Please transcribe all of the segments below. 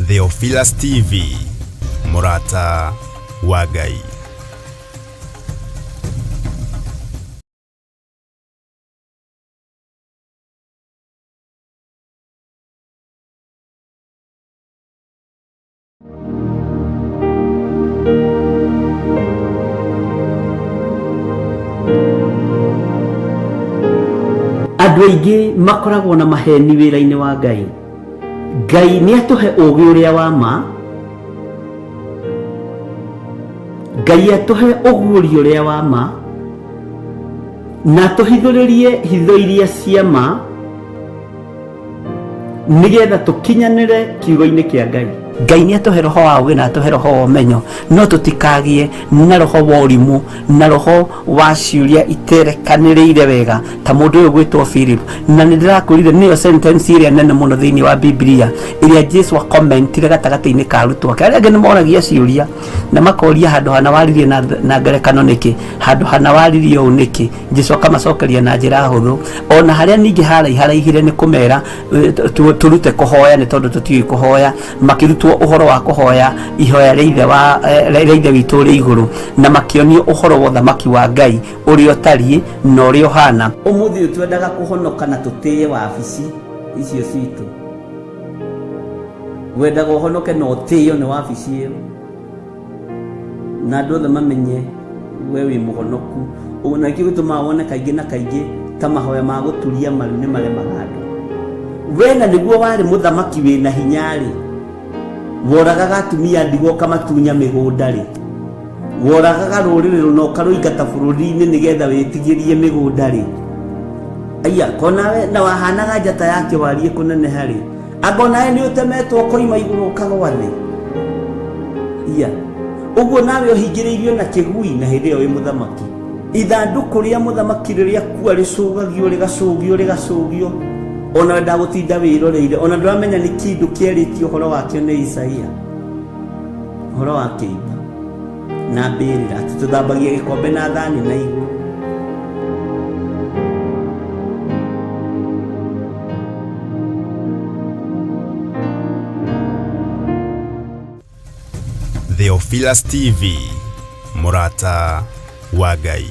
Theophilus TV, Murata wa Ngai. Andũ aingĩ makoragwo na maheni wĩra-inĩ wa Ngai. Ngai nĩ atũhe ũũgĩ ũrĩa wa ma. Ngai atũhe ũguũri ũrĩa wa ma, na tũhithũrĩrie hitho iria cia ma, nĩgetha tũkinyanĩre kiugo-inĩ kĩa Ngai. Ngai nĩ atũhe roho wa ũũgĩ na atũhe roho wa ũmenyo, no tũtikagie na roho wa ũrimũ na roho wa ciũria iterekanĩrĩire wega ta mũndũ ũyũ gwĩtwo Philip. Na nĩ ndĩrakwĩrire nĩyo sentence ĩrĩa nene mũno thĩinĩ wa Biblia ĩrĩa Jesũ akomentire gatagatĩ-inĩ ka arutwo ake. Arĩa angĩ nĩ moragia ciũria na makoria handũ hana waririe na ngerekano nĩkĩ, handũ hana waririe ũũ nĩkĩ. Jesũ akamacokeria na njĩra hũthũ, ona harĩa ningĩ haraihire nĩ kũmera tũrute kũhoya nĩ tondũ tũtiũĩ kũhoya, makĩrutwo ũhoro wa kũhoya ihoya rĩa ithe witũ ũrĩ igũrũ, na makĩonio ũhoro wa ũthamaki wa Ngai ũrĩa ũtariĩ na ũrĩa ũhana. Ũmũthĩ ũyũ twendaga kũhonoka na tũtĩye wabici icio citũ. Wendaga ũhonoke na ũtĩyo nĩ wabici ĩyo, na andũ othe mamenye we wĩ mũhonoku. Ũguo na kĩo gĩtũmaga wone kaingĩ na kaingĩ ta mahoya ma gũturia maru nĩ maremaga andũ. Wena nĩguo warĩ mũthamaki wĩna hinya-rĩ, woragaga atumia ndigwa ũkamatunya mĩgũnda-rĩ, woragaga rũrĩrĩ rũna ũkarũingata bũrũri-inĩ nĩgetha wĩtigĩrie mĩgũnda-rĩ, aya konawe na wahanaga njata ya kĩwarie kũneneha-rĩ, anga nawe nĩ ũtemetwo koima igũrũ ũkagwa thĩ. Iya ũguo nawe ũhingĩrĩirio na kĩgui na hĩndĩ ĩyo wĩ mũthamaki. Ithandũkũ rĩa mũthamaki rĩrĩa kua rĩgacũgio ona ndagũtinda wĩroreire, ona ndũramenya nĩ kĩndũ kĩerĩtio ũhoro wakĩo nĩ Isaia, ũhoro wa kĩimba na mbĩrĩra, atĩ tũthambagia gĩkombe na thani na igũrũ. Theophilus TV, Murata wa Ngai.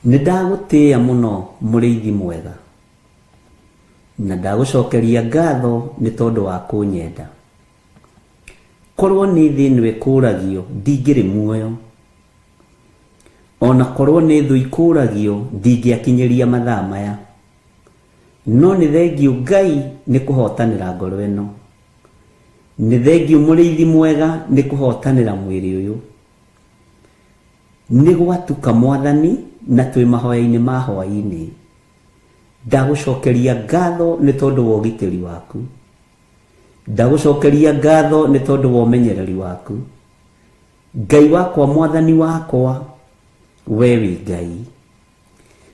Nindagũtĩĩa mũno mũrĩithi mwega, na ndagũcokeria ngatho nĩ tondũ wa kũnyenda. Korwo nĩ thĩ ĩno ĩkũragio ndingĩrĩ muoyo, ona korwo nĩ thũ ikũragio ndingĩakinyĩria mathaa maya, no nĩ thengiũ Ngai nĩ kũhotanĩra ngoro ĩno, nĩ thengiũ mũrĩithi mwega nĩ kũhotanĩra mwĩrĩ ũyũ. Nĩ gwatuka Mwathani na twĩ mahoya-inĩ ma hwaĩ-inĩ. Ndagũcokeria ngatho nĩ tondũ wa ũgitĩri waku, ndagũcokeria ngatho nĩ tondũ wa ũmenyereri waku. Ngai wakwa, Mwathani wakwa, we wĩ Ngai.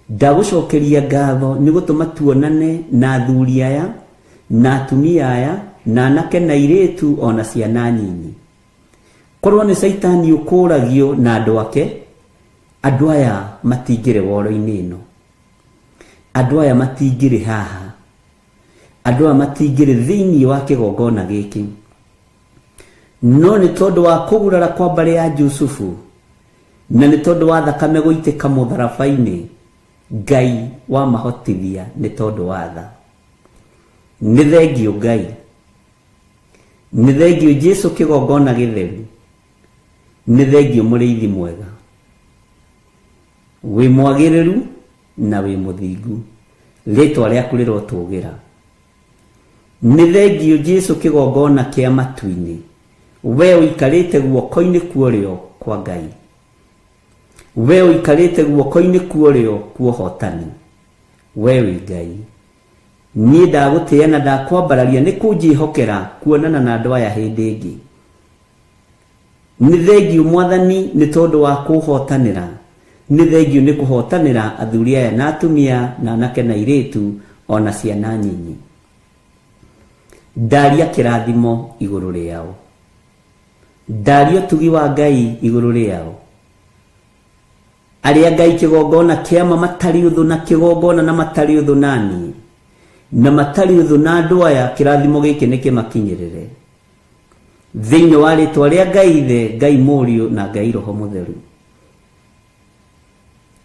Ndagũcokeria ngatho nĩ gũtũma tuonane na athuri aya na atumia aya na anake na airĩtu ona ciana nyinyi. Korwo nĩ Saitani ũkũragio na andũ ake, andũ aya matingĩrĩ woro-inĩ ĩno, andũ aya matingĩrĩ haha, andũ aya matingĩrĩ thĩinĩ wa kĩgongona gĩkĩ, no nĩ tondũ wa kũgurara kwa mbarĩ ya Jusufu na nĩ tondũ wa thakame gũitĩka mũtharaba-inĩ, Ngai wa mahotithia nĩ tondũ wa tha. Nĩ thengiũ Ngai, nĩ thengiũ Jesũ kĩgongona gĩtheru, nĩ thengiũ mũrĩithi mwega, wĩ mwagĩrĩru na wĩ mũthingu, rĩtwa rĩaku rĩrotũgĩra. Nĩ thengiũ Jesũ kĩgongona kĩa matu-inĩ, we ũikarĩte guoko-inĩ kuorĩo kwa Ngai, we ũikarĩte guoko-inĩ kuorĩo kwa ũhotani, we wĩ Ngai. Niĩ ndagũtĩĩa na ndakwambararia nĩ kũnjĩhokera kuonana na andũ aya hĩndĩ ĩngĩ. Nĩ thengiũ Mwathani nĩ tondũ wa kũhotanĩra, nĩ thengiũ nĩ kũhotanĩra athuri aya na atumia na anake na airĩtu ona ciana nyinyi. Ndaria kĩrathimo igũrũ rĩao, ndaria ũtugi wa Ngai igũrũ rĩao. Arĩa Ngai kĩgongona kĩama matarĩ ũthũ na kĩgongona na matarĩ ũthũ naniĩ na matarĩ ũthũ na andũ aya, kĩrathimo gĩkĩ nĩ kĩmakinyĩrĩre thĩinĩ wa rĩtwa rĩa Ngai Ithe, Ngai Mũriũ na Ngai Roho Mũtheru.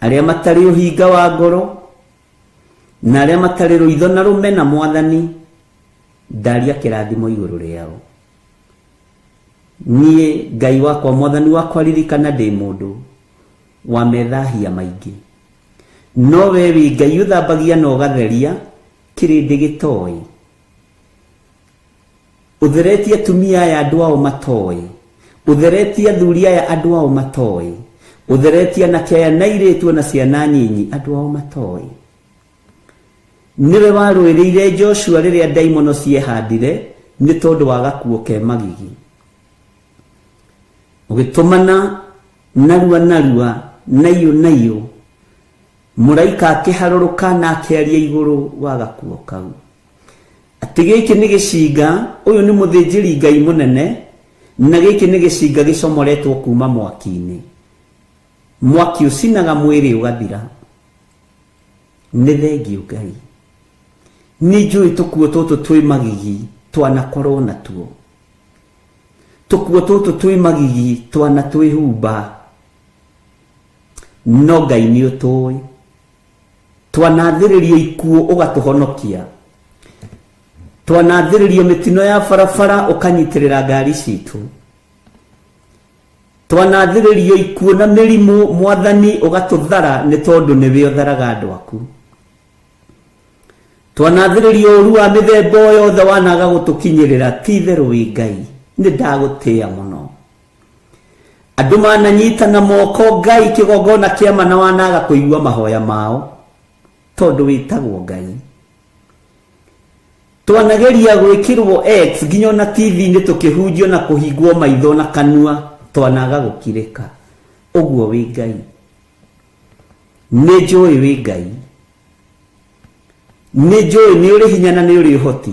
Arĩa matarĩ ũhinga wa ngoro na arĩa matarĩ rũitho na rũmena, Mwathani, ndaria kĩrathimo igũrũ rĩao. Niĩ Ngai wakwa, Mwathani wakwa, ririkana ndĩ mũndũ wa methahia maingĩ, no we wĩ Ngai ũthambagia na ũgatheria kĩrĩndĩ gĩtoĩ. Ũtheretie atumia aya andũ ao matoĩ, ũtheretie athuri aya andũ ao matoĩ, ũtheretie anake aya na airĩtu na ciana nyinyi andũ ao matoĩ. Nĩwe warũĩrĩire Joshua rĩrĩa ndaimono ciehandire nĩ tondũ wa gakuo ke magigi, ũgĩtũmana narua narua naiyũ mũraika akĩharũrũka na akĩaria igũrũ wa gakuo kau atĩ gĩkĩ nĩ gĩcinga, ũyũ nĩ mũthĩnjĩri Ngai mũnene, na gĩkĩ nĩ gĩcinga gĩcomoretwo kuma mwaki-inĩ, mwaki ũcinaga mwĩrĩ ũgathira. Nĩ thengiũ Ngai. Nĩ njũĩ tũkuo tũtũ twĩ magigi twanakorwo natuo, tũkuo tũtũ twĩ magigi twana twĩhumba, no Ngai nĩ ũtũĩ. Twanathĩrĩrio ikuo ũgatũhonokia, twanathĩrĩrio mĩtino ya barabara ũkanyitĩrĩra ngari citũ, twanathĩrĩrio ikuo na mĩrimũ, Mwathani, ũgatũthara nĩ tondũ nĩwe ũtharaga andũ aku. Twanathĩrĩrio ũru wa mĩthemba yothe wanaga gũtũkinyĩrĩra, ti itherũ wĩ Ngai. Nĩ ndagũtĩĩa mũno. Andũ mananyitana moko, Ngai kĩgongona kĩama na wanaga kũigua mahoya mao tondũ wĩtagwo Ngai. Twanageria gwĩkĩrwo X nginya na TV-inĩ tũkĩhunjio na kũhingwo maitho na kanua, twanaga gũkirĩka. Ũguo wĩ Ngai. Nĩ njũĩ wĩ Ngai, nĩ njũĩ nĩ ũrĩ hinya na nĩ ũrĩ ũhoti,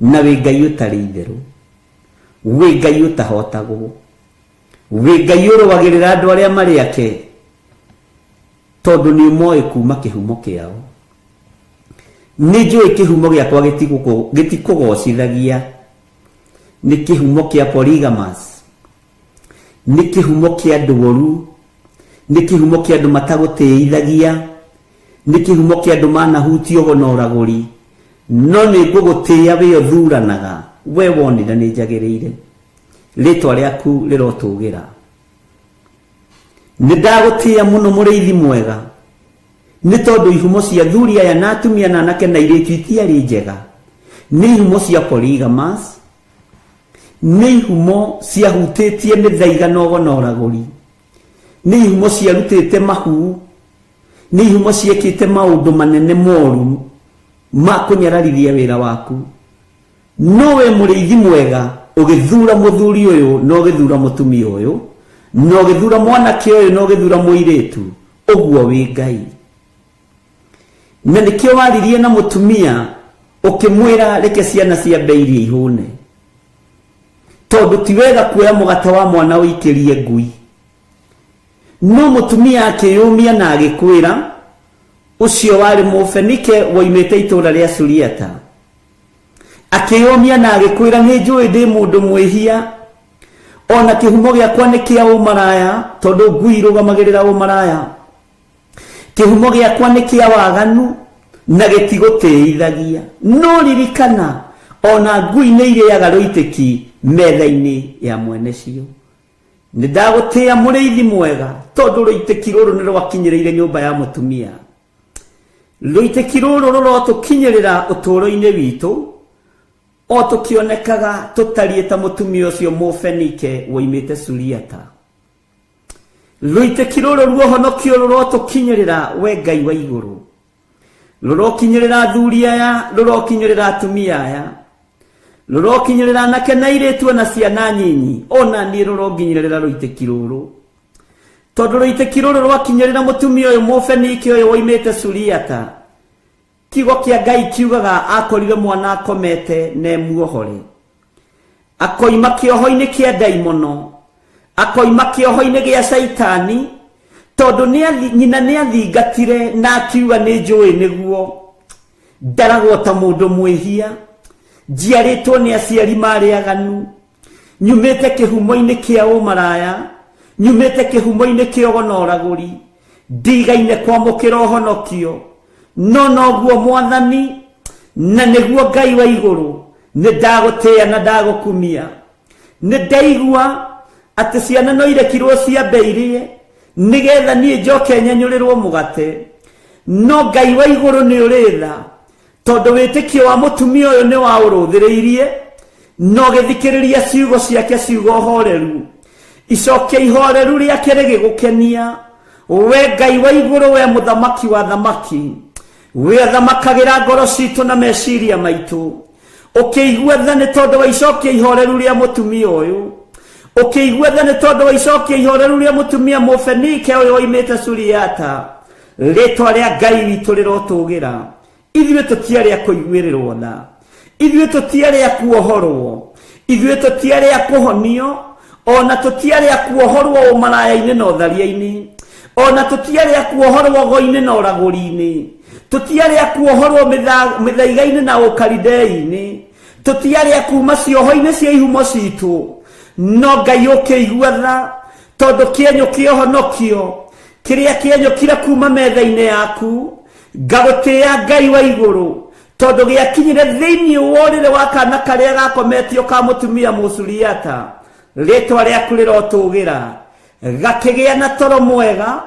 na wĩ Ngai ũtarĩ itherũ, wĩ Ngai ũtahotagwo, wĩ Ngai ũrũagĩrĩra andũ arĩa marĩ ake tondũ nĩ ũmoĩ kuma kĩhumo kĩao. Nĩ njũĩ kĩhumo gĩakwa gĩtikũgocithagia, nĩ kĩhumo kĩa polygamous, nĩ kĩhumo kĩa ndũgũru, nĩ kĩhumo kĩa andũ matagũtĩithagia, nĩ kĩhumo kĩa andũ manahutio ũgonoragũri, no nĩ ngũgũtĩĩa we ũthuranaga, we wonire nĩ njagĩrĩire, rĩtwa rĩaku rĩrotũgĩra. Nĩ ndagũtĩĩa mũno mũrĩithi mwega, nĩ tondũ ihumo cia athuri aya na atumia na anake na airĩtu itiarĩ njega, nĩ ihumo cia polygamous, nĩ ihumo ciahutĩtie mĩthaiga na ũgonoragũri, nĩ ihumo ciarutĩte mahu, nĩ ihumo ciĩkĩte maũndũ manene moru ma kũnyararithia wĩra waku. No we mũrĩithi mwega ũgĩthura mũthuri ũyũ na ũgĩthura mũtumia ũyũ na ũgĩthura mwanake ũyũ na ũgĩthura mũirĩtu, ũguo wĩ Ngai. Na nĩkĩo waririe na mũtumia ũkĩmwĩra reke ciana ciambe irie ihũne, tondũ ti wega kuoya mũgate wa mwana ũikĩrie ngui. No mũtumia akĩyũmia na agĩkwĩra, ũcio warĩ Mũfenike woimĩte itũũra rĩa Suriata, akĩyũmia na agĩkwĩra nĩ njũĩ ndĩ mũndũ mwĩhia, ona kĩhumo gĩakwa nĩ kĩa ũmaraya, tondũ ngui irũgamagĩrĩra ũmaraya. Kĩhumo gĩakwa nĩ kĩa waganu na gĩtigũtĩithagia. No ririkana ona ngui nĩ irĩaga rũitĩki metha-inĩ ya mwene cio. Nĩ ndagũtĩĩa mũrĩithi mwega, tondũ rũitĩki rũrũ nĩ rwakinyĩrĩire nyũmba ya mũtumia. Rũitĩki rũrũ rũrotũkinyĩrĩra ũtũũro-inĩ witũ, o tũkĩonekaga tũtariĩ ta mũtumia ũcio Mũfenike woimĩte Suriata. Rũitĩki rũrũ ruohonokio rũrotũkinyĩrĩra we Ngai wa igũrũ, rũrokinyĩrĩra athuri aya, rũrokinyĩrĩra atumia aya, rũrokinyĩrĩra anake na airĩtu ona ciana nyinyi, ona niĩ rũronginyĩrĩra rũitĩki rũrũ, tondũ rũitĩki rũrũ rwakinyĩrĩra mũtumia ũyũ Mũfenike ũyũ woimĩte Suriata. Kiugo kĩa Ngai kiugaga akorire mwana akomete na emuohore, akoima kĩoho-inĩ kĩa ndaimono, akoima kĩoho-inĩ gĩa Saitani, tondũ nyina nĩ athingatire na akiuga nĩ njũĩ nĩguo ndaragwo ta mũndũ mwĩhia, njiarĩtwo nĩ aciari marĩ aganu, nyumĩte kĩhumo-inĩ kĩa ũmaraya, nyumĩte kĩhumo-inĩ kĩa ũgonoragũri, ndigaine kwamũkĩra ũhonokio. No noguo Mwathani na nĩguo Ngai wa igũrũ, nĩ ndagũtĩĩa na ndagũkumia. Nĩ ndaigua atĩ ciana no irekirwo ciambe irie nĩgetha niĩ njoke nyanyũrĩrwo mũgate. No Ngai wa igũrũ nĩ ũrĩ tha, tondũ wĩtĩkio wa mũtumia ũyũ nĩ waũrũthĩrĩirie, no gĩthikĩrĩria ciugo ciake ciugo horeru, icokia ihoreru rĩake rĩgĩgũkenia. We Ngai wa igũrũ, we mũthamaki wa thamaki, we thamakagĩra ngoro citũ na meciria maitũ, ũkĩigua tha nĩ tondũ wa icokia ihoreru rĩa mũtumia ũyũ, ũkĩigua tha nĩ tondũ wa icokia ihoreru rĩa mũtumia Mũfenike ũyũ woimĩte Suriata. Rĩtwa rĩa Ngai witũ rĩrotũgĩra. Ithuĩ tũtiarĩ a kũiguĩrĩrwo tha, ithuĩ tũtiarĩ a kuohorwo, ithuĩ tũtiarĩ a kũhonio, ona tũtiarĩ a kuohorwo ũmaraya-inĩ na ũtharia-inĩ, ona tũtiarĩ a kuohorwo go-inĩ na ũragũri-inĩ, tũtiarĩ a kuohorwo mĩthaiga-inĩ na ũkaridei-inĩ, tũtiarĩ a kuma cioho-inĩ cia ihumo citũ. No Ngai ũkĩigua tha, tondũ kĩenyũ kĩa ũhonokio kĩrĩa kĩenyũkire kuma metha-inĩ yaku, ngagũtĩĩa Ngai wa igũrũ, tondũ gĩakinyire thĩinĩ wa ũrĩrĩ wa kana karĩa gakometio ka mũtumia Mũsuriata. Rĩtwa rĩaku rĩrotũgĩra. Gakĩgĩa na toro mwega,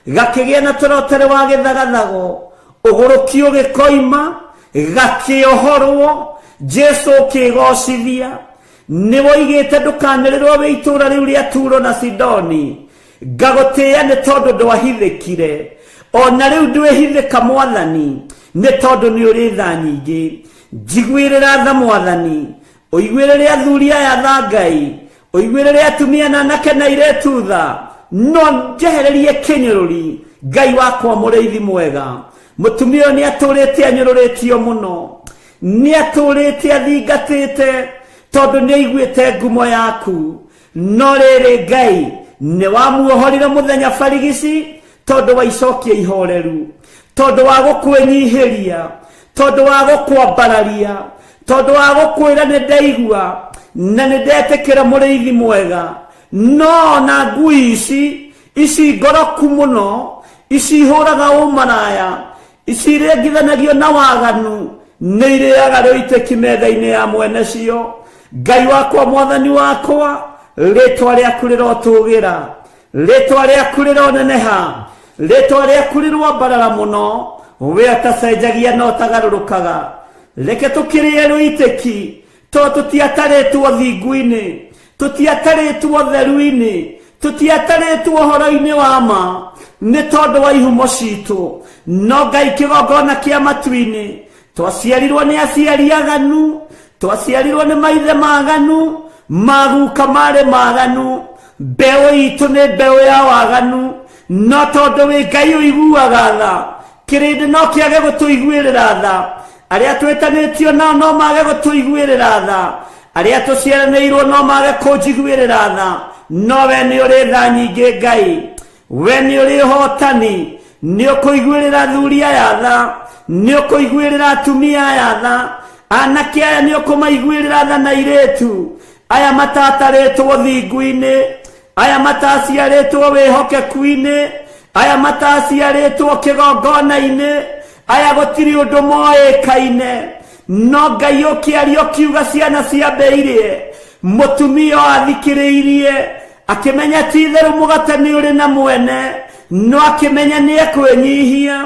gakĩgĩa na toro ũtarĩ wa gĩthagathago, ũgũrũkio gĩkoima, gakĩohorwo, Jesu ũkĩgocithia. Nĩ woigĩte ndũkanĩrĩrwo wĩ itũũra rĩu rĩa Turo na Sidoni. Ngagũtĩĩa nĩ tondũ ndwahithĩkire, ona rĩu ndwĩhithĩka Mwathani, nĩ tondũ nĩ ũrĩ tha nyingĩ. Njiguĩrĩra tha Mwathani, ũiguĩrĩre athuri aya tha Ngai, ũiguĩrĩre atumia na anake na airĩtu tha, no njehererie kĩnyũrũri. Ngai wakwa mũrĩithi mwega, mũtumia ũyũ nĩ atũrĩte anyũrũrĩtio mũno, nĩ atũrĩte athingatĩte, tondũ nĩ aiguĩte ngumo yaku. No rĩrĩ Ngai nĩ wamuohorire mũthenya barigici, tondũ wa icokia ihoreru, tondũ wa gũkwĩnyihĩria, tondũ wa gũkwambararia, tondũ wa gũkwĩra nĩ ndaigua na nĩ ndetĩkĩra mũrĩithi mwega. No na ngui ici ici ngoroku muno, ici hũraga ũmaraya, ici rĩngithanagio na waganu, nĩ irĩaga rĩitĩki metha-inĩ ya mwene cio. Ngai wakwa mwathani wakwa, rĩtwa rĩaku rĩrotũgĩra, rĩtwa rĩaku rĩroneneha, rĩtwa rĩaku rĩrwambarara mũno, we ũtacenjagia na ũtagarũrũkaga. Reke tũkĩrĩe rũitĩki, tondũ tũtiatarĩtwo thingu-inĩ, tũtiatarĩtwo theru-inĩ, tũtiatarĩtwo ũhoro-inĩ wa ma, nĩ tondũ wa ihumo citũ. No Ngai kĩgongona kĩa matu-inĩ, twaciarirwo nĩ aciari aganu, twaciarirwo nĩ maithe maganu, maguka marĩ maganu, mbeũ itũ nĩ mbeũ ya waganu. No tondũ wĩ Ngai ũiguaga tha, kĩrĩndĩ no kĩage gũtũiguĩrĩra tha, arĩa twĩtanĩtio nao no mage gũtũiguĩrĩra tha, arĩa tũciaranĩirwo no mage kũnjiguĩrĩra tha. No we nĩ ũrĩ tha nyingĩ Ngai, we nĩ ũrĩ ũhotani, nĩ ũkũiguĩrĩra thuri aya tha, nĩ ũkũiguĩrĩra atumia aya tha, anake aya nĩ ũkũmaiguĩrĩra tha na airĩtu aya matatarĩtwo thingu-inĩ, aya mataciarĩtwo wĩhokeku-inĩ, aya mataciarĩtwo kĩgongona-inĩ, aya gũtirĩ ũndũ moĩkaine. No Ngai ũkĩaria ũkiuga ciana ciambĩirie, mũtumia athikĩrĩirie, akĩmenya ti-itherũ mũgate nĩ ũrĩ na mwene, no akĩmenya nĩ ekwĩnyihia,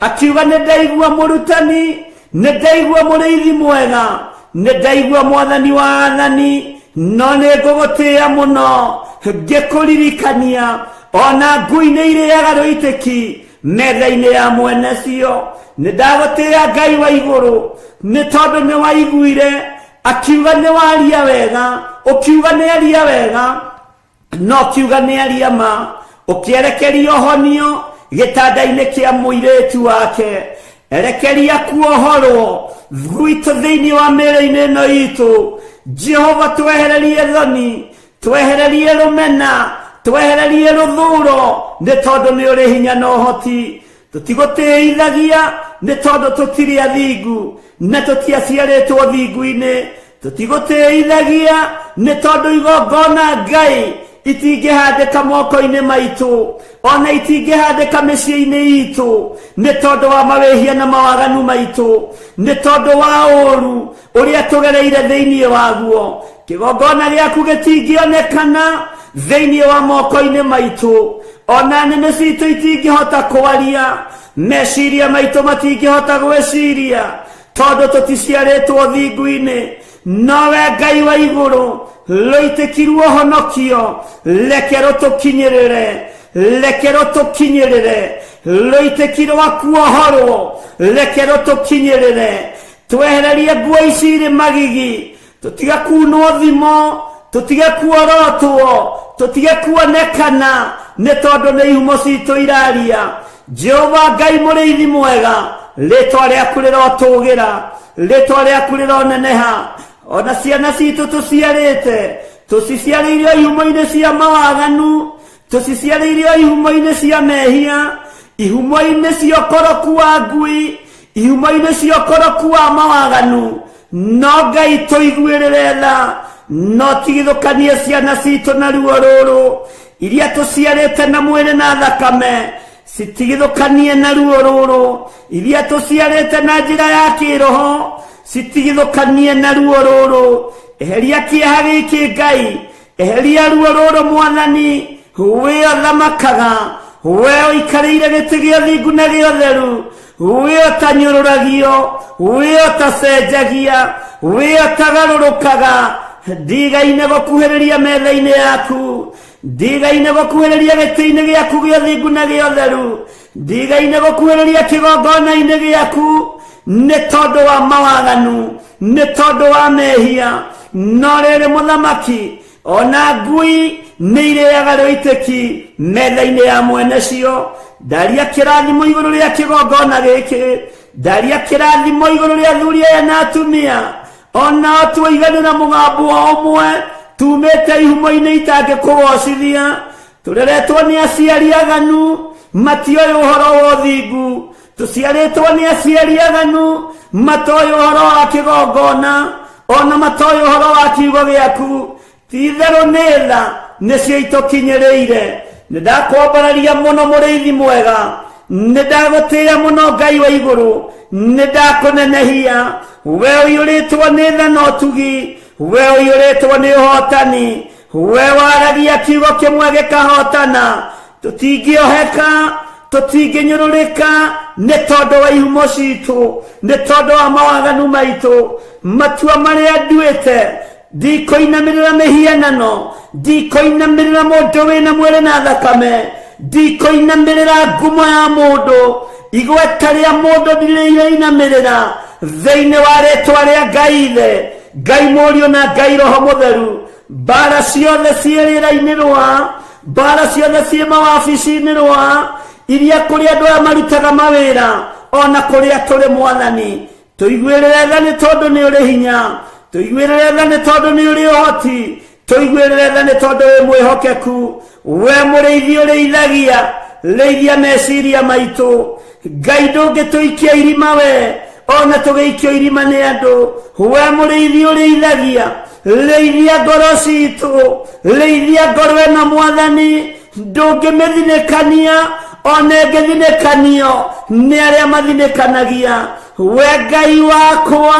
akiuga nĩ ndaigua mũrutani, nĩ ndaigua mũrĩithi mwega, nĩ ndaigua mwathani wa athani, no nĩ ngũgũtĩĩa mũno ngĩkũririkania ona ngui nĩ irĩaga rũitĩki metha-inĩ ya mwene cio. Nĩ ndagũtĩĩa Ngai wa igũrũ, nĩ tondũ nĩ waiguire akiuga nĩ waria wega, ũkiuga nĩ aria wega, no ũkiuga nĩ aria ma, ũkĩerekeria ũhonio gĩtanda-inĩ kĩa mũirĩtu wake, erekeria kuohorwo gwitũ thĩinĩ wa mĩĩrĩ-inĩ ĩno itũ. Jehova twehererie thoni, twehererie rũmena, twehererie rũthũũro, nĩ tondũ nĩ ũrĩ hinya na ũhoti. Tũtigũtĩithagia nĩ tondũ tũtirĩ athingu na tũtiaciarĩtwo thingu-inĩ. Tũtigũtĩithagia nĩ tondũ igongona Ngai itingĩhandĩka moko-inĩ maitũ, ona itingĩhandĩka mĩciĩ-inĩ itũ, nĩ tondũ wa mawĩhia na mawaganu maitũ, nĩ tondũ wa ũũru ũrĩa tũgereire thĩinĩ waguo. Kĩgongona gĩaku gĩtingĩonekana thĩinĩ wa moko-inĩ maitũ, ona nĩmĩ citũ itingĩhota kwaria, meciria maitũ matingĩhota gwĩciria, tondũ tũticiarĩtwo thingu-inĩ. Nowe Ngai wa igũrũ, rũitĩki rwa ũhonokio reke rũtũkinyĩrĩre, reke rũtũkinyĩrĩre, rũitĩki rwa kuohorwo reke rũtũkinyĩrĩre. Twehererie nguo ici irĩ magigi, tũtige kunwo thimo, tũtige kuorotwo, tũtige kuonekana, nĩ tondũ nĩ ihumo citũ iraria. Jehova Ngai mũrĩithi mwega, rĩtwa rĩaku rĩrotũgĩra, rĩtwa rĩaku rĩroneneha. Ona ciana citũ tũciarĩte, tũciciarĩirio ihumo-inĩ cia mawaganu, tũciciarĩirio ihumo-inĩ cia mehia, ihumo-inĩ cia ũkoroku wa ngui, ihumo-inĩ cia ũkoroku wa mawaganu. No Ngai tũiguĩrĩre tha, no tigithũkanie ciana citũ na ruo rũrũ, iria tũciarĩte na mwĩrĩ na thakame, citigithũkanie na ruo rũrũ, iria tũciarĩte na njĩra ya kĩroho, citigithũkanie na ruo rũrũ. Eheria kĩeha gĩkĩ Ngai, eheria ruo rũrũ mwathani, we ũthamakaga, we ũikarĩire gĩtĩ gĩa thingu na gĩa ũtheru, we ũtanyũrũragio, we ũtacenjagia, we ũtagarũrũkaga. Ndigaine gũkuhĩrĩria metha-inĩ yaku, ndigaine gũkuhĩrĩria gĩtĩ-inĩ gĩaku gĩa thingu na gĩa ũtheru, ndigaine gũkuhĩrĩria kĩgongona-inĩ gĩaku, nĩ tondũ wa mawaganu, nĩ tondũ wa mehia. No rĩrĩ mũthamaki, ona ngui nĩ irĩaga rũitĩki metha-inĩ ya mwene cio. Ndaria kĩrathimo igũrũ rĩa kĩgongona gĩkĩ, ndaria kĩrathimo igũrũ rĩa athuri aya na atumia, ona tũiganĩra mũgambo ũmwe, tumĩte ihumo-inĩ itangĩkũgocithia, tũreretwo nĩ aciari aganu, matioĩ ũhoro wa ũthingu, tũciarĩtwo nĩ aciari aganu, matoĩ ũhoro wa kĩgongona, ona matoĩ ũhoro wa kiugo gĩaku. Ti-itherũ nĩ tha nĩcio itũkinyĩrĩire, Nidakwambararia muno muriithi mwega, nidagutiya muno Ngai wa iguru, nidakunenehia. We uyuritwo ni tha na utugi, we uyuritwo ni uhotani, we waragia kiugo kimwe gikahotana. Tutingioheka, tutinginyururika, ni tondu wa ihumo citu, ni tondu wa mawaganu maitu, matua maria nduite. Ndikoinamirira mihianano, ndikoinamirira mundu wina mwiri na thakame, ndikoinamirira ngumo ya mundu, igweta ria mundu ndirainamirira thiini wa ritwa ria Ngai Ithe, Ngai Murio na Ngai Roho Mutheru. Mbara ciothe cie rĩera-inĩ rwa, mbara ciothe cie mawabici-inĩ rwa, iria kũrĩ andũ aya marutaga mawĩra, ona kũrĩa tũrĩ Mwathani, tũiguĩrĩre tha nĩ tondũ nĩ ũrĩ hinya, tũiguĩrĩre tha nĩ tondũ nĩ ũrĩ ũhoti, tũiguĩrĩre tha nĩ tondũ wĩ mwĩhokeku. We mũrĩithi ũrĩithagia, rĩithia meciria maitũ. Ngai ndũngĩtũikia irima we, ona tũgĩikio irima nĩ andũ. We mũrĩithi ũrĩithagia, rĩithia ngoro citũ, rĩithia ngoro ĩno Mwathani. Ndũngĩmĩthinĩkania, ona ĩngĩthinĩkanio nĩ arĩa mathinĩkanagia. We Ngai wakwa,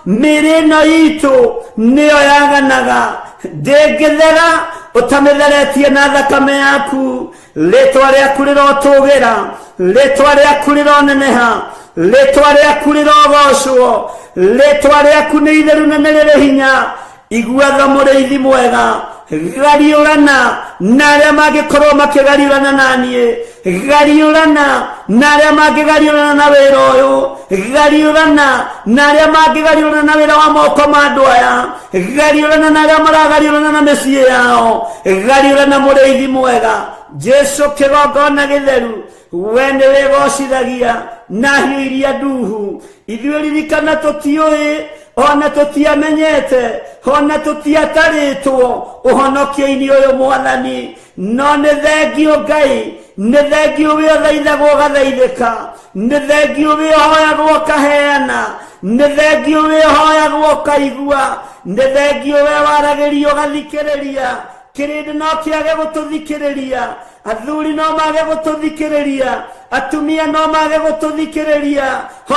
mĩĩrĩ ĩno itũ nĩyo yaganaga, ndĩngĩthera ũtamĩtheretie na thakame yaku. Rĩtwa rĩaku rĩrotũgĩra, rĩtwa rĩaku rĩroneneha, rĩtwa rĩaku rĩrogocwo, rĩtwa rĩaku nĩ itheru na nĩ rĩrĩ hinya. Igua tha mũrĩithi mwega, gariũrana na arĩa mangĩkorwo makĩgariũrana naniĩ, gariũrana na arĩa mangĩgariũrana na wĩra ũyũ, gariũrana na arĩa mangĩgariũrana na wĩra wa moko ma andũ aya, gariũrana na arĩa maragariũrana na mĩciĩ yao, gariũrana mũrĩithi mwega. Jesu kĩgongona gĩtheru, we nĩ wĩgocithagia na hiũ iria nduhu. Ithuĩ ririkana tũtiũĩ, ona tũtiamenyete, ona tũtiatarĩtwo ũhonokio-inĩ ũyũ Mwathani, no nĩ thengio Ngai, nĩ thengio we ũthaithagwo ũgathaithĩka, nĩ thengio we ũhoyagwo ũkaheana, nĩ thengio we ũhoyagwo ũkaigua, nĩ thengio we waragĩrio ũgathikĩrĩria. Kĩrĩndĩ no kĩage gũtũthikĩrĩria, athuri no mage gũtũthikĩrĩria, atumia no mage gũtũthikĩrĩria,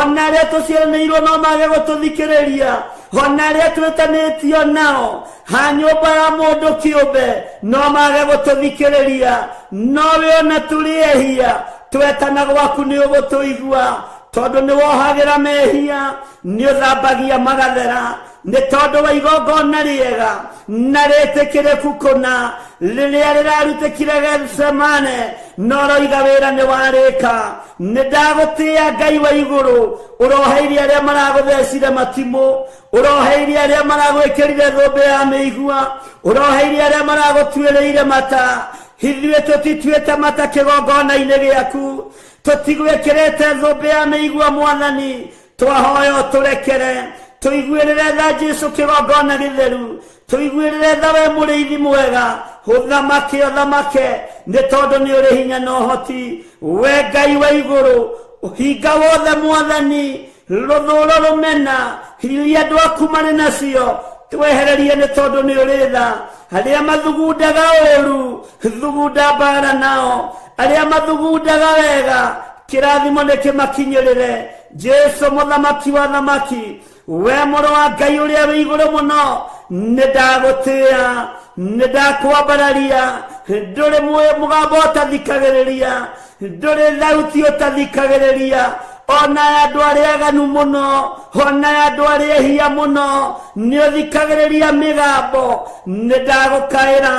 ona arĩa tũciaranĩirwo no mage gũtũthikĩrĩria, ona arĩa twĩtanĩtio nao ha nyũmba ya mũndũ kĩũmbe no mage gũtũthikĩrĩria. No we ona tũrĩehia, twetana gwaku nĩ ũgũtũigua, tondũ nĩ wohagĩra mehia, nĩ ũthambagia magathera, nĩ tondũ wa igongona rĩega na rĩtĩkĩrĩku kũna rĩrĩa rĩrarutĩkire Getsemane, no roiga wĩra nĩ warĩka. Nĩ ndagũtĩĩa Ngai wa igũrũ, ũroheirie arĩa maragũthecire matimũ, ũroheirie arĩa maragwĩkĩrire thũmbĩ ya mĩigua, ũroheirie arĩa maragũtuĩrĩire mata. Ithuĩ tũtituĩte mata kĩgongona-inĩ gĩaku, tũtigwĩkĩrĩte thũmbĩ ya mĩigua Mwathani, twahoya ũtũrekere. Tũiguĩrĩre tha Jesu kĩgongona gĩtheru, tũiguĩrĩre tha we mũrĩithi mwega, ũthamake ũthamake, nĩ tondũ nĩ ũrĩ hinya na ũhoti. We Ngai wa igũrũ, ũhinga wothe Mwathani, rũthũũro rũmena iria andũ aku marĩ nacio, twehererie nĩ tondũ nĩ ũrĩ tha. Arĩa mathugundaga ũũru, thugunda mbara nao, arĩa mathugundaga wega, kĩrathimo nĩ kĩmakinyĩrĩre. Jesu mũthamaki wa thamaki, we mũrũ wa Ngai ũrĩa wĩ igũrũ mũno, nĩ ndagũtĩĩa, nĩ ndakwambararia. Ndũrĩ mũgambo ũtathikagĩrĩria, ndũrĩ thauti ũtathikagĩrĩria, ona andũ arĩa aganu mũno, ona andũ arĩa ehia mũno, nĩ ũthikagĩrĩria mĩgambo. Nĩ ndagũkaĩra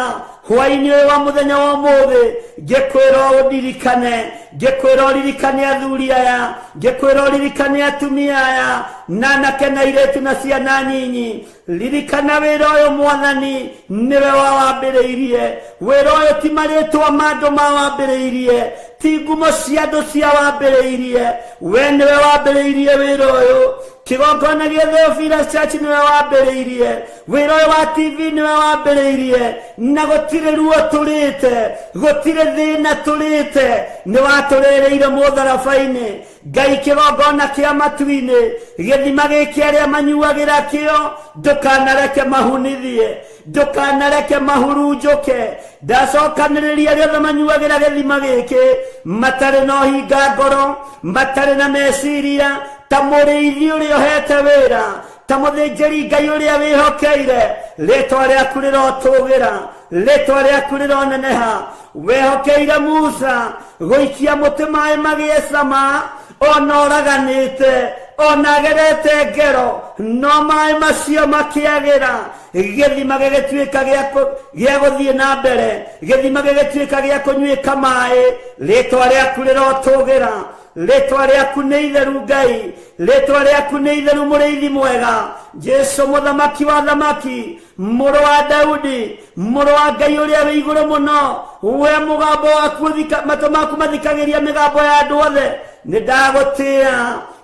hwaĩ-inĩ ũyũ wa mũthenya wa ũmũthĩ, ngĩkwĩra ũndirikane, ngĩkwĩra ũririkane athuri aya, ngĩkwĩra ũririkane atumia aya, na anake na airĩtu na ciana nyinyi. Ririkana wĩra ũyũ Mwathani nĩwe wawambĩrĩirie, wĩra ũyũ ti marĩtwa ma andũ mawambĩrĩirie, ti ngumo cia andũ cia wambĩrĩirie, we nĩwe wambĩrĩirie wĩra ũyũ. kigongona gĩa Theophilus Church nĩwe wambĩrĩirie, wĩra ũyũ wa TV nĩwe wambĩrĩirie, na gũtirĩ ruo tũrĩte, gũtirĩ thĩna tũrĩte, nĩ watũrĩrĩire mũtharaba-inĩ. Ngai kĩgongona kĩa matu-inĩ, gĩthima gĩkĩ arĩa manyuagĩra kĩo, ndũkanareke mahunithie, ndũkanareke mahurunjũke. Ndacokanĩrĩria arĩa othe manyuagĩra gĩthima gĩkĩ, matarĩ na ũhinga ngoro, matarĩ na meciria, ta mũrĩithi ũrĩa ũhete wĩra, ta mũthĩnjĩri Ngai ũrĩa wĩhokeire, rĩtwa rĩaku rĩrotũgĩra, rĩtwa rĩaku rĩroneneha. Wehokeire Musa gũikia mũtĩ maĩ magĩe cama, ona ũraganĩte, ona agerete ngero, no maĩ macio makĩagĩra, gĩthima gĩgĩtuĩka gĩa gũthiĩ na mbere, gĩthima gĩgĩtuĩka gĩa kũnyuĩka maĩ. Rĩtwa rĩaku rĩrotũgĩra, rĩtwa rĩaku nĩ itheru Ngai, rĩtwa rĩaku nĩ itheru mũrĩithi mwega. Jesu mũthamaki wa thamaki, mũrũ wa Daudi, mũrũ wa Ngai ũrĩa wĩ igũrũ mũno, we mũgambo waku matũ maku mathikagĩria mĩgambo ya andũ othe. Nĩ ndagũtĩĩa,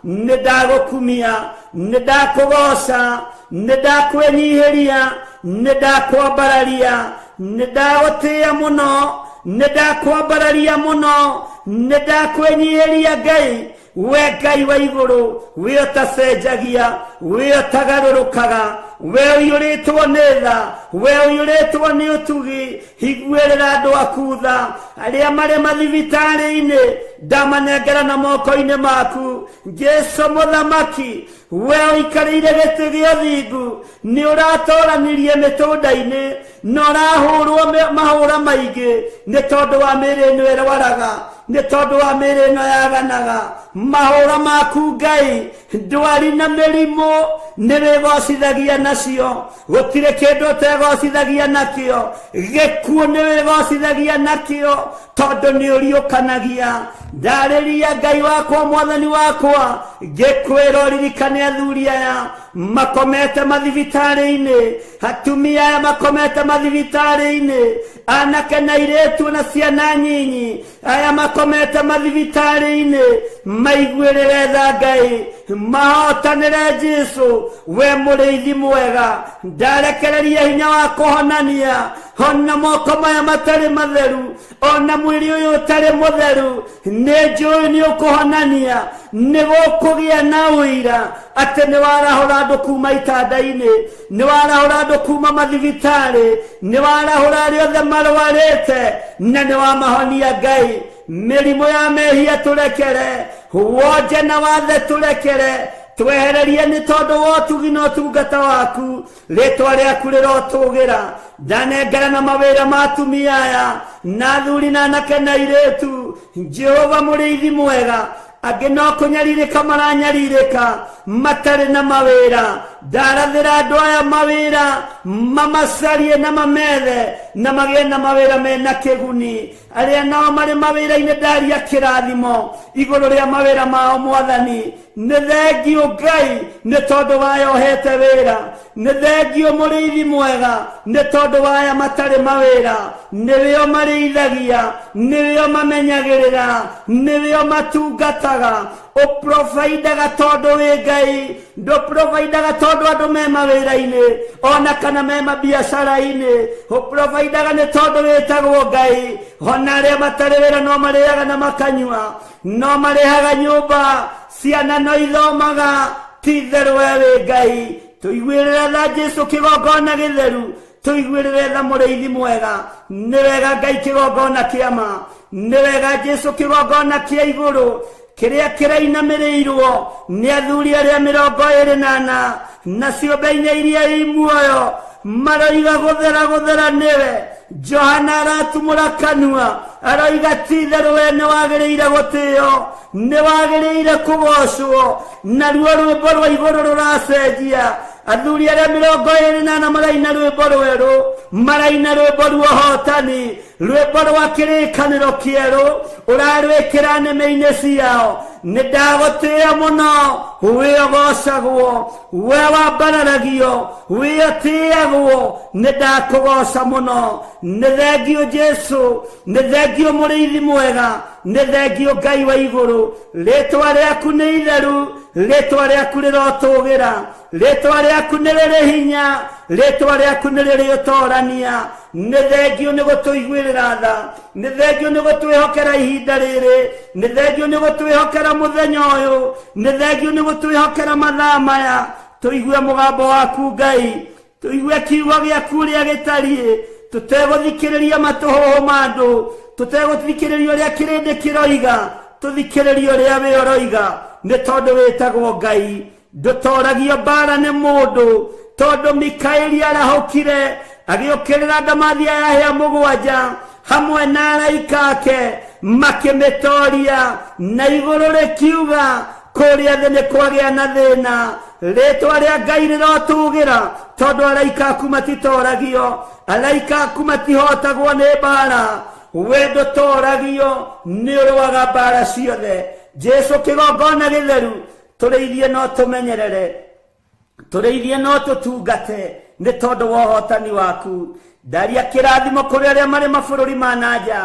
nĩ ndagũkumia, nĩ ndakũgoca, nĩ ndakwĩnyihĩria, nĩ ndakwambararia, nĩ ndagũtĩĩa mũno, nĩ ndakwambararia mũno, nĩ ndakwĩnyihĩria Ngai. We Ngai wa igũrũ, we ũtacenjagia, we ũtagarũrũkaga, we ũiyũrĩtwo nĩ tha, we ũiyũrĩtwo nĩ ũtugi. Higuĩrĩra andũ aku tha, arĩa marĩ mathibitarĩ-inĩ, ndamanengera na moko-inĩ maku. Jesu mũthamaki, we ũikarĩire gĩtĩ gĩa ũthingu, nĩ ũratũranirie mĩtũnda-inĩ, na ũrahũrwo mahũra maingĩ, nĩ tondũ wa mĩĩrĩ ĩno ĩrwaraga, nĩ tondũ wa mĩĩrĩ ĩno yaganaga. Mahũra maku Ngai, ndwari na mĩrimũ nĩ wĩgocithagia nacio, gũtirĩ kĩndũ ũtegocithagia nakĩo, gĩkuũ nĩ wĩgocithagia nakĩo, tondũ nĩ ũriũkanagia. Ndarĩria Ngai wakwa, mwathani wakwa, ngĩkwĩra ũririkane athuri aya makomete mathibitarĩ-inĩ, atumia aya makomete mathibitarĩ-inĩ, anake na airĩtu na ciana nyinyi aya makomete mathibitarĩ-inĩ, maiguĩrĩre tha Ngai, mahotanĩre Jesu, we mũrĩithi mwega. Ndarekereria hinya wa kũhonania, ona moko maya matarĩ matheru, ona mwĩrĩ ũyũ ũtarĩ mũtheru, nĩ njũĩ nĩ ũkũhonania, nĩ gũkũgĩa na ũira atĩ nĩ warahũra andũ kuma itanda-inĩ, nĩ warahũra andũ kuma mathibitarĩ, nĩ warahũra arĩa othe marwarĩte, na nĩ wamahonia Ngai. Mĩrimũ ya mehia tũrekere, wonje na wathe tũrekere, twehererie nĩ tondũ wa ũtugi na ũtungata waku. Rĩtwa rĩaku rĩrotũgĩra. Ndanengera na mawĩra ma atumia aya, na athuri na anake na airĩtu. Jehova mũrĩithi mwega, angĩ no kũnyarirĩka maranyarirĩka, matarĩ na mawĩra. Ndarathĩra andũ aya mawĩra, mamacarie na mamethe, na magĩe na mawĩra mena kĩguni. Arĩa nao marĩ mawĩra-inĩ ndaria kĩrathimo igũrũ rĩa mawĩra mao Mwathani. Nĩ thengio Ngai, nĩ tondũ waya ũhete wĩra. Nĩ thengio mũrĩithi mwega, nĩ tondũ waya matarĩ mawĩra. Nĩwe ũmarĩithagia, nĩwe ũmamenyagĩrĩra, nĩwe ũmatungataga. Ũprovidaga tondũ wĩ Ngai, ndũprovidaga tondũ andũ me mawĩra-inĩ, ona kana me mabiacara-inĩ. Ũprovidaga nĩ tondũ wĩtagwo Ngai. Ona arĩa matarĩ wĩra no marĩaga na makanyua, no marĩhaga nyũmba, ciana no ithomaga. Ti itherũ we wĩ Ngai. Tũiguĩrĩre tha Jesu kĩgongona gĩtheru, tũiguĩrĩre tha mũrĩithi mwega. Nĩ wega Ngai kĩgongona kĩa ma, nĩ wega Jesu kĩgongona kĩa igũrũ, kĩrĩa kĩrainamĩrĩirwo nĩ athuri arĩa 24 na ciũmbe-inĩ iria i muoyo, maroiga gũthera gũthera nĩwe. Johana aratumũra kanua, aroiga ti itherũ we nĩ wagĩrĩire gũtĩo, nĩ wagĩrĩire kũgocwo. Naruo rwĩmbo rwa igũrũ rũracenjia, athuri arĩa 28 maraina rwĩmbo rwerũ, maraina rwĩmbo rwa ũhotani, rwĩmbo rwa kĩrĩkanĩro kĩerũ, ũrarwĩkĩra nĩmĩ-inĩ ciao. Nĩndagũtĩĩa mũno, wĩ ũgocagwo, we wambararagio, wĩ ũtĩagwo, nĩndakũgoca mũno. Nĩ thengio Jesu, nĩ thengio mũrĩithi mwega, nĩ thengio Ngai wa igũrũ. Rĩtwa rĩaku nĩ itheru, rĩtwa rĩaku rĩrotũgĩra, rĩtwa rĩaku nĩ rĩrĩ hinya, rĩtwa rĩaku nĩ rĩrĩ ũtorania. Nĩ thengio nĩ gũtũiguĩrĩra tha, nĩ thengio nĩ gũtwĩhokera ihinda rĩrĩ, nĩ thengio nĩ gũtwĩhokera mũthenya ũyũ, nĩ thengio nĩ gũtwĩhokera mathaa maya. Tũigue mũgambo waku Ngai, tũigue kiugo gĩaku ũrĩa gĩtariĩ, tũtegũthikĩrĩria matũhũhũ ma andũ, tũtegũthikĩrĩria ũrĩa kĩrĩndĩ kĩroiga, tũthikĩrĩrie ũrĩa wĩ ũroiga, nĩ tondũ wĩtagwo Ngai. Ndũtoragio mbara nĩ mũndũ, tondũ Mikaeli arahũkire agĩũkĩrĩra ndamathia yahĩa 7 hamwe na araika ake, makĩmĩtoria na igũrũ rĩkiuga kũrĩa thĩ nĩ kwagĩa na thĩna. Rĩtwa rĩa Ngai rĩrotũgĩra, tondũ araika aku matitoragio, araika aku matihotagwo nĩ mbara. We ndũtoragio, nĩ ũrũaga mbara ciothe. Jesu kĩgongona gĩtheru, tũrĩithie no tũmenyerere, tũrĩithie no tũtungate, nĩ tondũ wa ũhotani waku. Ndaria kĩrathimo kũrĩ arĩa marĩ mabũrũri ma nanja,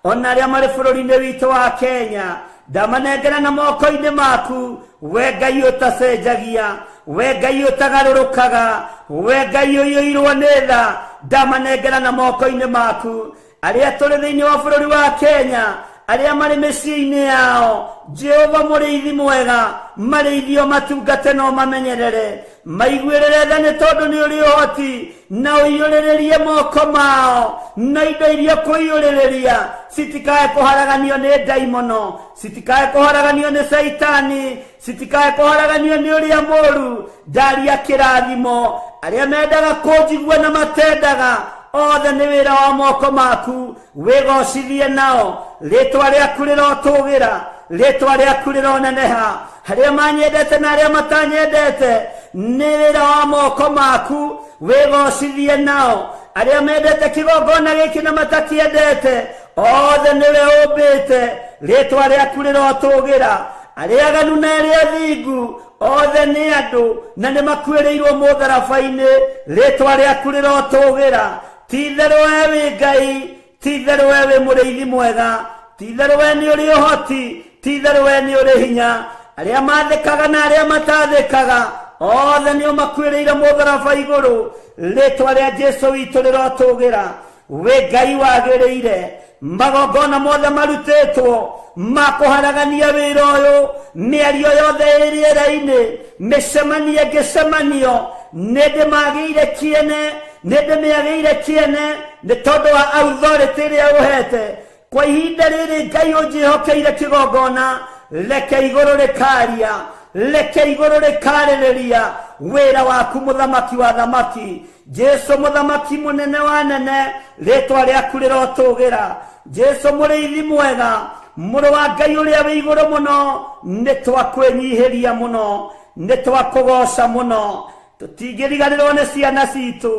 ona arĩa marĩ bũrũri-inĩ witũ wa Kenya. Ndamanengera na moko-inĩ maku, we Ngai ũtacenjagia, we Ngai ũtagarũrũkaga, we Ngai ũiyũirwo nĩ tha. Ndamanengera na moko-inĩ maku arĩa tũrĩ thĩinĩ wa bũrũri wa Kenya, arĩa marĩ mĩciĩ-inĩ yao. Jehova mũrĩithi mwega, marĩithio matungate no mamenyerere, maiguĩrĩre tha nĩ tondũ nĩ ũrĩ ũhoti, na ũiyũrĩrĩrie moko mao, na indo iria kũiyũrĩrĩria citikae kũharaganio nĩ ndaimono, citikae kũharaganio nĩ Saitani, citikae kũharaganio nĩ ũrĩa mũũru. Ndaria kĩrathimo arĩa mendaga kũnjigua na matendaga, othe nĩ wĩra wa moko maku, wĩgocithie nao. Rĩtwa rĩaku rĩrotũgĩra, rĩtwa rĩaku rĩroneneha, harĩa manyendete na arĩa matanyendete, nĩ wĩra wa moko maku, wĩgocithie nao. Arĩa mendete kĩgongona gĩkĩ na matakĩendete, othe nĩwe ũmbĩte, rĩtwa rĩaku rĩrotũgĩra. Arĩa aganu na arĩa athingu, othe nĩ andũ na nĩ makuĩrĩirwo mũtharaba-inĩ, rĩtwa rĩaku rĩrotũgĩra. Ti-itherũ we wĩ Ngai, ti-itherũ we wĩ mũrĩithi mwega, ti-itherũ we nĩ ũrĩ ũhoti, ti-itherũ we nĩ ũrĩ hinya. Arĩa mathĩkaga na arĩa matathĩkaga, othe nĩo makuĩrĩire mũtharaba igũrũ, rĩtwa rĩa Jesu witũ rĩrotũgĩra. We Ngai wagĩrĩire, magongona mothe marutĩtwo makũharagania wĩra ũyũ, mĩario yothe ĩrĩera-inĩ, mĩcemanio ngĩcemanio, nĩ ndĩmagĩire kĩene, nĩ ndĩmĩagĩire kĩene nĩ tondũ wa authority ĩrĩa ũhete. Kwa ihinda rĩrĩ Ngai ũnjĩhokeire kĩgongona, reke igũrũ rĩkaria, reke igũrũ rĩkarĩrĩria wĩra waku mũthamaki wa thamaki. Jesu mũthamaki mũnene wa nene, rĩtwa rĩaku rĩrotũgĩra. Jesu mũrĩithi mwega, mũrũ wa Ngai ũrĩa wĩ igũrũ mũno, nĩ twakwĩnyihĩria mũno, nĩ twakũgoca mũno. Tũtingĩriganĩrwo nĩ ciana citũ,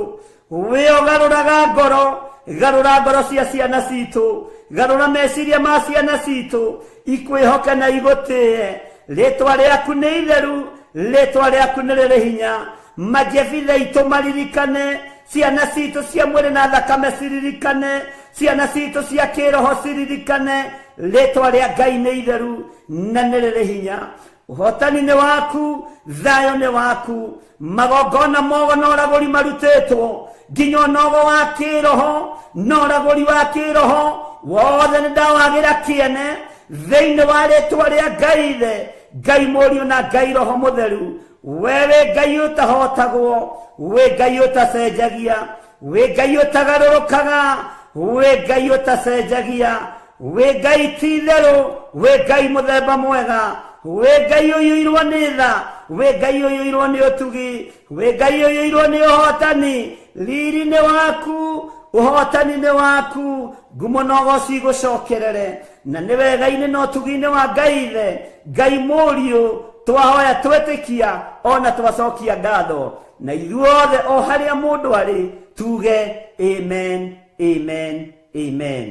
we ũgarũraga ngoro, garũra ngoro cia ciana citũ, garũra meciria ma ciana citũ, ikwĩhoke na igũtĩe. Rĩtwa rĩaku nĩ itheru, rĩtwa rĩaku nĩ rĩrĩ hinya. Majebithe itũ maririkane, ciana citũ cia mwĩrĩ na thakame ciririkane, ciana citũ cia kĩroho ciririkane. Rĩtwa rĩa Ngai nĩ itheru na nĩ rĩrĩ hinya. Ũhotani nĩ waku, thayũ nĩ waku. Magongona mogo na ũragũri marutĩtwo, nginya ũnogo wa kĩroho na ũragũri wa kĩroho, wothe nĩ ndawagĩra kĩene thĩinĩ wa rĩtwa rĩa Ngai Ithe, Ngai Mũriũ na Ngai Roho Mũtheru. We wĩ Ngai ũtahotagwo, wĩ Ngai ũtacenjagia, wĩ Ngai ũtagarũrũkaga, wĩ Ngai ũtacenjagia, wĩ Ngai ti-itherũ, wĩ Ngai mũthemba mwega, wĩ Ngai ũiyũirwo nĩ tha, wĩ Ngai ũiyũirwo nĩ ũtugi, wĩ Ngai ũiyũirwo nĩ ũhotani. Riri nĩ waku, ũhotani nĩ waku, ngumo na ũgooci igũcokerere. Na nĩ wega-inĩ na ũtugi-inĩ wa Ngai Ithe, Ngai Mũriũ, twahoya twĩtĩkia ona twacokia ngatho na ithuothe o haria mundu ari tuge amen, amen, amen.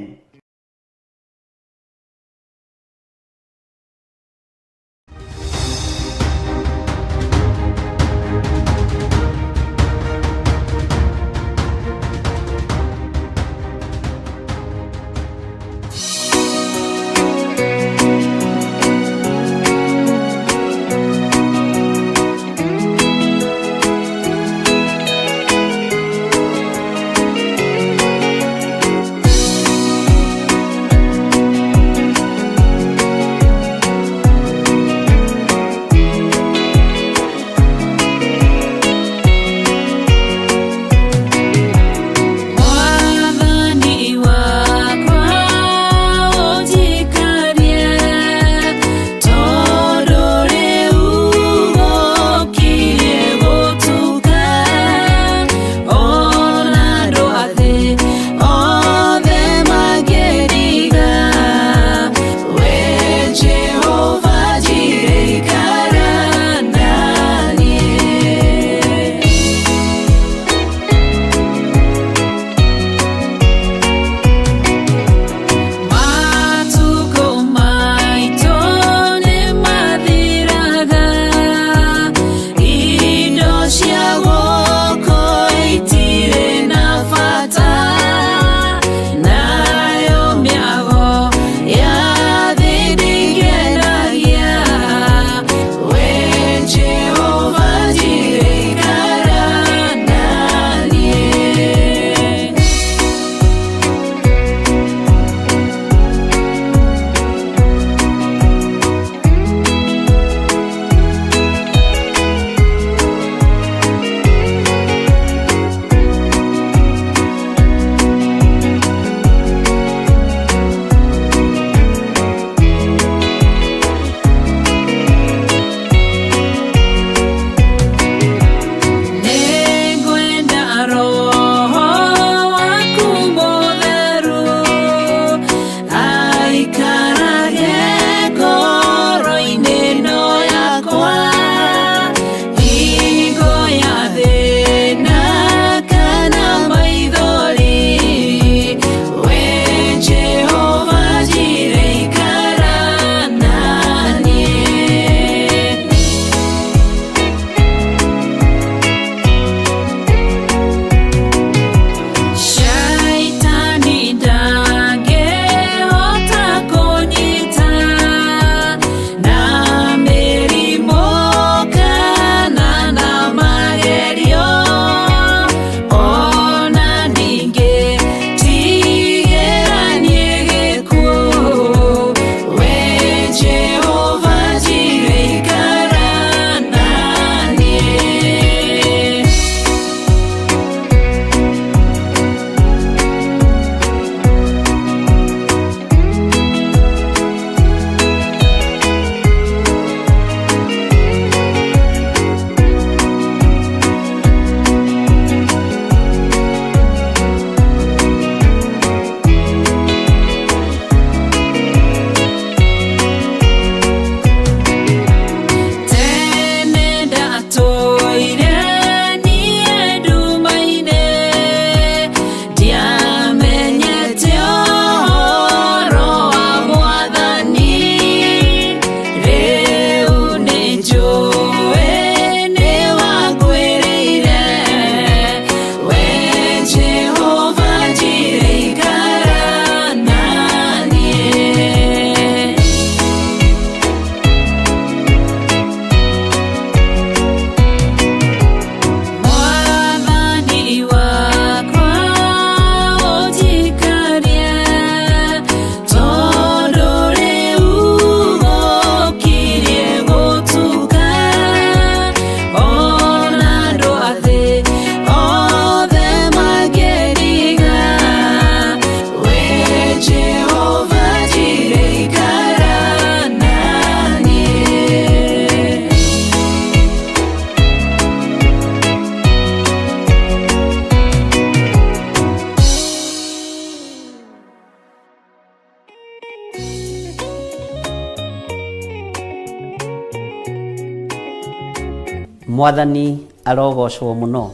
Mwathani arogocwo muno.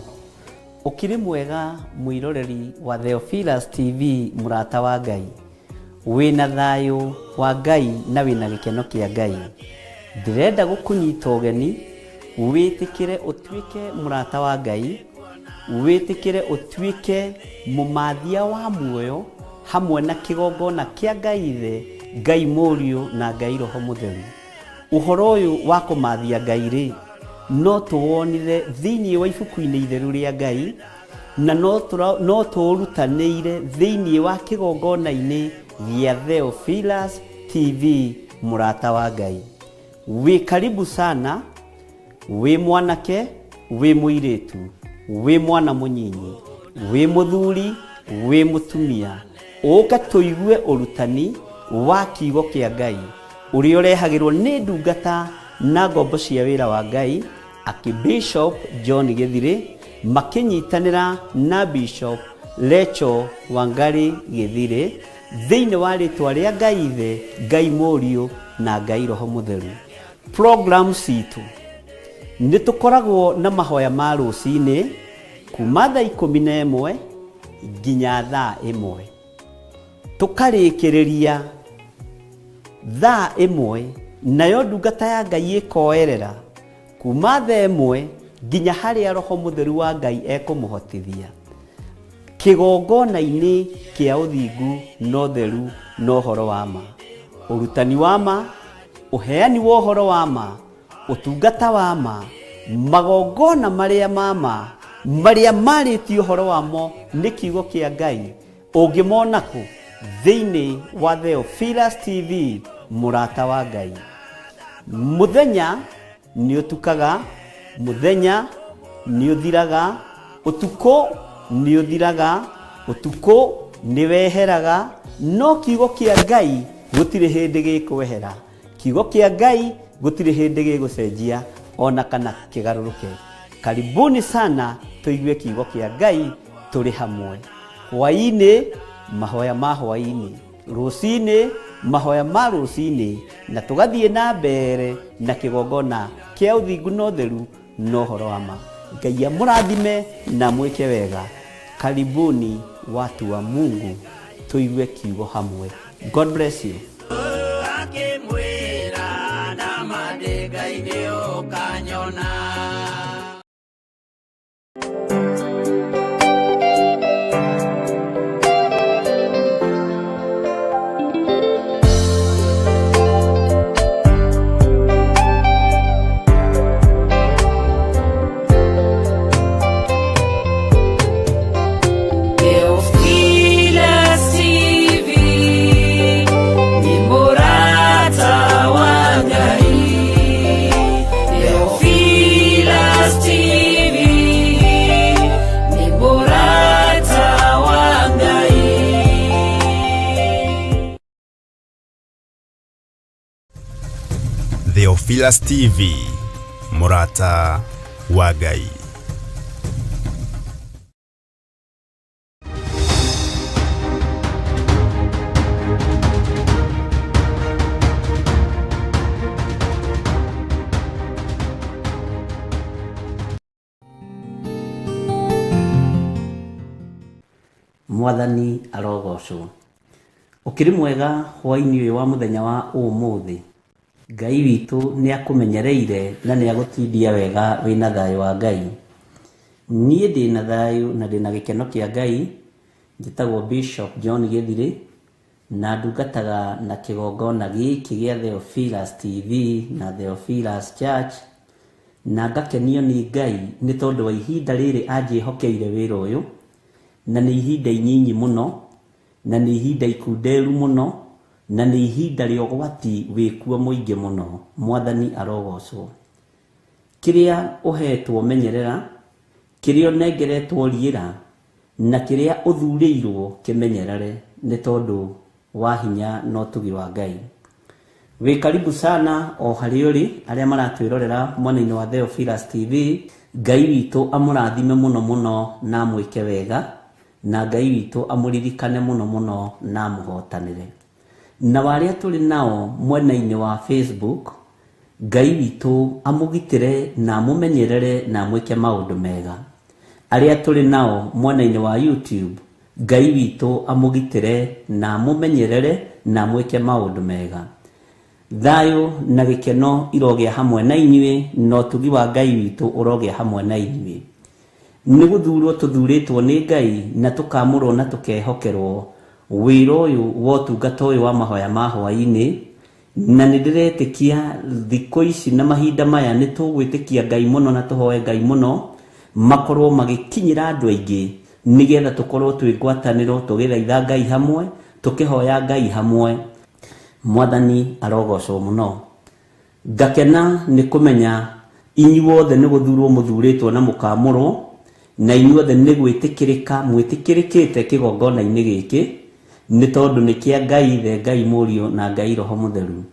Ukiri mwega mwiroreri wa Theophilus TV murata wa Ngai. Wina thayo wa Ngai na wina gikeno kia Ngai. Ndirenda gukunyita ugeni witikire utwike murata wa Ngai, witikire utwike mumathia wa muoyo hamwe na kigongona kia Ngai Ithe, Ngai Mũriũ na Ngai Roho Mũtheru. Uhoro uyu wa kumathia Ngai ri no tuwonire thiini wa ibuku-ini itheru ria Ngai, na no turutanire thiini wa kigongona-ini gia Theophilus TV murata wa Ngai. Wi karibu sana, wi mwanake, wi muiritu, wi mwana munyinyi, wi muthuri, wi mutumia. Uka tuigue urutani wa kiugo kia Ngai uria urehagirwo ni ndungata na ngombo cia wira wa Ngai Bishop John Githire makinyitanira na Bishop Rachel Wangari Githire thiini wa ritwa ria Ngai Ithe, Ngai Mũriũ na Ngai Roho Mũtheru. Program citu ni tukoragwo na mahoya ma rucini kuma thaa 11 nginya thaa 1, tukarikiriria thaa 1, nayo ndungata ya Ngai ikoerera kuma thaa 1 nginya haria Roho Mũtheru wa Ngai ekumuhotithia kigongona-ini kia uthingu no theru no horo wa ma, urutani wa ma, uheani wa horo wa ma, utungata wa ma, magongona maria mama maria maritio horo wamo ni kiugo kia Ngai. Ungimona ku thiini wa Theophilus TV murata wa Ngai. Muthenya ni utukaga, muthenya ni uthiraga, utuko ni uthiraga, utuko ni weheraga, no kiugo kia Ngai gutire hindi gikwehera. Kiugo kia Ngai gutire hindi gigucenjia ona kana kigaruruke. Karibuni sana tuigue kiugo kia Ngai turi hamwe. Hwaini mahoya ma hwaini, rucini mahoya ma rucini, na tugathie na mbere na kigongona kia uthingu no theru no horo wa ma. Ngai amurathime na mwike wega. Karibuni watu wa Mungu tuigue kiugo hamwe. God bless you. Theophilus TV murata wa Ngai. Mwathani arogocwo. Ukiri mwega hwaini uyu wa muthenya wa umuthi. Ngai witu ni akumenyereire na ni agutindia wega wina thayo wa Ngai. Nie ndina thayo na ndina gikeno kia Ngai. Njitagwo Bishop John Githire na ndungataga na kigongona giki gia Theophilus TV na Theophilus Church, na ngakenio ni Ngai ni tondu wa ihinda riri anjihokeire wira uyu, na ni ihinda inyinyi muno, na ni ihinda ikunderu muno, na ni ihinda ria ugwati wikuo muingi muno. Mwathani arogocwo. Kiria uhetwo menyerera, kiria nengeretwo riira, na kiria uthuriirwo kimenyerere ni tondu wa hinya no tugi wa Ngai. We karibu sana o hari uri aria maratwirorera mwena-ini wa Theophilus TV. Ngai witu amurathime muno muno na mwike wega, na Ngai witu amuririkane muno muno na muhotanire. Na waria tuli nao mwena-ini wa Facebook Ngai witũ amũgitĩre na amũmenyerere na amwĩke maũndũ mega. Arĩa tũrĩ nao mwena-inĩ wa YouTube, Ngai witũ amũgitĩre na amũmenyerere na amwĩke maũndũ mega. Thayũ na gĩkeno irogĩa hamwe na inyuĩ, no ũtugi wa Ngai witũ ũrogĩa hamwe na inyuĩ. Nĩ gũthurwo tũthurĩtwo nĩ Ngai na tũkamũrwo na tũkehokerwo wĩra ũyũ wa ũtungata ũyũ wa mahoya ma hwaĩ-inĩ, na nĩ ndĩretĩkia thikũ ici na mahinda maya nĩ tũgwĩtĩkia Ngai mũno na tũhoe Ngai mũno makorwo magĩkinyĩra andũ aingĩ, nĩgetha tũkorwo twĩ ngwatanĩro tũgĩthaitha Ngai hamwe, tũkĩhoya Ngai hamwe. Mwathani arogocwo mũno. Ngakena nĩ kũmenya inyuothe nĩ gũthurwo mũthurĩtwo na mũkamũrwo, na inyuothe nĩ gwĩtĩkĩrĩka mwĩtĩkĩrĩkĩte kĩgongona-inĩ gĩkĩ, nĩ tondũ nĩ kĩa Ngai Ithe, Ngai Mũriũ na Ngai Roho Mũtheru.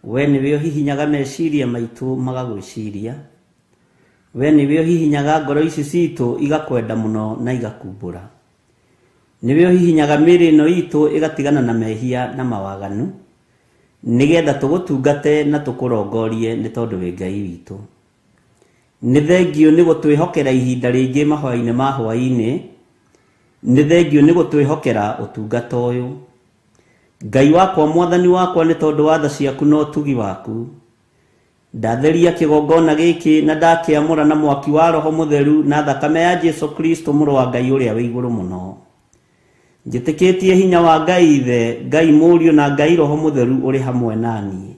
We nĩwe ũhihinyaga meciria maitũ magagwĩciria. We nĩwe ũhihinyaga ngoro ici citũ igakwenda mũno na igakumbũra. Nĩwe ũhihinyaga mĩĩrĩ ĩno itũ ĩgatigana na mehia na mawaganu, nĩgetha tũgũtungate na tũkũrongorie nĩ tondũ wĩ Ngai witũ. Nĩ thengio nĩ gũtwĩhokera ihinda rĩngĩ mahoya-inĩ ma hwaĩ-inĩ. Nĩ thengio nĩ gũtwĩhokera ũtungata ũyũ. Ngai wakwa, Mwathani wakwa, nĩ tondũ wa tha ciaku na ũtugi waku, ndatheria kĩgongona gĩkĩ na ndakĩamũra na mwaki wa Roho Mũtheru na thakame ya Jesu Kristo mũrũ wa Ngai ũrĩa wĩ igũrũ mũno. Njĩtĩkĩtie hinya wa Ngai Ithe, Ngai Mũriũ na Ngai Roho Mũtheru ũrĩ hamwe naniĩ.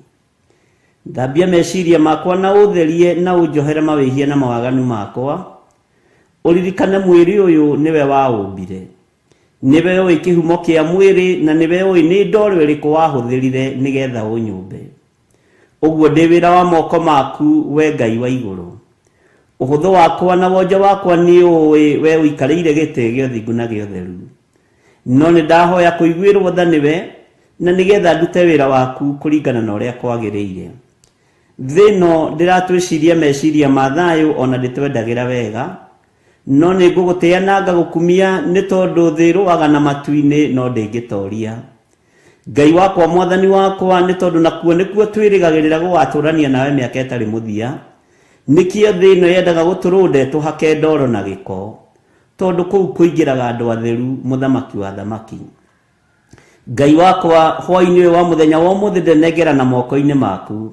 Thambia meciria makwa na ũtherie na ũnjohere mawĩhia na mawaganu makwa. Ũririkane mwĩrĩ ũyũ nĩwe waũmbire. Nĩwe ũĩ kĩhumo kĩa mwĩrĩ na nĩwe ũĩ nĩ ndoro ĩrĩkũ wahũthĩrire nĩgetha ũnyũmbe. Ũguo ndĩ wĩra wa moko maku, we Ngai wa igũrũ. Ũhũthũ wakwa na wonja wakwa nĩ ũĩ, we ũikarĩire gĩtĩ gĩa ũthingu na gĩa ũtheru. No nĩ ndahoya kũiguĩrwo tha nĩwe, na nĩgetha ndute wĩra waku kũringana na ũrĩa kwagĩrĩire. Thĩ ĩno ndĩratwĩciria meciria ma thayũ ona ndĩtwendagĩra wega, no nĩ ngũgũtĩa na ngagũkumia nĩ tondũ thĩ ĩrũaga na matu-inĩ no ndĩngĩtoria. Ngai wakwa, Mwathani wakwa, nĩ tondũ nakuo nĩkuo twĩrĩgagĩrĩra gũgatũrania nawe mĩaka ĩtarĩ mũthia, nĩkĩo thĩ ĩno yendaga gũtũrũnde tũhake ndoro na gĩko, tondũ kũu kũingĩraga andũ atheru, mũthamaki wa thamaki. Ngai wakwa, hwaĩ-inĩ ũyũ wa mũthenya wa ũmũthĩ ndenengera na moko-inĩ maku,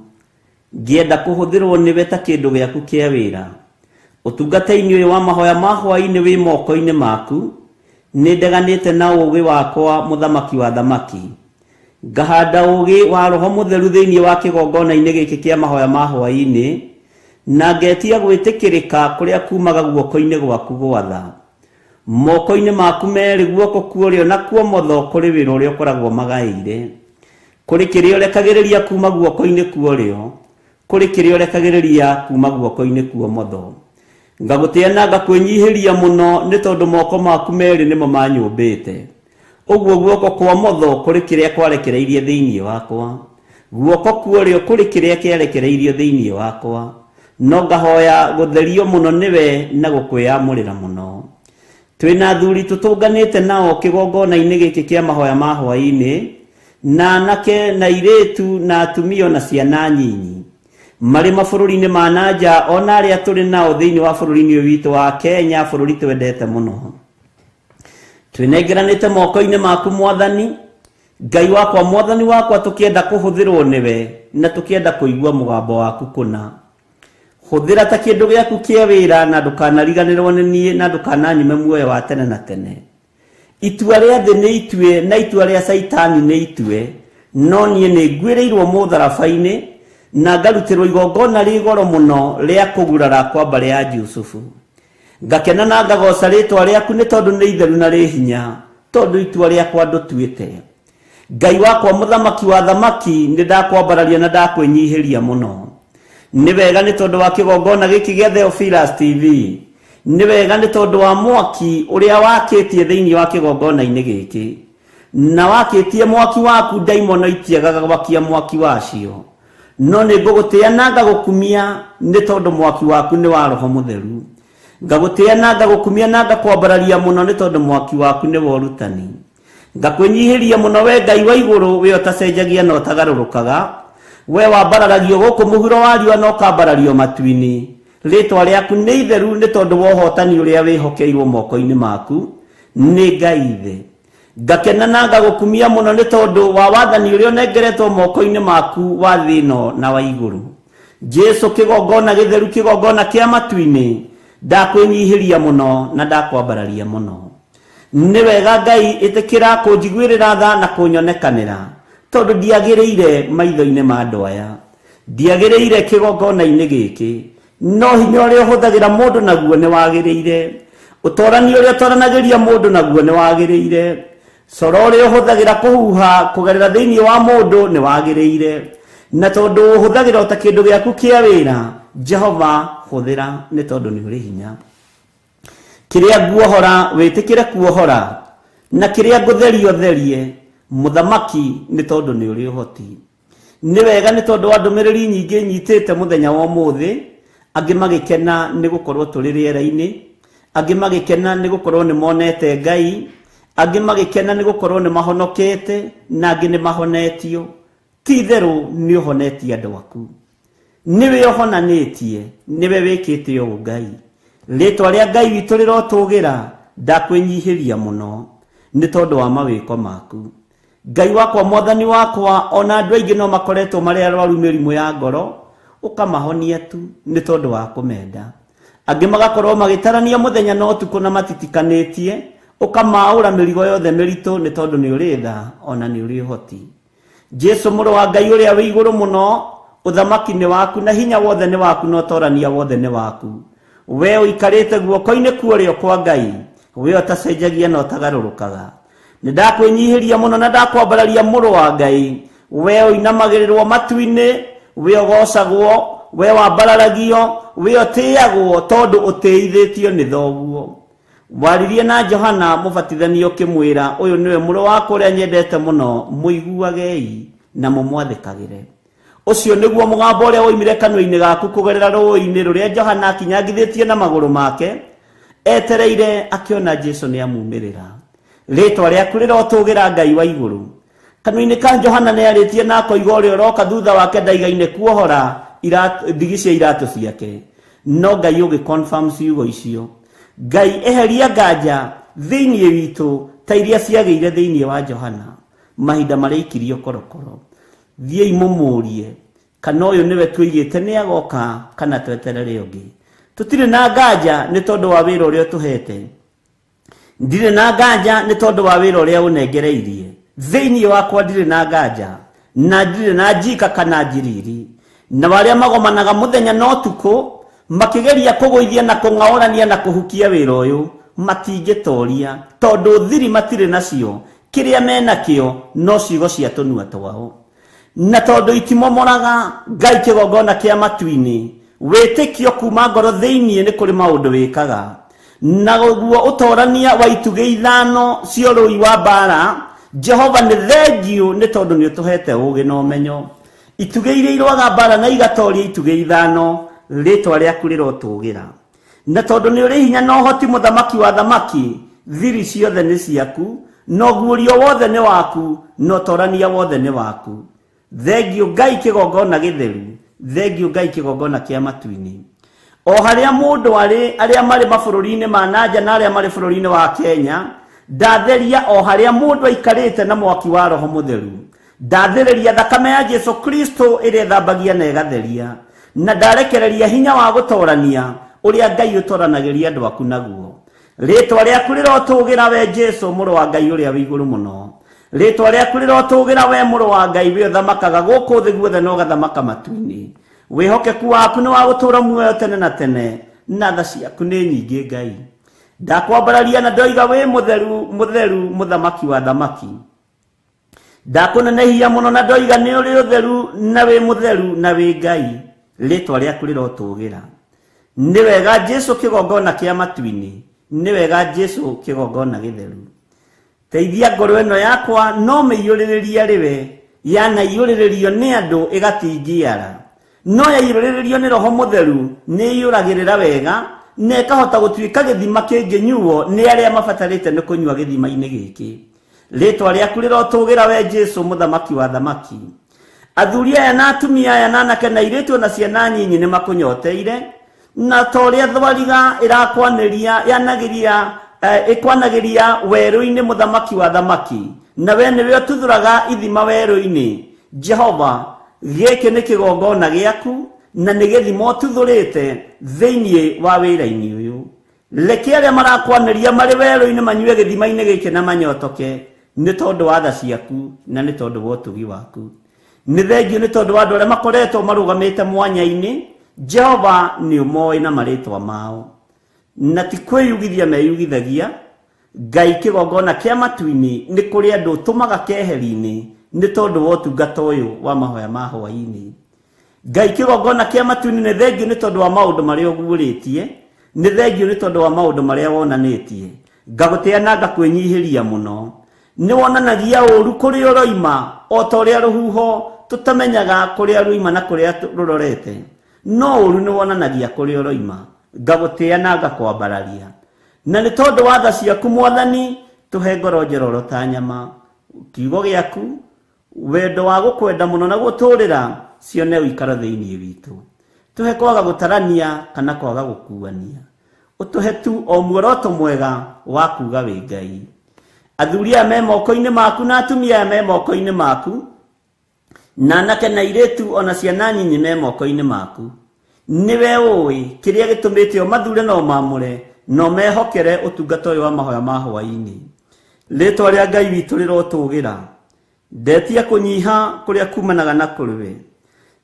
ngĩenda kũhũthĩrwo nĩwe ta kĩndũ gĩaku kĩa wĩra. Ũtungata-inĩ ũyũ wa mahoya ma hwaĩ-inĩ wĩ moko-inĩ maku, nĩ ndeganĩte na ũũgĩ wakwa, mũthamaki wa thamaki. Ngahanda ũũgĩ wa Roho Mũtheru thĩinĩ wa kĩgongona-inĩ gĩkĩ kĩa mahoya ma hwaĩ-inĩ, na ngetia gwĩtĩkĩrĩka kũrĩa kumaga guoko-inĩ gwaku gwatha. Moko-inĩ maku merĩ, guoko kuorĩo na kuomotho, kũrĩ wĩra ũrĩa ũkoragwo magaĩire. Kũrĩ kĩrĩa ũrekagĩrĩria kuma guoko-inĩ kuorĩo, kũrĩ kĩrĩa ũrekagĩrĩria kuma guoko-inĩ kuomotho. Ngagũtĩa na ngakwĩnyihĩria mũno nĩ tondũ moko maku merĩ nĩmo manyũmbĩte. Ũguo guoko kwa ũmotho kũrĩ kĩrĩa kwarekereirie thĩinĩ wakwa, guoko kuorĩo kũrĩ kĩrĩa kĩarekereirio thĩinĩ wakwa. No ngahoya gũtherio mũno nĩwe na gũkwĩamũrĩra mũno. Twĩna athuri tũtũnganĩte nao kĩgongona-inĩ gĩkĩ kĩa mahoya ma hwaĩ-inĩ, na anake na airĩtu na atumia na ciana nyinyi, marĩ mabũrũri-inĩ ma nanja ona arĩa tũrĩ nao thĩinĩ wa bũrũri-inĩ ũyũ witũ wa Kenya, bũrũri twendete mũno. Twĩnengeranĩte moko-inĩ maku, Mwathani Ngai wakwa, Mwathani wakwa, tũkĩenda kũhũthĩrwo nĩwe na tũkĩenda kũigua mũgambo waku kũna. Hũthĩra ta kĩndũ gĩaku kĩa wĩra na ndũkanariganĩrwo nĩ niĩ na ndũkananyime muoyo wa tene na tene. Itua rĩa thĩ nĩ itue na itua rĩa Saitani nĩ itue, no niĩ nĩ ngwĩrĩirwo mũtharaba-inĩ na ngarutĩrwo igongona rĩ goro mũno rĩa kũgurara kwa mbarĩ ya Jusufu. Ngakena na ngagoca rĩtwa rĩaku nĩ tondũ nĩ itheru na rĩ hinya, tondũ itua rĩakwa ndũtuĩte. Ngai wakwa, mũthamaki wa thamaki, nĩ ndakwambararia na ndakwĩnyihĩria mũno. Nĩ wega nĩ tondũ wa kĩgongona gĩkĩ gĩa Theophilus TV. Nĩ wega nĩ tondũ wa mwaki ũrĩa wakĩtie thĩinĩ wa kĩgongona-inĩ gĩkĩ, na wakĩtie mwaki waku ndaimono itiagaga gwakia mwaki wacio. No nĩ ngũgũtĩa na ngagũkumia nĩ tondũ mwaki waku nĩ wa Roho Mũtheru. ngagutia na ngagukumia na ngakwambararia muno ni tondu mwaki waku ni worutani ngakwenyihiria muno we Ngai wa iguru we utacenjagia na utagarurukaga we wambararagio guku muhuro wa riũa no kambarario matu-ini ritwa riaku ni itheru ni tondu wa ũhotani uria wihokeirwo moko-ini maku ni Ngai ithe ngakena na ngagukumia muno ni tondu wa wathani uria unengeretwo moko-ini maku wa thĩ ĩno na wa iguru Jesu kigongona githeru kigongona kia matu-ini ndakwinyihiria muno na ndakwambararia muno ni wega Ngai itikira kunjiguirira tha na kunyonekanira tondu ndiagiriire maitho-ini ma andu aya ndiagiriire kigongona-ini giki no hinya uria huthagira mundu naguo ni wagiriire utorani uria utoranagiria mundu naguo ni wagiriire coro uria huthagira kuhuha kugerera thiini wa mundu ni wagiriire na tondu huthagira uta kindu giaku kia wira Jehova huthira ni tondu ni uri hinya kiria guohora witikire kuohora na kiria gutherio therie muthamaki ni tondu ni uri uhoti ni wega ni tondu wa ndumiriri nyingi nyitite muthenya wa muthi angi magikena ni gukorwo turi riera-ini angi magikena ni gukorwo ni monete Ngai angi magikena ni gukorwo ni mahonokete na angi ni mahonetio ti theru ni uhonetie andu aku niwe uhonanitie niwe wikite yo Ngai ritwa ria Ngai witu rirotugira ndakwinyihiria muno ni tondu wa mawiko maku Ngai wakwa mwathani wakwa ona andu aingi no makoretwo mari arwaru mirimu ya ngoro ukamahonia tu ni tondu wa kumenda angi magakorwo magitarania muthenya no tuku na matitikanĩtie ukamaura mirigo yothe miritu ni tondu ni uri tha ona ni uri hoti Jesu muru wa Ngai uria wi iguru muno uthamaki ni waku na hinya wothe ni waku no torania wothe ni waku we uikarite guoko-ini kuorio kwa Ngai we utacenjagia na utagarurukaga ni ndakwinyihiria muno na ndakwambararia muru wa Ngai we uinamagirirwo matu-ini we ugocagwo we wambararagio we utiagwo tondu utiithitio ni thoguo waririe na Johana mubatithanio kimwira uyu niwe muru wakwa uria nyendete muno muiguagei na mumwathikagire ucio niguo mugambo uria woimire kanua-ini gaku kugerera rũĩ-inĩ ruria Johana akinyangithitie na maguru make etereire akiona Jesu ni amumirira ritwa riaku rirotugira Ngai wa iguru kanua-ini ka Johana ni aritie na koiga uria uroka thutha wake ndaigaine kuohora ndigi cia iratu ciake no Ngai ugi confirm ciugo icio Ngai eheria nganja thiini witu ta iria ciagĩire thiini wa Johana mahinda maria ikirio korokoro thiei mumurie kana uyu niwe tuigite ni agoka kana tweterere ungi tutire na nganja ni tondu wa wira uria tuhete ndire na nganja ni tondu wa wira uria unengereirie thiini wakwa ndire na nganja na ndire na njika kana njiriri na baria magomanaga muthenya no tuku makigeria kuguithia na kung'aurania na kuhukia wira uyu matingitoria tondu thiri matire nacio kiria menakio no ciugo cia tunua twao na tondu itimomoraga Ngai kigongona kia matu-ini witikio kuma ngoro thiini ni kuri maundu wikaga na guo utorania wa ituge ithano cio rui wa bara Jehova ni thengiu ni tondu ni utuhete ugi no menyo ituge iria irwaga bara na igatoria ituge ithano ritwa riaku rirotugira na tondu ni uri hinya no hoti muthamaki wa thamaki thiri ciothe ni ciaku no guorio wothe ni waku no torania wothe ni waku thengio Ngai kigongona githeru thengio Ngai kigongona kia matu-ini o haria mundu aria mari mabururi-ini ma nanja na aria mari bururi-ini wa Kenya ndatheria o haria mundu aikarite na mwaki wa roho mutheru ndathereria thakame ya Jesu Kristo iria thambagia na igatheria na ndarekereria hinya wa gutorania uria Ngai utoranagiria andu aku naguo ritwa riaku rirotugira we Jesu muru wa Ngai uria wi iguru muno ritwa riaku rirotugira we muru wa Ngai we thamakaga guku thi guothe no gathamaka matu-ini wihokeku waku ni wa gutura muoyo tene na tene na tha ciaku ni nyingi Ngai ndakwambararia na ndoiga we mutheru mutheru muthamaki wa thamaki ndakunenehia muno na ndoiga ni uri utheru na we mutheru na we Ngai ritwa riaku rirotugira ni wega Jesu kigongona kia matu-ini ni wega Jesu kigongona githeru teithia ngoro ino yakwa no meiyuririria riwe yana iyuriririo ni andu igatingiara no yaiyuriririo ni roho mutheru ni iyuragirira wega na ikahota gutuika githima kinginyuo ni aria mabatarite ni kunyua githima-ini giki. Ritwa riaku rirotugira we Jesu muthamaki wa thamaki. Athuri aya na atumia aya na anake na airitu na ciana nyinyi ni makunyoteire, na toria thwariga irakwaniria yanagiria ikwanagiria weru-ini muthamaki wa thamaki, na we niwe tuthuraga ithima weru-ini. Jehova, giki ni kigongona giaku na ni githimo tuthurite thiini wa wira-ini uyu. Reke aria marakwaniria mari weru-ini manyue githima-ini giki na manyotoke, ni tondu wa tha ciaku na ni tondu wa utugi waku. Ni thengio ni tondu wa andu aria makoretwo marugamite mwanya-ini. Jehova ni umoi na maritwa mao, na ti kwiyugithia meyugithagia. Ngai kigongona kia matu-ini ni kuri andu tumaga keheri-ini ni tondu wa utungata uyu wa mahoya ma hwaini. Ngai kigongona kia matu-ini ni thengio ni tondu wa maundu maria uguritie, ni thengio ni tondu wa maundu maria wonanitie. Ngagutia na ngakwinyihiria muno. Ni wonanagia uru kuri uroima o ta uria ruhuho tutamenyaga kuri ruima na kuri rurorete, no uru ni wonanagia kuri uroima. Ngagutia na ngakwambararia, na ni tondu wa tha ciaku Mwathani tuhe ngoro njororo ta nyama. Kiugo giaku wendo wa gukwenda muno na guturira cione uikara thiini witu. Tuhe kwaga gutarania kana kwaga gukuania, utuhe tu o muoroto mwega wa kuga wi Ngai. Athuri aya me moko-ini maku na atumia aya me moko-ini maku, na anake na airitu ona ciana nyinyi me moko-ini maku. Niwe ui kiria gitumite o mathure no mamure no mehokere utungata uyu wa mahoya ma hwaini. Ritwa ria Ngai witu rirotugira, ndetia kunyiha kuria kumanaga na kuriwe.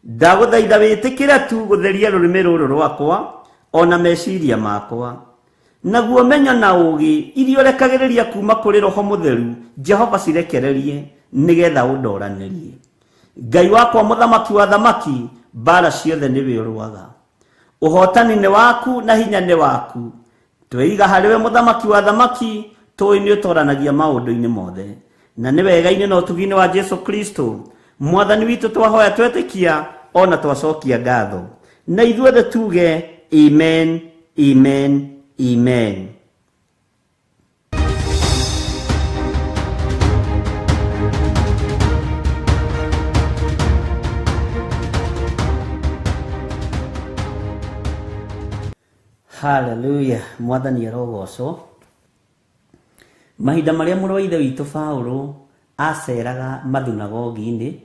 Ndaguthaitha witikire tu gutheria rurimi ruru rwakwa ona meciria makwa, naguo menyo na ugi irio rekagiriria kuma kuri Roho Mutheru Jehova cirekererie nigetha undoranirie. Ngai wakwa muthamaki wa thamaki, bara ciothe niwe uruaga. Uhotani ni waku na hinya ni waku. Tweiga hariwe muthamaki wa thamaki, tui ni utoranagia maundu-ini mothe, na ni wega-ini na utugi-ini wa Jesu Kristo Mwathani witu twahoya twetikia ona twacokia ngatho, na ithuothe tuge amen, amen, amen. Hallelujah. Mwathani arogocwo. Mahinda maria mũrũ wa ithe witũ Paulo aceraga mathunagogi-ini,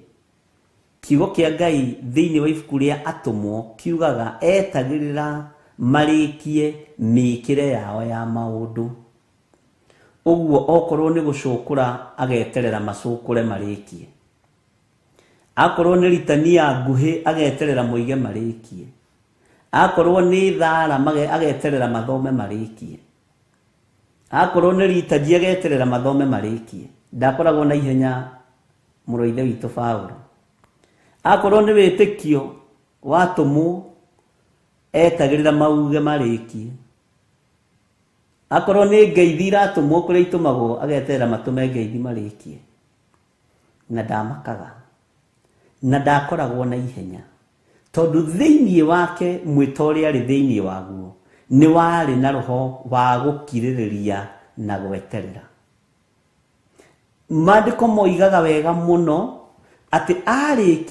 kiugo kia Ngai thiini wa ibuku ria Atũmwo kiugaga etagĩrĩra marikie mĩĩkĩre yao ya maũndũ. Ũguo okorwo nĩ gũcũkũra ageterera macũkũre marĩkie, akorwo nĩ ritania nguhĩ ageterera moige marĩkie, akorwo nĩ thara ageterera mathome marĩkie, akorwo nĩ ritaji ageterera mathome marĩkie. Ndakoragwo na ihenya mũrũ ithe witũ Paulo. Akorwo nĩ wĩtĩkio watũmwo etagĩrĩra mauge marĩkie, akorwo nĩ ngeithi iratũmwo kũrĩa itũmagwo ageterera matũme ngeithi marĩkie. Na ndamakaga na ndakoragwo na ihenya, tondu thiini wake mwĩta ũrĩa arĩ thiini waguo nĩ warĩ na roho wa gũkirĩrĩria na gweterera. Maandĩko moigaga wega muno atĩ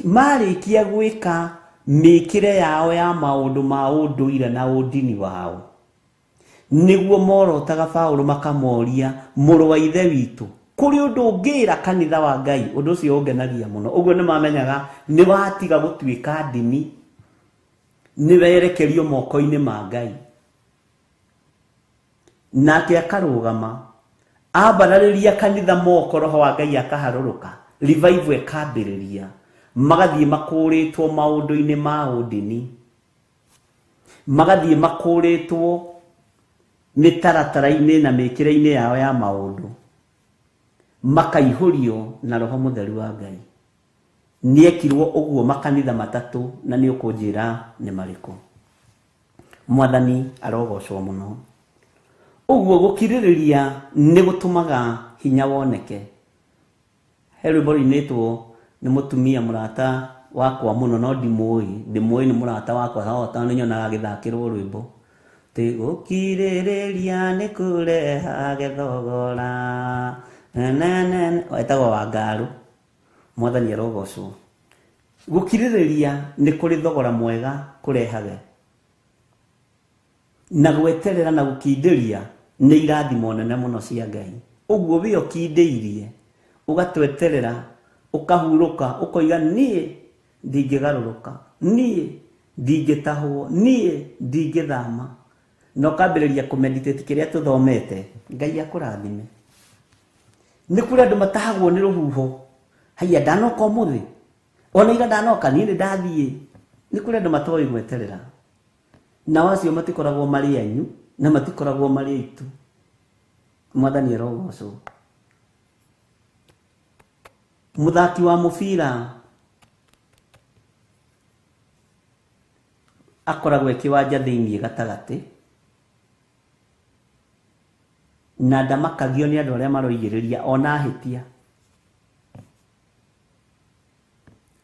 marĩkia gwĩka mĩĩkĩre yao ya maũndũ ma ũndũire na ũndini wao, nĩguo morotaga Paulo makamoria, mũrũ wa ithe witũ, kũrĩ ũndũ ũngĩra kanitha wa Ngai? Ũndũ ũcio ũngenagia mũno. Ũguo nĩ mamenyaga nĩ watiga gũtuĩka ndini, nĩ werekerio moko-inĩ ma Ngai. Nake akarũgama ambararĩria kanitha moko, roho wa Ngai akaharũrũka, revival ĩkambĩrĩria, magathiĩ makũrĩtwo maũndũ-inĩ ma ũndini, magathiĩ makũrĩtwo mĩtaratara-inĩ na mĩĩkĩre-inĩ yao ya maũndũ, makaihũrio na Roho Mũtheru wa Ngai. Niekirwo ũguo makanitha matatũ, na nĩ ũkũnjĩra nĩ marĩkũ. Mwathani arogocwo mũno. Ũguo gũkirĩrĩria nĩ gũtũmaga hinya woneke. He rwĩmbo rũinĩtwo nĩ mũtumia mũrata wakwa mũno, no ndimũĩ, ndĩmũĩ nĩ mũrata wakwa, hota nĩ nyonaga agĩthakĩrwo rwĩmbo. tigukirĩrĩria nĩ kũrehage thogora wetagwo Wangaru. Mwathani arogocwo. Gukirĩrĩria nĩ kũrĩ thogora mwega kũrehage, na gweterera na gukindĩria nĩ irathimo nene mũno cia Ngai. Ũguo we ũkindĩirie ũgatweterera ũkahurũka ũkoiga niĩ ndingĩgarũrũka, niĩ ndingĩtahwo, niĩ ndingĩthama, na ũkambĩrĩria kũmeditate kĩrĩa tũthomete. Ngai akũrathime. Nĩ kũrĩ andũ matahagwo nĩ rũhuho. Haiya ndanoka ũmũthĩ, ona ira ndanoka, niĩ nĩ ndathiĩ. Nĩ kũrĩ andũ matoĩ gweterera, na wacio matikoragwo marĩ anyu na matikoragwo marĩ aitu. Mwathani arogocwo. Mũthaki wa mũbira akoragwo kĩwanja thĩinĩ gatagatĩ, na ndamakagio nĩ andũ arĩa maroigĩrĩria ona hĩtia.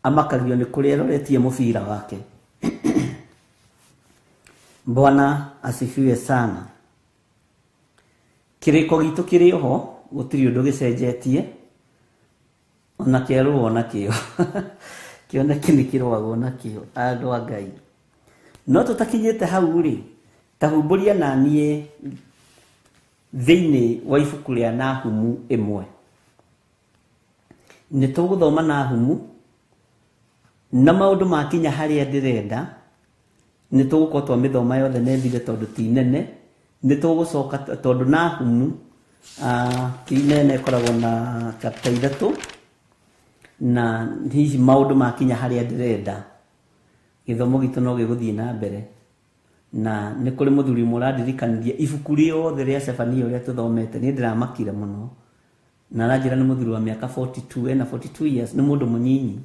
Amakagio nĩ kũrĩa aroretie mũbira wake. Bwana asifiwe sana. Kĩrĩko gitũ kĩrĩ oho, gũtirĩ ũndũ gĩcenjetie, ona kĩarũo nakĩo. Kĩoneki nĩ kĩrũagwo nakĩo, andũ a Ngai. No tũtakinyĩte hau rĩ, tahumbũria na niĩ thĩinĩ wa ibuku rĩa Nahumu 1. Nĩ tũgũthoma Nahumu, na maũndũ makinya harĩa ndĩrenda, nĩ tũgũkorwo twamĩthoma yothe nethire tondũ ti nene. Nĩ tũgũcoka tondũ Nahumu ti nene, ĩkoragwo na chapter 3, na hihi maũndũ makinya harĩa ndĩrenda gĩthomo gitũ no gĩgũthiĩ na mbere. Na nĩ kũrĩ mũthuri mũrandirikanirie ibuku rĩothe rĩa Zefania ũrĩa tũthomete. Niĩ ndĩramakire mũno, na aranjĩra nĩ mũthuri wa mĩaka 42, ena 42 years, nĩ mũndũ mũnyinyi.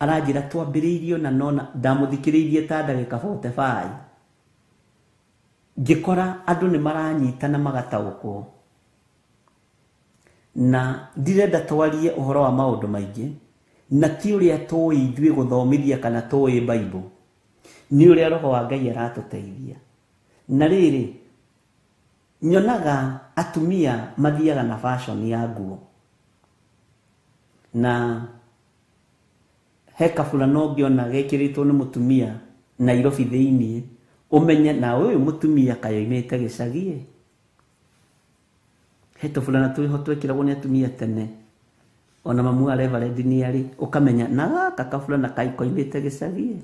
Aranjĩra twambĩrĩirio na nona ndamũthikĩrĩirie ta ndagĩka 45, ngĩkora andũ nĩ maranyitana magataũkwo. Na ndirenda twarie ũhoro wa maũndũ maingĩ, na ti ũrĩa tũĩ ithuĩ gũthomithia kana tũĩ Bible, nĩ ũrĩa Roho wa Ngai aratũteithia. Na rĩrĩ, nyonaga atumia mathiaga na fashion ya nguo, na he kabũrano ngĩona gekĩrĩtwo nĩ mũtumia Nairobi thĩinĩ, ũmenye na ũyũ mũtumia kayoimĩte gĩcagi. He tũbũrana twĩho twekĩragwo nĩ atumia tene, ona mamu wa Reverend nĩ arĩ, ũkamenya na gaka kabũrana kaikoimĩte gĩcagi.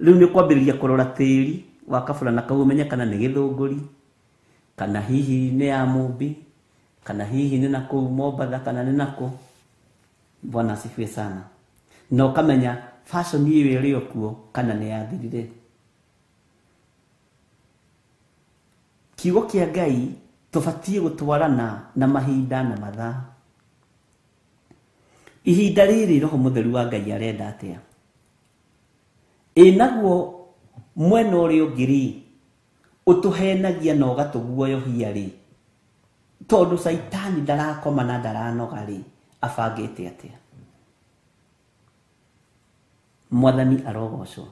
Rĩu nĩ kwambĩrĩria kũrora tĩri wa kabũrana kau, ũmenye kana nĩ gĩthũngũri, kana hihi nĩ ya Mũmbi, kana hihi nĩ na kũu Mombatha, kana nĩ nakũ. Bwana asifiwe sana. Na ũkamenya fashion ĩyo ĩrĩ okuo kana nĩ yathirire. Kiugo kĩa Ngai tũbatiĩ gũtwarana na mahinda na mathaa. Ihinda rĩrĩ Roho Mũtheru wa Ngai arenda atĩa? Naguo mwena ũrĩa ũngĩ ũtũhenagia na ũgatũguoyohia rĩ, tondũ Saitani ndarakoma na ndaranoga rĩ, abangĩte atĩa? Mwathani arogocwo.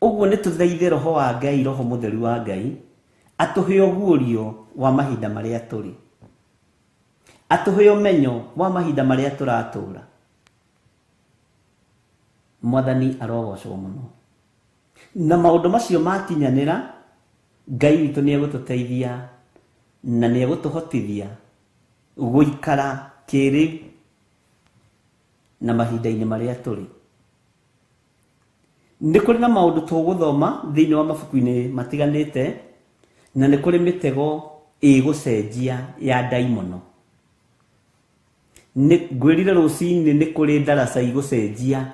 Ũguo nĩ tũthaithe Roho wa Ngai, Roho Mũtheru wa Ngai atũhe ũguũrio wa mahinda marĩa tũrĩ, atũhe ũmenyo wa mahinda marĩa tũratũũra. Mwathani arogocwo mũno. Na maũndũ macio makinyanĩra, Ngai witũ nĩ egũtũteithia na nĩ egũtũhotithia gũikara kĩrĩu na mahinda-inĩ marĩa tũrĩ. Nĩ kũrĩ na maũndũ tũgũthoma thĩinĩ wa mabuku-inĩ matiganĩte, na nĩ kũrĩ mĩtego ĩgũcenjia ya ndaimono. Ngwĩrire rũcinĩ nĩ kũrĩ ndaraca igũcenjia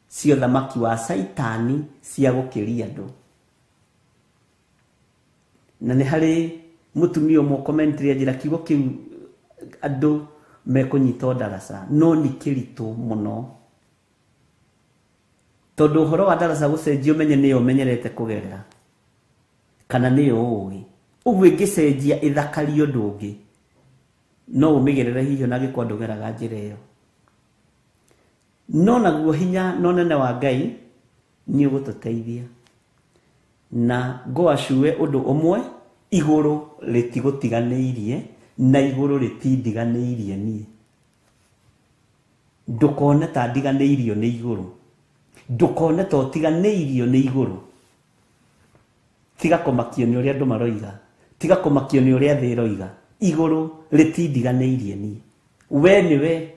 cia ũthamaki wa Saitani cia gũkĩria andũ. Na nĩ harĩ mũtumia ũmwe commentary anjĩra kiugo kĩu andũ mekũnyitwo ndaraca, no nĩ kĩritũ mũno. Tondũ ũhoro wa ndaraca gũcenjia ũmenye nĩyo ũmenyerete kũgerera, kana nĩyo ũĩ. Ũguo ĩngĩcenjia ĩthakarie ũndũ ũngĩ, no ũmĩgerere hihi ona angĩkorwo ndũgeraga njĩra ĩyo. No naguo hinya na ũnene wa Ngai nĩ ũgũtũteithia. na ngwacue undu umwe iguru ritigotiganeirie na iguru ritindiganeirie nie. Ndukone ta ndiganeirio ni iguru, ndukone ta utiganeirio ni iguru. Tiga kumakio ni uria andu maroiga, tiga kumakio ni uria thi roiga. Iguru ritindiganeirie nie. We niwe.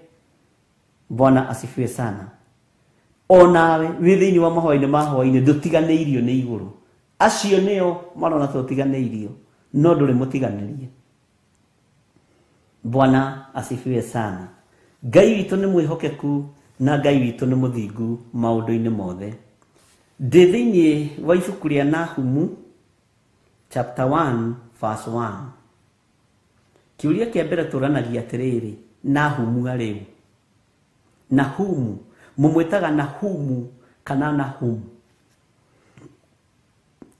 Bwana asifiwe sana. Onawe wi thiini wa mahoini mahoini ndutiganeirio ni iguru. Acio nio marona ta utiganeirio, no nduri mutiganirie. Bwana asifiwe sana. Ngai witu ni mwihokeku na Ngai witu ni muthingu maundu-ini mothe. Ndi thiini wa ibuku ria Nahumu chapter 1 verse 1. Kiuria kia mbere turanagia atiriri, Nahumu ariu. Nahumu mumwitaga Nahumu kana Nahumu.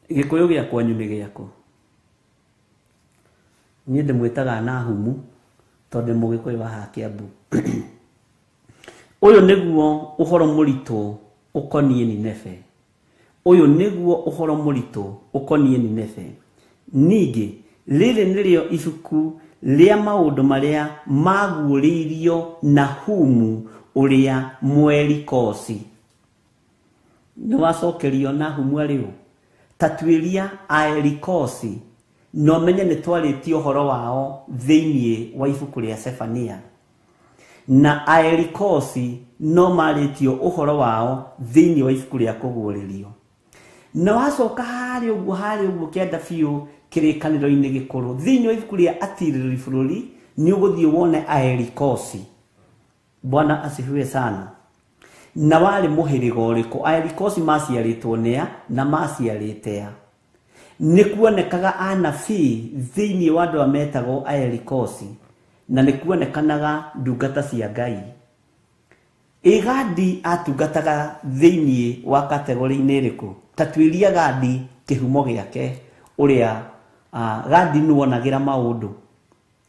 Gikuyu gia kwanyu ni giako. Ni ndimwitaga Nahumu tondu mugikuyu wa Kiambu. Uyu niguo uhoro muritu ukonie Nineve. Uyu niguo uhoro muritu ukonie Nineve. Ningi riri nirio ibuku ria maundu maria maguuriirio Nahumu uria Mwelikosi. Niwacokerio Nahumu ariu. Tatuiria Aelikosi no menye ni twarĩtie ũhoro wao thĩinĩ wa ibuku rĩa Sefania. Na Aelikosi no marĩtio ũhoro wao thĩinĩ wa ibuku rĩa kũguũrĩrio. Na wacoka harĩ ũguo kĩanda biũ kĩrĩkanĩro-inĩ gĩkũrũ thĩinĩ wa ibuku rĩa Atirĩrĩ bũrũri nĩ ũgũthiĩ wone Aelikosi. Bwana asifiwe sana. Na wale mũhĩrĩga ũrĩkũ? Aelikosi maciarĩtwo nĩa na maciarĩte a? Nĩ kuonekaga anabii thĩinĩ wa andũ metagwo Aelikosi, na nĩ kuonekanaga ndungata cia Ngai. Gadi atungataga thĩinĩ wa kategori-inĩ ĩrĩkũ? Tatuĩria Gadi kĩhumo gĩake ũrĩa Gadi nĩwonagĩra maũndũ.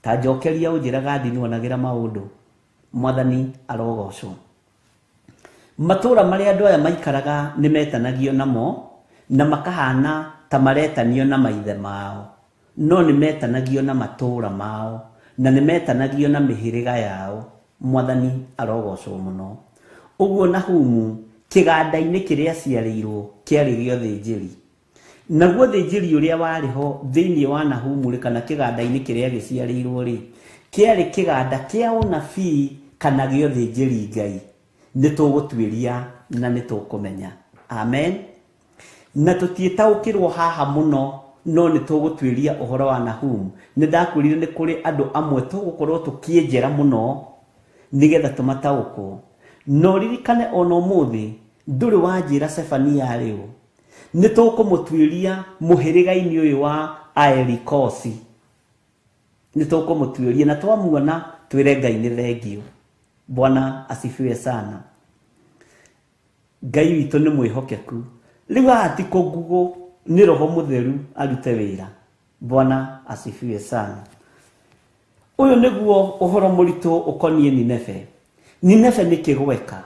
Ta njokeria ũnjĩra Gadi nĩwonagĩra maũndũ. Mwathani arogocwo. Matura maria andu aya maikaraga ni metanagio namo na makahana ta maretanio na maithe mao, no ni metanagio na matura mao na ni metanagio na mihiriga yao. Mwathani arogocwo muno. Uguo Nahumu kiganda-ini kiria ciarĩirwo kiarĩ gĩa ũthĩnjĩri. Naguo ũthĩnjĩri uria wariho thĩinĩ wa Nahumu kana kiganda-ini kiria gĩciarĩirwo ri kiarĩ kiganda kia ũnabii kana gĩa ũthĩnjĩri Ngai. Nitugutuiria na nitukumenya. Amen. Na tutietaukirwo haha muno, no nitugutuiria uhoro wa Nahumu. Nindakwirire ni kuri andu amwe tugukorwo tukienjera muno nigetha tumatauko. No ririkane ona umuthi nduri wanjira Sefania riu nitukumutuiria muhiriga-ini uyu wa Aelikosi. Nitukumutuiria na twamuona twire Ngai ni thengio. Bwana asifiwe sana. Ngai witu ni mwihokeku. Riu ati kugugo ni Roho Mutheru arute wira. Bwana asifiwe sana. Uyu niguo uhoro muritu ukonie Nineve. Nineve ni kigweka.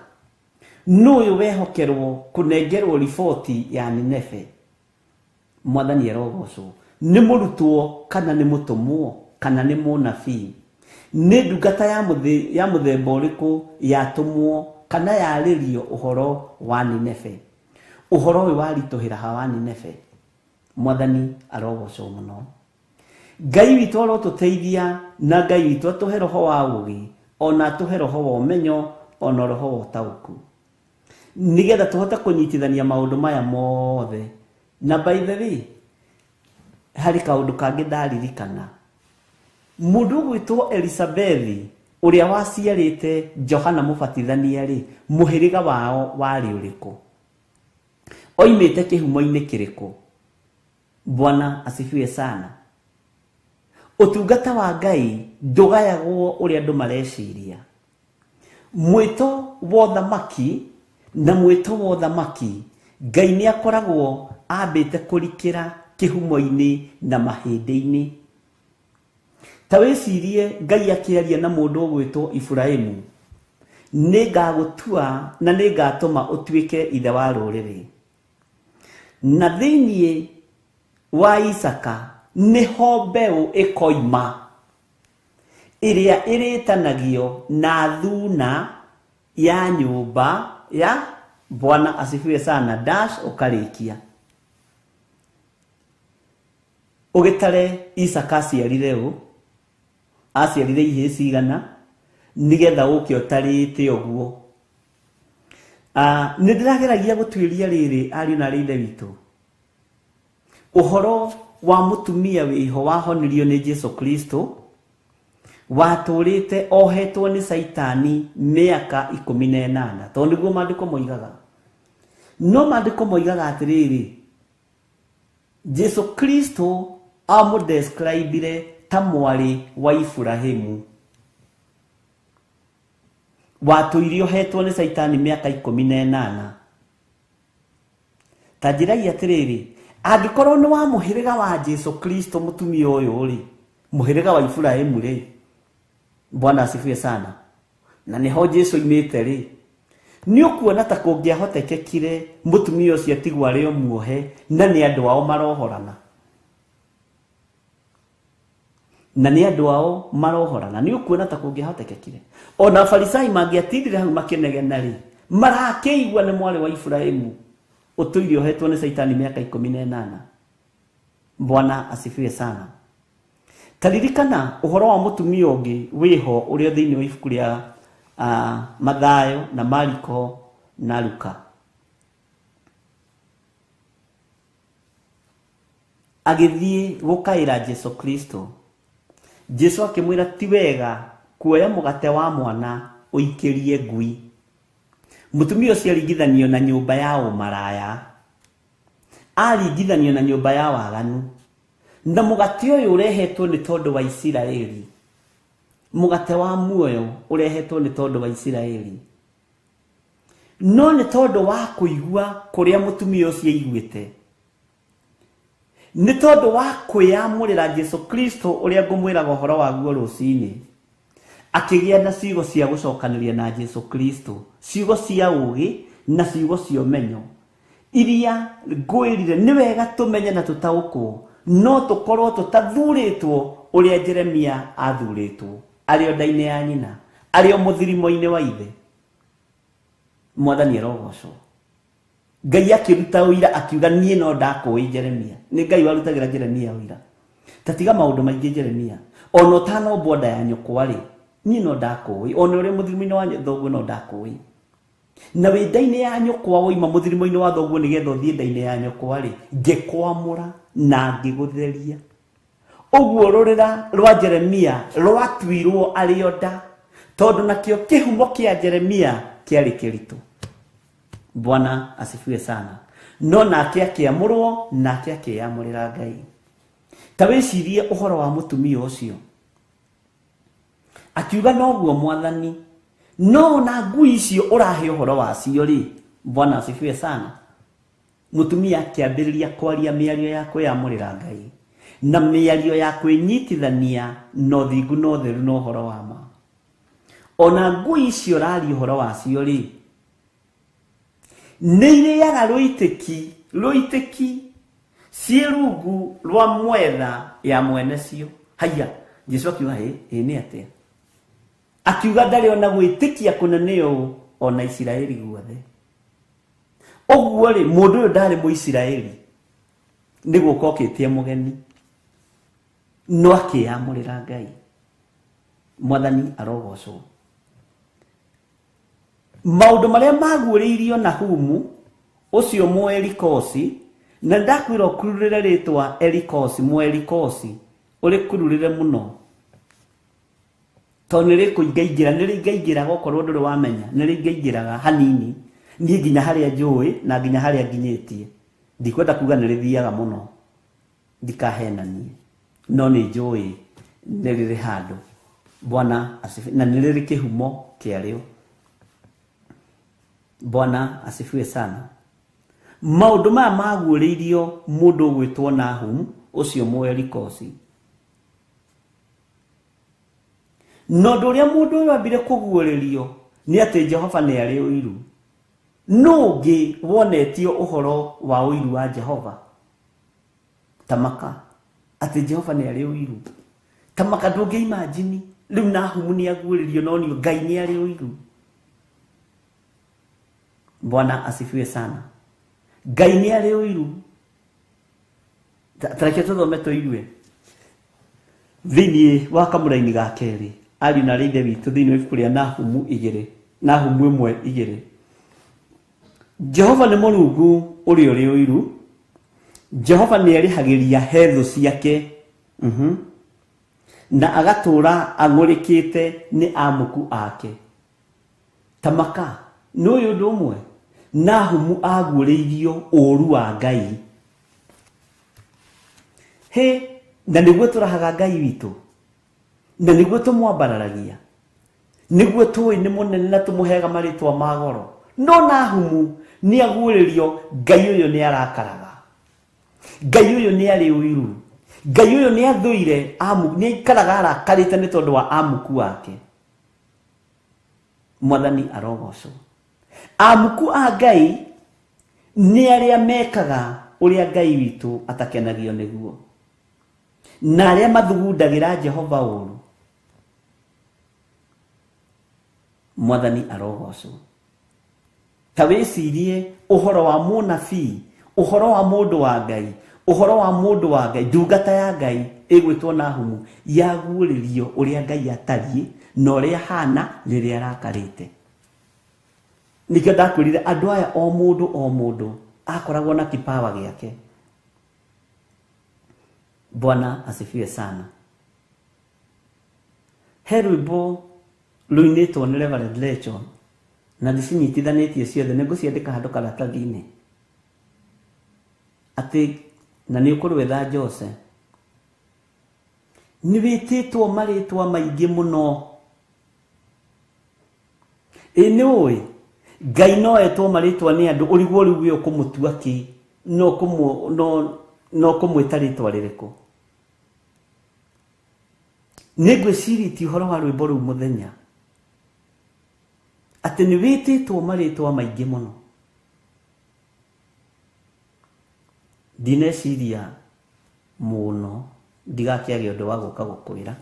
Nuyu wehokerwo kunengerwo riboti ya Nineve. Mwathani arogocwo. Ni murutwo kana ni mutumwo kana ni munabii. Ni ndungata ya muthemba ũrĩkũ yatumwo kana yarĩrio uhoro wa Nineve. Uhoro ũyũ waritũhĩra hawa Nineve. Mwathani arogocwo muno. Ngai witũ arotuteithia na Ngai witũ atuhe roho wa ũũgĩ, ona atuhe roho wa ũmenyo, ona roho wa ũtaũku, nigetha tuhote kunyitithania maũndũ maya mothe. Na by the way, hari kaũndũ kangĩ ndaririkana. Mundu gwitwo Elisabethi uria waciarĩte Johana Mũbatithania ri muhiriga wao wari ũrĩkũ? Oimĩte kĩhumo-inĩ kĩrĩkũ? Bwana asifiwe sana. Utungata wa Ngai ndũgayagwo uria andu mareciria. Mwĩto wa ũthamaki na mwĩto wa ũthamaki Ngai nĩ akoragwo ambĩte kũrikĩra kĩhumo-inĩ na mahĩndĩ-inĩ. Ta wĩcirie Ngai akĩaria na mũndũ ũgwĩtwo Iburahĩmu, nĩ ngagũtua na nĩ ngatũma ũtuĩke ithe wa rũrĩrĩ. na thĩinĩ wa Isaka nĩho mbeũ ĩkoima ĩrĩa ĩrĩtanagio na thuna ya nyũmba ya Bwana asifiwe sana dash ũkarĩkia. Ũgĩtare Isaka aciarire ũ, aciarire ihĩĩ cigana nĩgetha ũke ũtarĩte ũguo. Nĩndĩrageragia gũtuĩria rĩrĩ ariũ na ithe witũ, ũhoro wa mũtumia wĩho wahonirio nĩ Jesu Kristo, watũrĩte ohetwo nĩ Saitani mĩaka 18, tondũ nĩguo maandĩko moigaga. No maandĩko moigaga atĩrĩrĩ, Jesu Kristo amũdescribire ta mwarĩ wa Ibrahimu, watũire ohetwo nĩ Saitani mĩaka 18. Ta njĩragia atĩrĩrĩ, angĩkorwo nĩ wa mũhĩrĩga wa Jesu Kristo mũtumia ũyũ rĩ, mũhĩrĩga wa Ibrahimu rĩ, Bwana asifiwe sana, na nĩho Jesu oimĩte rĩ, nĩ ũkuona ta kũngĩahotekekire mũtumia ũcio atigwo arĩ o muohe na nĩ andũ ao marohorana. Na nĩ andũ ao marohorana, nĩ ũkuona ta kũngĩahotekekire. Ona Farisai mangĩatindire hau makĩnegena rĩ, marakĩigua nĩ mwarĩ wa Ibrahimu ũtũire ohetwo nĩ Saitani mĩaka 18. Bwana asifiwe sana. Taririkana ũhoro wa mũtumia ũngĩ wĩho ũrĩa thĩinĩ wa ibuku rĩa Mathayo na Mariko na Luka. Agĩthiĩ gũkaĩra Jesu Kristo. Jesu akĩmwĩra ti wega kuoya mũgate wa mwana ũikĩrie ngui. Mũtumia ũcio aringithanio na nyũmba ya ũmaraya, aringithanio na nyũmba ya waganu. Na mũgate ũyũ ũrehetwo nĩ tondũ wa Isiraeli, mũgate wa muoyo ũrehetwo nĩ tondũ wa Isiraeli. No nĩ tondũ wa kũigua kũrĩa mũtumia ũcio aiguĩte, nĩ tondũ wa kwĩyamũrĩra Jesu Kristo ũrĩa ngũmwĩraga ũhoro waguo rũcinĩ, akĩgĩa na ciugo cia gũcokanĩria na Jesu Kristo, ciugo cia ũũgĩ na ciugo cia ũmenyo, iria ngwĩrire nĩ wega tũmenye na tũtaũkwo, no tũkorwo tũtathurĩtwo ũrĩa Jeremia athurĩtwo, arĩ o nda-inĩ ya nyina, arĩ o mũthirimo-inĩ wa ithe. Mwathani arogocwo. Ngai akĩruta ũira akiuga niĩ no ndakũĩ Jeremia. Nĩ Ngai warutagĩra Jeremia ũira. Tatiga maũndũ maingĩ Jeremia. Ona ũtanombwo nda ya nyũkwa rĩ, niĩ no ndakũĩ. Ona ũrĩ mũthirimo-inĩ wa thoguo no ndakũĩ. Na wĩ nda-inĩ ya nyũkwa woima mũthirimo-inĩ wa thoguo nĩgetha ũthiĩ nda-inĩ ya nyũkwa rĩ, ngĩkwamũra na ngĩgũtheria. Ũguo rũrĩra rwa Jeremia rwatuirwo arĩ o nda, tondũ nakĩo kĩhumo kĩa Jeremia kĩarĩ kĩritũ. Bwana asifiwe sana. No nake akĩamũrwo, nake akĩyamũrĩra Ngai. Ta wĩcirie ũhoro wa mũtumia ũcio, akiuga noguo Mwathani, no na ngui icio ũrahe ũhoro wacio rĩ, Bwana asifiwe sana. Mũtumia akĩambĩrĩria kwaria mĩario ya kwĩyamũrĩra Ngai, na mĩario ya kwĩnyitithania na ũthingu na ũtheru na ũhoro wa ma. Ona ngui icio ũraria ũhoro wacio rĩ, nĩ irĩaga rũitĩki ciĩ rungu rwa mwetha ya mwene cio. Haiya, Jesu akiuga nĩ atĩa? Akiuga ndarĩ ona gwĩtĩkia kũnene ũũ ona Isiraeli guothe. Ũguo rĩ, mũndũ ũyũ ndarĩ Mũisiraeli, nĩ gũka okĩtie mũgeni, no akĩyamũrĩra Ngai. Mwathani arogocwo. Maũndũ marĩa maguũrĩirio Nahumu ũcio Mũelikosi, na ndakwĩra ũkururĩre rĩtwa Elikosi, Mũelikosi ũrĩ kururĩre mũno, tondũ nĩrĩkũingaingĩra gũkorwo ndũrĩ wamenya, nĩrĩingaingĩraga hanini, niĩ nginya harĩa njũĩ na nginya harĩa nginyĩtie. Ndikwenda kuga nĩrĩthiaga mũno, ndikahenanie, no nĩ njũĩ nĩrĩrĩ handũ. Bwana asifiwe, na nĩrĩrĩ kĩhumo kĩarĩo. Bwana asifiwe sana. Maũndũ maya maguũrĩirio mũndũ ũgwĩtwo Nahumu ũcio Mũelikosi. No ũndũ ũrĩa mũndũ ũyũ ambire kũguũrĩrio nĩ atĩ Jehova nĩ arĩ ũiru, nũngĩ wonetio ũhoro wa ũiru wa Jehova tamaka atĩ Jehova nĩ arĩ ũiru tamaka ndũngĩimagine rĩu Nahumu nĩ aguũrĩrio no nĩ Ngai nĩ arĩ ũiru. Bwana asifiwe sana. Ngai nĩ arĩ ũiru. Tareke tũthome tũigue thĩinĩ wa kamũra-inĩ ga kerĩ ariũ na ithe witũ thĩinĩ wa ibuku rĩa Nahumu 2 Nahumu 1:2. Jehova nĩ Mũrungu ũrĩa ũrĩ ũiru. Jehova nĩ erĩhagĩria thũ ciake na agatũũra ang'ũrĩkĩte nĩ amuku ake. Tamaka nĩ ũndũ ũmwe Nahumu aguũrĩirio ũũru wa Ngai. Na nĩguo tũrahaga Ngai witũ na nĩguo tũmwambararagia nĩguo tũĩ nĩ mũnene na tũmũheaga marĩtwa ma goro. No Nahumu nĩ aguũrĩrio Ngai ũyũ nĩ arakaraga. Ngai ũyũ nĩ arĩ ũiru. Ngai ũyũ nĩ athũire nĩ aikaraga arakarĩte nĩ tondũ wa amuku wake. Mwathani arogocwo. Amuku a Ngai nĩ arĩa mekaga ũrĩa Ngai witũ atakenagio nĩguo na arĩa mathugundagĩra Jehova ũũru. Mwathani arogocwo. Ta wĩcirie ũhoro wa mũnabii, ũhoro wa mũndũ wa Ngai, ũhoro wa mũndũ wa Ngai, ndungata ya Ngai ĩgwĩtwo Nahumu yaguũrĩrio ũrĩa Ngai atariĩ na ũrĩa hana rĩrĩa arakarĩte. Nĩkĩo ndakwĩrire andũ aya o mũndũ akoragwo na kipawa gĩake. Bwana asifiwe sana. He rwĩmbo rũinĩtwo nĩ Reverend Rachel na ndicinyitithanĩtie ciothe nĩngũciandĩka handũ karatathi-inĩ atĩ na nĩ ũkũrwetha Jose. Nĩ wĩtĩtwo marĩtwa maingĩ mũno. Nĩ ũĩ Ngai no etwo marĩtwa nĩ andũ ũriguo rĩu wĩ ũkũmũtua kĩ no kũmwĩta rĩtwa rĩrĩkũ. Nĩngwĩciria ti ũhoro wa rwĩmbo rũu mũthenya atĩ nĩ wĩtĩtwo marĩtwa maingĩ mũno. Ndineciria mũno ndigakĩage ũndũ wa gũka gũkwĩra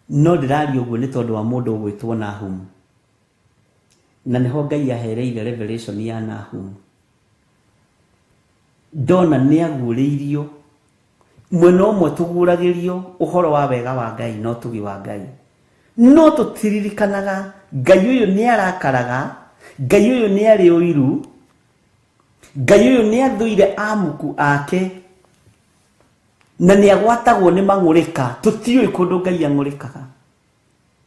no ndĩraria ũguo nĩ tondũ wa mũndũ ũgwĩtwo Nahumu na nĩho Ngai ahereire revelation ya Nahumu. Ndona nĩ aguũrĩirio mwena ũmwe tũguũragĩrio ũhoro wa wega wa Ngai no tugi wa Ngai no tũtiririkanaga Ngai ũyũ nĩ arakaraga. Ngai ũyũ nĩ arĩ ũiru. Ngai ũyũ nĩ athũire amuku ake na nĩ agwatagwo nĩ mang'ũrĩka. Tũtiũĩ kũndũ Ngai ang'ũrĩkaga.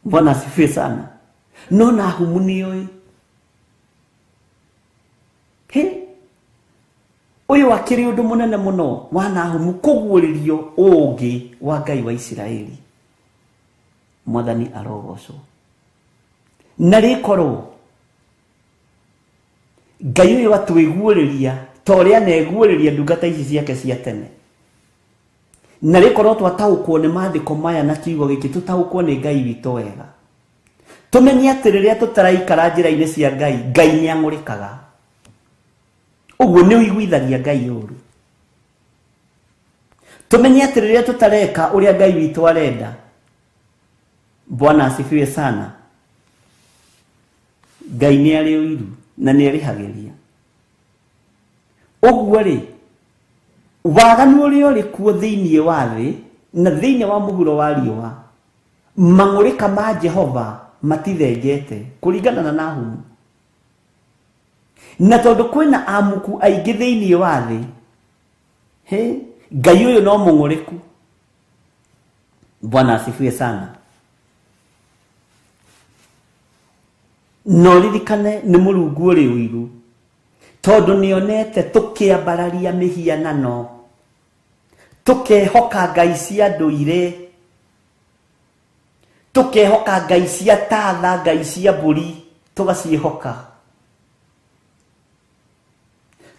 Bwana asifiwe sana. No Nahumu nĩoĩ. Ũyũ akĩrĩ ũndũ mũnene mũno wa Nahumu kũguũrĩrio ũũgĩ wa Ngai wa Isiraeli. Mwathani arogocwo. Na rĩkorwo Ngai ũyũ atwĩguũrĩria ta ũrĩa aneguũrĩria ndungata ici ciake cia tene. Na rĩkorwo twataũkwo nĩ maandĩko maya na kiugo gĩkĩ tũtaũkwo nĩ Ngai witũ wega. Tũmenye atĩ rĩrĩa tũtaraikara njĩra-inĩ cia Ngai, Ngai nĩ ang'ũrĩkaga. Ũguo nĩ ũiguithagia Ngai ũũru. Tũmenye atĩ rĩrĩa tũtareka ũrĩa Ngai witũ arenda. Bwana asifiwe sana. Ngai nĩ arĩ ũiru na nĩ erĩhagĩria. Ũguo rĩ, waganu ũrĩa ũrĩ kuo thĩinĩ wa thĩ na thĩinĩ wa mũhuro wa riũa, mang'ũrĩka ma Jehova matithengete kũringana na Nahumu. Na tondũ kwĩna amuku aingĩ thĩinĩ wa thĩ, Ngai ũyũ no mũng'ũrĩku. Bwana asifiwe sana. No ririkane nĩ Mũrungu ũrĩ ũiru tondũ nĩonete tũkĩambararia mĩhianano, tũkehoka ngai cia ndũire, tũkehoka ngai cia tatha, ngai cia mbũri, tũgaciĩhoka.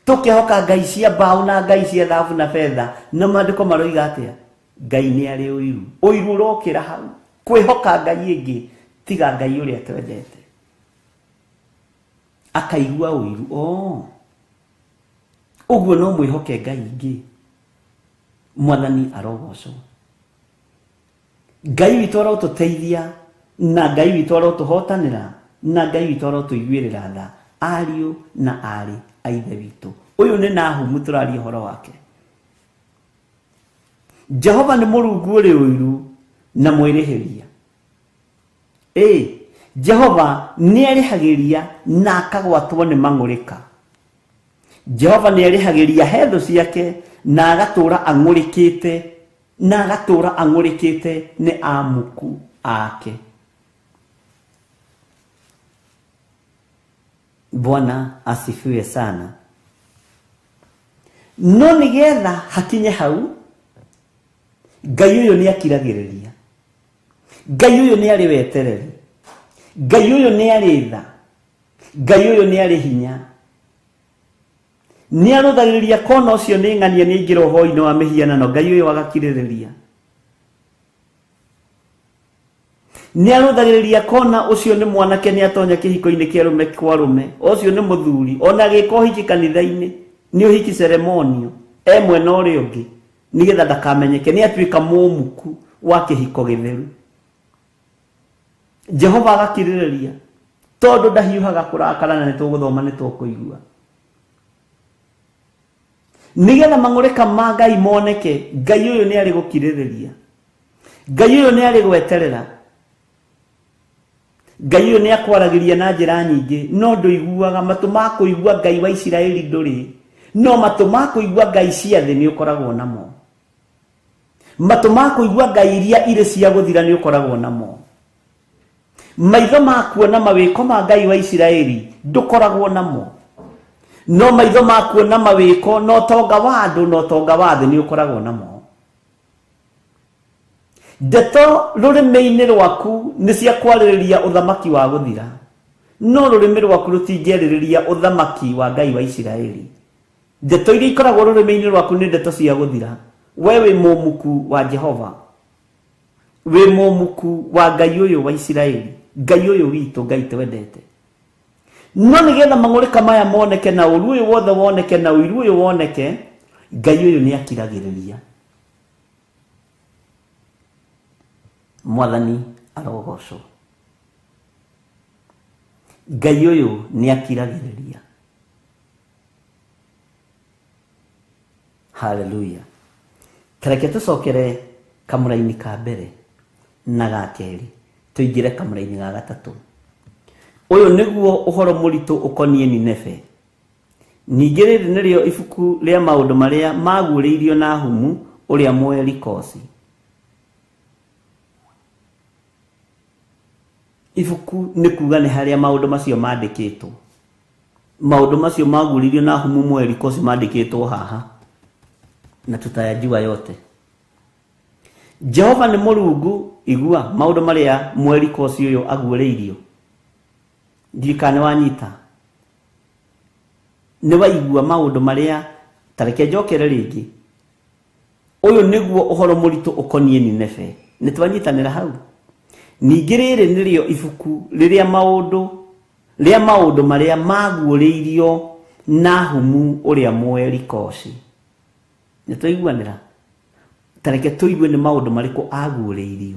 Tũkehoka ngai cia mbaũ na ngai cia thahabu na betha, na maandĩko maroiga atĩa? Ngai nĩ arĩ ũiru. Ũiru ũrokĩra hau kwĩhoka ngai ĩngĩ tiga Ngai ũrĩa twendete. akaigua ũiru. Ũguo no mwĩhoke Ngai ingĩ. Mwathani arogocwo. Ngai witũ arotũteithia, na Ngai witũ arotũhotanĩra, na Ngai witũ arotũiguĩrĩra tha, ariũ na arĩ a Ithe witũ. Ũyũ nĩ Nahumu tũraria ũhoro wake. Jehova nĩ Mũrungu ũrĩ ũiru na mwĩrĩhĩria. Jehova nĩ erĩhagĩria na akagwatwo nĩ mang'ũrĩka. Jehova nĩ erĩhagĩria hetho ciake na agatũũra ang'ũrĩkĩte nĩ amuku ake. Bwana asifiwe sana. No nĩgetha hakinye hau, Ngai ũyũ nĩ akiragĩrĩria. Ngai ũyũ nĩ arĩ wetereri. Ngai ũyũ nĩ arĩ tha. Ngai ũyũ nĩ arĩ hinya. Nĩ arũthagĩrĩria kona ũcio nĩ ng'ania nĩ aingĩra ũhoro-inĩ wa mĩhianano. Ngai ũyũ agakirĩrĩria. Nĩ arũthagĩrĩria kona ũcio nĩ mwanake nĩ atonya kĩhiko-inĩ kĩa rũme kwa rũme. Ũcio nĩ mũthuri. Ona gĩka ũhiki kanitha-inĩ nĩ ũhiki ceremonio. Mwena ũrĩa ũngĩ nĩgetha ndakamenyeke nĩ atuĩka mũmuku wa kĩhiko gĩtheru. Jehova agakirĩrĩria tondũ ndahiũhaga kũrakara, na nĩtũgũthoma nĩtũkũigua. Nĩgetha mang'ũrĩka ma Ngai moneke, Ngai ũyũ nĩ arĩ gũkirĩrĩria. Ngai ũyũ nĩ arĩ gweterera. Ngai ũyũ nĩ akwaragĩria na njĩra nyingĩ, no ndũiguaga. Matũ ma kũigua Ngai wa Isiraeli ndũrĩ, no matũ ma kũigua Ngai cia thĩ nĩ ũkoragwo namo. Matũ ma kũigua Ngai iria irĩ cia gũthira nĩ ũkoragwo namo. Maitho ma kuona mawĩko ma Ngai wa Isiraeli ndũkoragwo namo, no maitho ma kuona mawĩko na ũtonga wa andũ na ũtonga wa thĩ nĩ ũkoragwo namo. Ndeto rũrĩmĩ-inĩ rwaku nĩ cia kwarĩrĩria ũthamaki wa gũthira, no rũrĩmĩ rwaku rũtingĩarĩrĩria ũthamaki wa Ngai wa Isiraeli. Ndeto iria ikoragwo rũrĩmĩ-inĩ rwaku nĩ ndeto cia gũthira. We wĩ mũmuku wa Jehova, wĩ mũmuku wa Ngai ũyũ wa Isiraeli, Ngai ũyũ witũ, Ngai twendete. No nĩgetha mang'ũrĩka maya moneke, na ũru ũyũ wothe woneke, na ũiru ũyũ woneke, Ngai ũyũ nĩ akiragĩrĩria. Mwathani arogocwo. Ngai ũyũ nĩ akiragĩrĩria. Hallelujah. Tareke tũcokere kamũra-inĩ ka mbere na ga kerĩ, tũingĩre kamũra-inĩ ga gatatũ. Ũyũ nĩguo ũhoro mũritũ ũkoniĩ Nineve. Ningĩ rĩrĩ nĩrĩo ibuku rĩa maũndũ marĩa maguũrĩirio Nahumu ũrĩa Mũelikosi. Ibuku nĩ kuga nĩ harĩa maũndũ macio mandĩkĩtwo. Maũndũ macio maguũrĩirio Nahumu Mũelikosi mandĩkĩtwo haha, na tutayajua yote. Jehova nĩ Mũrungu. Igua maũndũ marĩa Mũelikosi ũyũ aguũrĩirio. Ndirikane wanyita. Nĩ waigua maũndũ marĩa, tareke njokere rĩngĩ. Ũyũ nĩguo ũhoro mũritũ ũkoniĩ Nineve. Nĩ twanyitanĩra hau. Ningĩ rĩrĩ nĩrĩo ibuku rĩrĩa maũndũ marĩa maguũrĩirio Nahumu ũrĩa Mũelikosi. Nĩ twaiguanĩra. Tareke tũigue nĩ maũndũ marĩkũ aguũrĩirio.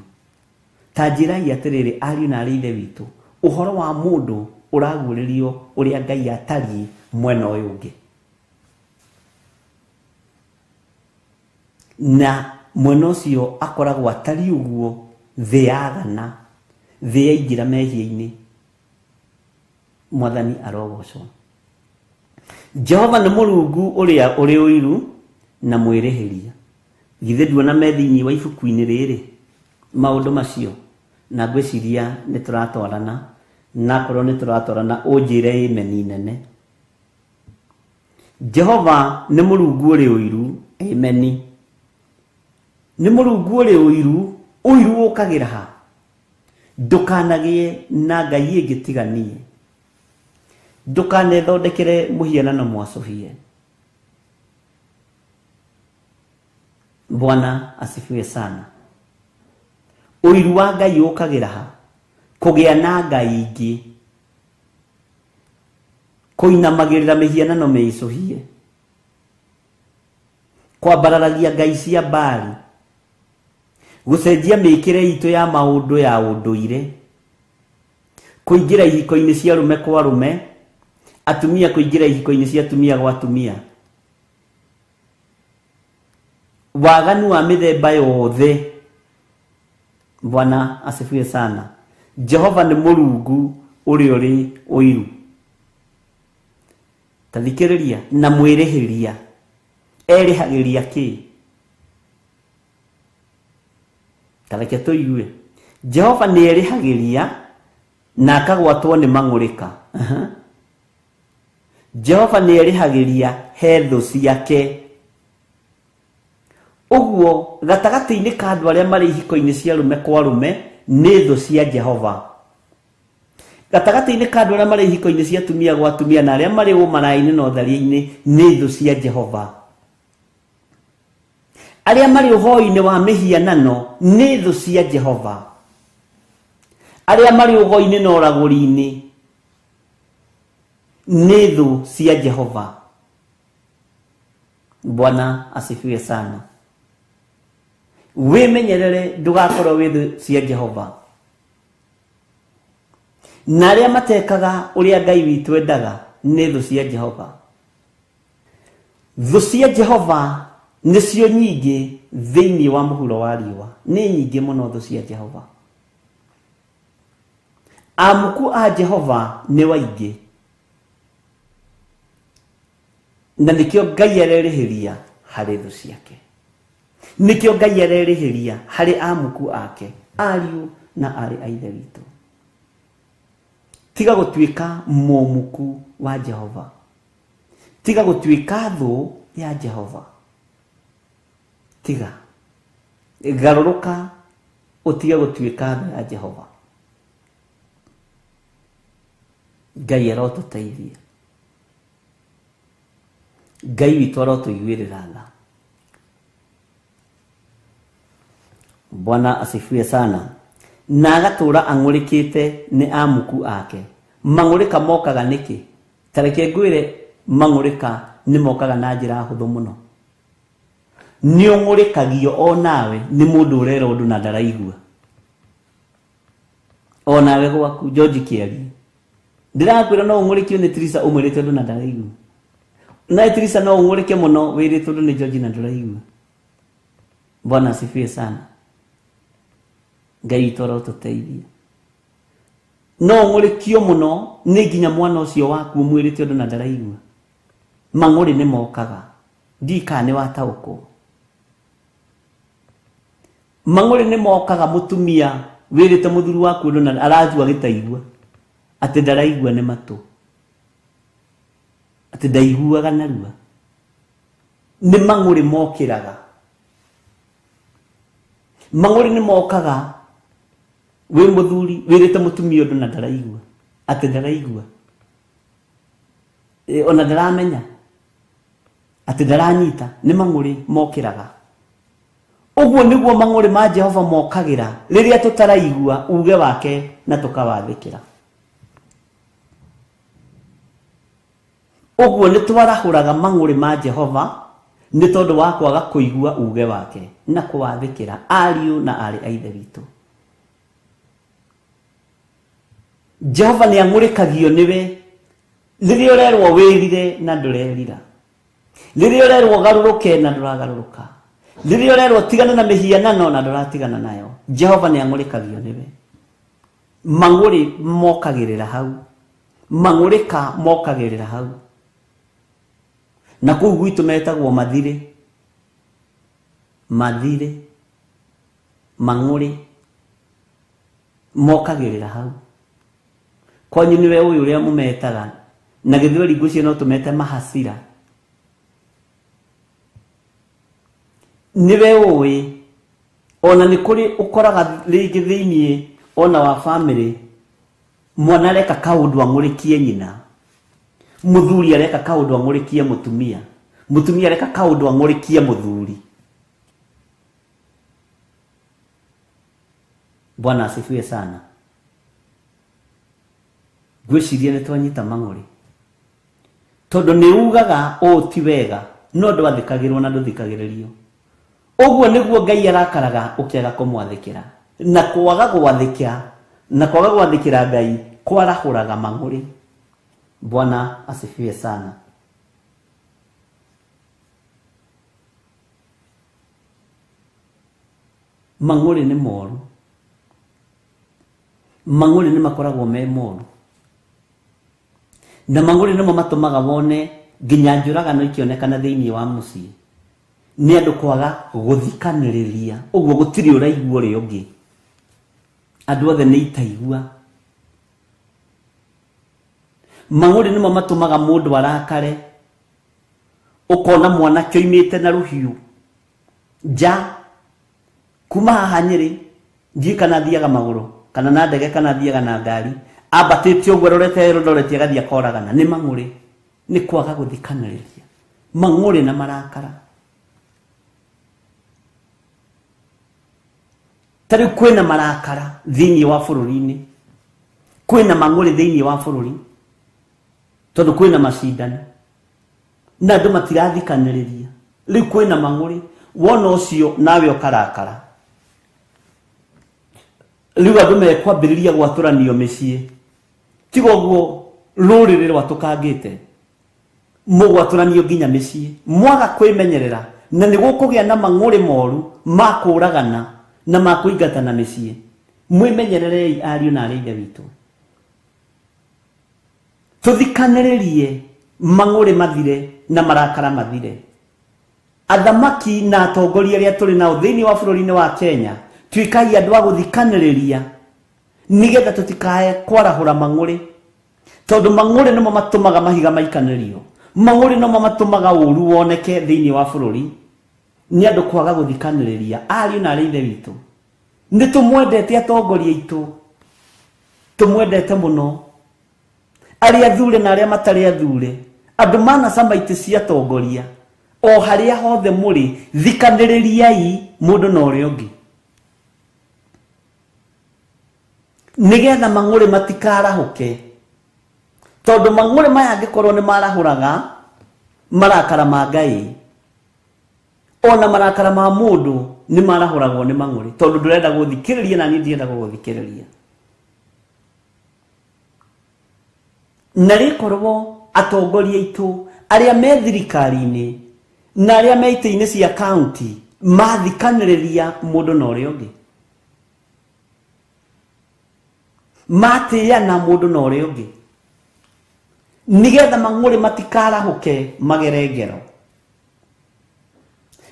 Ta njĩrai atĩrĩrĩ, ariũ na arĩ Ithe witũ, ũhoro wa mũndũ ũraguũrĩrio ũrĩa Ngai atariĩ mwena ũyũ ũngĩ. Na mwena ũcio akoragwo atari ũguo, thĩ yathana, thĩ yaingĩra mehia-inĩ. Mwathani arogocwo. Jehova nĩ Mũrungu ũrĩa ũrĩ ũiru na mwĩrĩhĩria. Githĩ nduona me thĩinĩ wa ibuku-inĩ rĩrĩ maũndũ macio? Na ngwĩciria nĩ tũratwarana, na korwo nĩ tũratwarana ũnjĩre ameni nene. Jehova nĩ Mũrungu ũrĩ ũiru. Ameni. Nĩ Mũrungu ũrĩ ũiru. Ũiru ũkagĩra ha? Ndũkanagĩe na ngai ĩngĩ tiganie. Ndũkanethondekere mũhianano mwacũhie. Bwana asifiwe sana. Ũiru wa Ngai ũkagĩra ha? Kũgĩa na ngai ingĩ. kuinamagirira mihianano meicuhie, kwambararagia ngai cia mbari, gucenjia mikire itu ya maundu ya unduire, kuingira ihiko-ini cia rume kwa rume, atumia kuingira ihiko-ini cia atumia gwa atumia, waganu wa mithemba yothe. Bwana asifiwe sana. Jehova ni Mulungu uri uiru. Tathikiriria na mwirihiria, erihagiria ki? Tareke tuigue. Jehova ni erihagiria na akagwatwo ni mang'urika. Jehova ni erihagiria he thu ciake. Uguo gatagati-ini ka andu aria mari ihiko-ini cia rume kwa rume ni thu cia Jehova. Gatagati-ini ka andu aria mari ihiko-ini cia atumia gwa atumia na aria mari umara-ini na uthari-ini ni thu cia Jehova. Aria mari uhoi-ini wa mihianano ni thu cia Jehova. Aria mari uhoi-ini na uraguri-ini ni thu cia Jehova. Bwana asifiwe sana. Wimenyerere ndugakorwo wi thu cia Jehova. Na aria matekaga uria Ngai witu endaga ni thu cia Jehova. Thu cia Jehova nicio nyingi thiini wa muhuro wa riua, ni nyingi muno thu cia Jehova. Amuku a Jehova ni waingi, na nikio Ngai arerihiria hari thu ciake. Nikio Ngai arerihiria hari amuku ake, ariu na ari a ithe witu. Tiga gutuika momuku wa Jehova, tiga gutuika thu ya Jehova. Tiga garuruka utige gutuika thu ya Jehova. Ngai arotuteithia, Ngai witu arotuiguirira tha. Bwana asifiwe sana. Na agatura ang'urikite ni amuku ake. Mang'urika mokaga niki? Tareke ngwire mang'urika ni mokaga na njira huthu muno. Ni ung'urikagio o nawe ni mundu urera undu na ndaraigua. O nawe gwaku George Kiari, ndirakwira no ung'urikio ni Teresa umwirite undu na ndaraigua. Na Teresa no ung'urike muno wirite undu ni George na ndaraigua. Bwana asifiwe sana. Ngai toro tuteithia. No ng'urikio muno ni nginya mwana ucio waku umwirite undu na ndaraigua. Mang'uri ni mokaga, ndika ni watauko. Mang'uri ni mokaga mutumia wirite muthuri waku undu na arajua gitaigua, ati ndaraigua ni matu, ati ndaiguaga narua. Ni mang'uri mokiraga. Mang'uri ni mokaga we muthuri wirite mutumia undu na ndaraigua, ati ndaraigua, ona ndaramenya, ati ndaranyita. Ni mang'uri mokiraga. Uguo niguo mang'uri ma Jehova mokagira riria tutaraigua uge wake na tukawathikira. Uguo ni twarahuraga mang'uri ma Jehova ni tondu wa kwaga kuigua uge wake na kuwathikira ariu na ari a ithe witu. Jehova ni ang'urikagio niwe riria urerwo wirire na ndurerira, riria urerwo garuruke na nduragaruruka, riria urerwo tigana na mihianano na nduratigana nayo. Jehova ni ang'urikagio niwe. Mang'uri mokagirira hau, mang'urika mokagirira hau. Na kuu gwitu metagwo mathire, mathire, mang'uri mokagirira hau. Kwanyu niwe uyu uria mumetaga, na githweri ngucio no tumete mahasira. Niwe uwi ona ni kuri ukoraga ringi thiini ona wa family mwana areka kaundu ang'urikie nyina, muthuri areka kaundu ang'urikie mutumia, mutumia areka kaundu ang'urikie muthuri. Bwana asifiwe sana. Gwiciria ni twanyita mang'uri. tondu ni ugaga o ti wega no ndwathikagirwo na nduthikagiririo. Uguo niguo Ngai arakaraga ukiaga kumwathikira, na kwaga gwathikira Ngai kwarahuraga mang'uri. Bwana asifiwe sana. Mang'uri ni moru, mang'uri ni makoragwo me moru, na mang'uri nimo matumaga wone nginya njuragano ikionekana thiini wa mucii ni andu kwaga guthikaniriria. Uguo gutiri uraigua uri ungi, andu othe ni itaigua. Mang'uri nimo matumaga mundu arakare, ukona mwana kioimite na ruhiu nja kuma haha Nyeri nji kana thiaga maguru kana na ndege kana thiaga na ngari, ambatite uguo rorete Eldoret agathia koragana. Ni mang'uri, ni kwaga guthikaniriria. Mang'uri na marakara. Tari kwina marakara thiini wa bururi-ini, kwina mang'uri thiini wa bururi tondu kwina macindano na andu matirathikaniriria. Riu kwina mang'uri, wona ucio nawe ukarakara. Riu andu mekwambiriria gwaturanio micii, tiga uguo ruriri rwatukangite mugwaturanio nginya micii, mwaga kwimenyerera na nigukugia na mang'uri moru ma kuragana na ma kuingatana micii. Mwimenyererei ariu na arithe witu, tuthikaniririe mang'uri mathire na marakara mathire. Athamaki na atongoria aria turi nao thiini wa bururi-ini wa Kenya tuikai andu a guthikaniriria nigetha tutikae kwarahura mang'uri, tondu mang'uri nimo matumaga mahiga maikanirio. Mang'uri nimo matumaga uru woneke thiini wa bururi ni andu kwaga guthikaniriria. Ariu na arithe witu, ni tumwendete atongoria itu, tumwendete muno, aria thure na aria matari athure, andu mana cama iti cia atongoria. O haria hothe muri thikaniririai mundu na uria ungi nigetha mang'uri matikarahuke, tondu mang'uri maya angikorwo ni marahuraga marakara ma Ngai, ona marakara ma mundu ni marahuragwo ni mang'uri, tondu ndurenda guthikiriria na ni ndienda guthikiriria. Na rikorwo atongoria itu aria me thirikari-ini na aria me ite-ini cia county mathikaniriria mundu na uria ungi, matiana mundu na uria ungi, nigetha mang'uri matikarahuke magere ngero,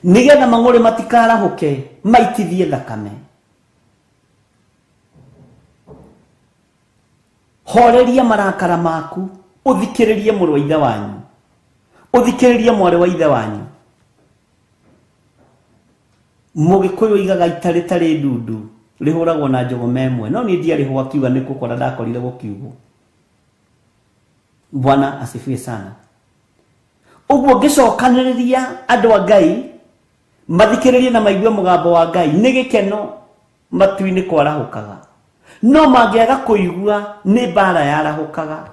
nigetha mang'uri matikarahuke maitithie thakame. Horeria marakara maku, uthikiririe mũrũ wa ithe wanyu, uthikiririe mwarĩ wa ithe wanyu. Mũgĩkũyũ igaga ita rĩtarĩ ndundu rĩhũragwo na njogo memwe, no niĩ ndiarĩhwo akiuga nĩ gũkora ndakorire gũkiugwo. Bwana asifiwe sana. Ũguo ngĩcokanĩrĩria andũ a Ngai mathikĩrĩrie na maigue mũgambo wa Ngai nĩ gĩkeno matu-inĩ kwarahũkaga, no mangĩaga kũigua nĩ mbara yarahũkaga,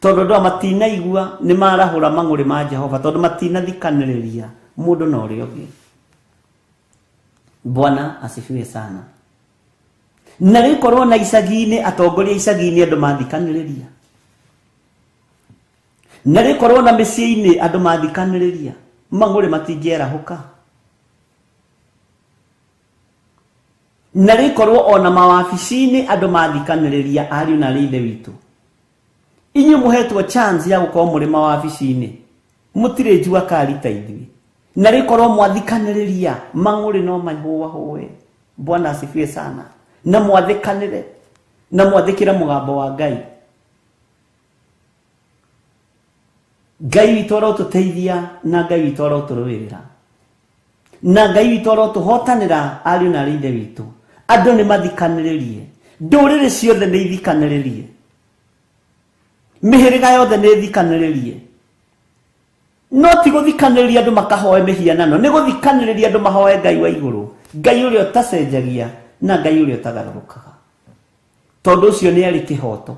tondu andũ matinaigua nĩ marahũra mang'uri ma Jehova, tondu matinathikanĩrĩria mundu na uria ungi. Bwana asifiwe sana. Na rikorwo na icagi-ini atongoria icagi-ini andu mathikanĩrĩria, na rikorwo na mĩciĩ-ini andu mathikanĩrĩria, mang'uri matingĩerahuka. Na rikorwo ona mawabici-ini andu mathikanĩrĩria, ariu na arithe witu, inyuĩ muhetwo chance ya gukorwo muri mawabici-ini, mutire njua kari ta ithuĩ, na rikorwo mwathikanĩrĩria, mang'uri no mahũahũe. Bwana asifiwe sana. Na mwathikanĩre na mwathĩkĩre mũgambo wa Ngai. Ngai witũ arotũteithia na Ngai witũ arotũrũĩrĩra, na Ngai witũ arotũhotanĩra ariũ na arithe witũ. Andũ nĩ mathikanĩrĩrie, ndũrĩrĩ ciothe nĩ ithikanĩrĩrie, mĩhĩrĩga yothe nĩ ithikanĩrĩrie, no ti gũthikanĩrĩria andũ makahoe mĩhianano, nĩ gũthikanĩrĩria andũ mahoe Ngai wa igũrũ, Ngai ũrĩa ũtacenjagia na Ngai ũrĩa ũtagarũrũkaga, tondũ ũcio nĩ arĩ kĩhoto.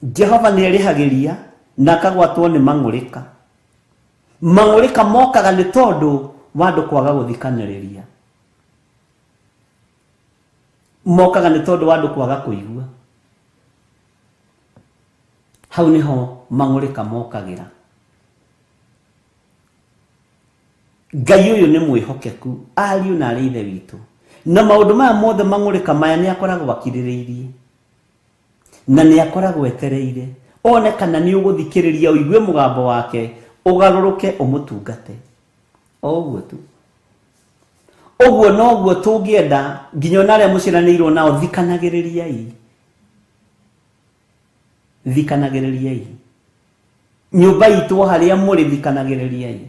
Jehova nĩ erihagiria na akagwatwo nĩ mang'ũrĩka. Mang'ũrĩka mokaga nĩ tondũ wa andũ kwaga gũthikanĩrĩria. Mokaga nĩ tondũ wa andũ kwaga kũigua. Hau niho mang'ũrĩka mokagĩra. Ngai ũyũ nĩ mwĩhokeku, ariũ na arĩ ithe witũ. Na maũndũ maya mothe mang'ũrĩka maya nĩ akoragwo akirĩrĩirie. Na nĩ akoragwo etereire. One kana nĩ ũgũthikĩrĩria ũigue mũgambo wake, ũgarũrũke ũmũtungate. O ũguo tu. Ũguo noguo tũngĩenda nginya ona arĩa mũciranĩirwo nao thikanagĩrĩriai. Thikanagĩrĩriai. Nyũmba itũ harĩa mũrĩ thikanagĩrĩriai.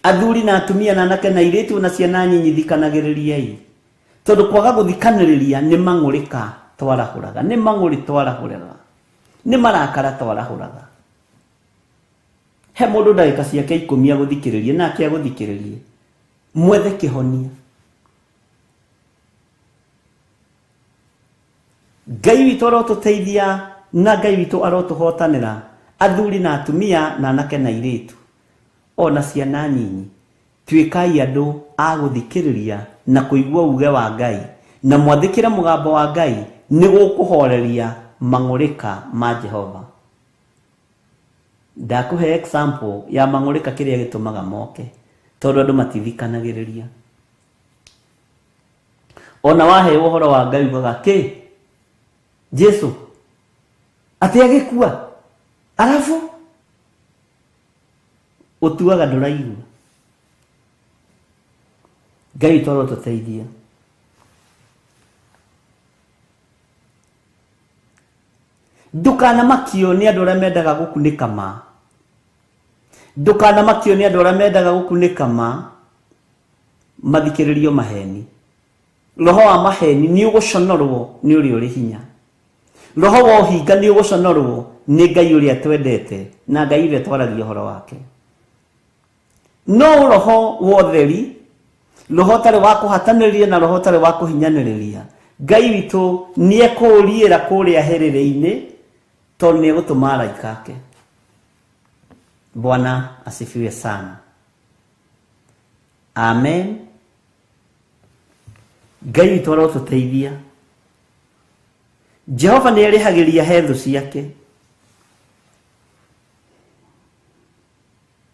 Athuri na atumia na anake na airĩtu na ciana nyinyi thikanagĩrĩriai. Tondũ kwaga gũthikanĩrĩria nĩ mang'ũrĩka twarahũraga, nĩ mang'ũrĩ twarahũraga, nĩ marakara twarahũraga. He mũndũ ndagĩka ciake 10 agũthikĩrĩrie nake agũthikĩrĩrie. Mwethe kĩhonia. Ngai witũ arotũteithia na Ngai witũ arotũhotanĩra, athuri na atumia na anake na airĩtu. Ona ciana nyinyi. Tuĩkai andũ a gũthikĩrĩria na kũigua uge wa Ngai. Na mwathĩkĩre mũgambo wa Ngai nĩ gũkũhoreria mang'ũrĩka ma Jehova. Ndakũhe example ya mang'ũrĩka kĩrĩa gĩtũmaga moke. Tondũ andũ matithikanagĩrĩria. Ona waheo ũhoro wa Ngai ugaga kĩ? Jesu atĩ agĩkua. Alafu ũtuaga ndũraigua. Ngai toro tũteithia. Ndũkanamakio nĩ andũ arĩa mendaga gũkunĩka ma. Ndũkanamakio nĩ andũ arĩa mendaga gũkunĩka ma. Mathikĩrĩrio maheni. Roho wa maheni nĩ ũgũconorwo nĩ ũrĩa ũrĩ hinya. Roho wa ũhinga nĩ ũgũconorwo nĩ Ngai ũrĩa twendete na Ngai ũrĩa twaragia ũhoro wake. No roho wa ũtheri, roho tarĩ wa kũhatanĩrĩria na roho tarĩ wa kũhinyanĩrĩria. Ngai witũ nĩ ekũũriĩra kũrĩa herere-inĩ tondũ nĩ egũtũma araika ake. Bwana asifiwe sana. Amen. Ngai witũ arotũteithia. Jehova nĩ erĩhagĩria he thũ ciake.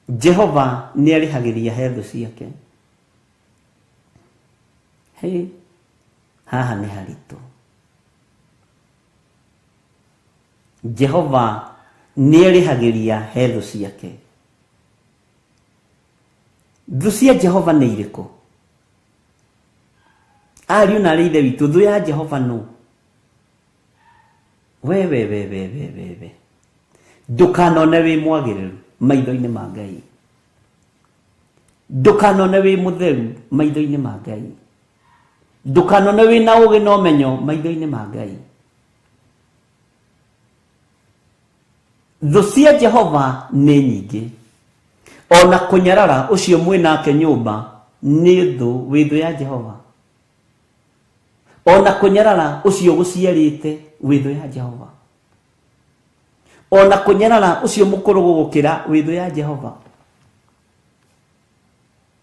Jehova nĩ erĩhagĩria he thũ ciake. Hey, haha nĩ haritũ. Jehova nĩ erĩhagĩria he thũ ciake. Thũ cia Jehova nĩ irĩkũ? Ariũ na arĩ ithe witũ, thũ ya Jehova nũ? We. Ndũkanone wĩ mwagĩrĩru maitho-inĩ ma Ngai. Ndũkanone wĩ mũtheru maitho-inĩ ma Ngai. Ndũkanone wĩ na ũgĩ na ũmenyo maitho-inĩ ma Ngai. Thũ cia Jehova nĩ nyingĩ. Ona kũnyarara ũcio mwĩ nake nyũmba nĩ thũ, wĩ thũ ya Jehova. Ona kũnyarara ũcio gũciarĩte wĩ thũ ya Jehova. Ona kũnyarara ũcio mũkũrũ gũgũkĩra wĩ thũ ya Jehova.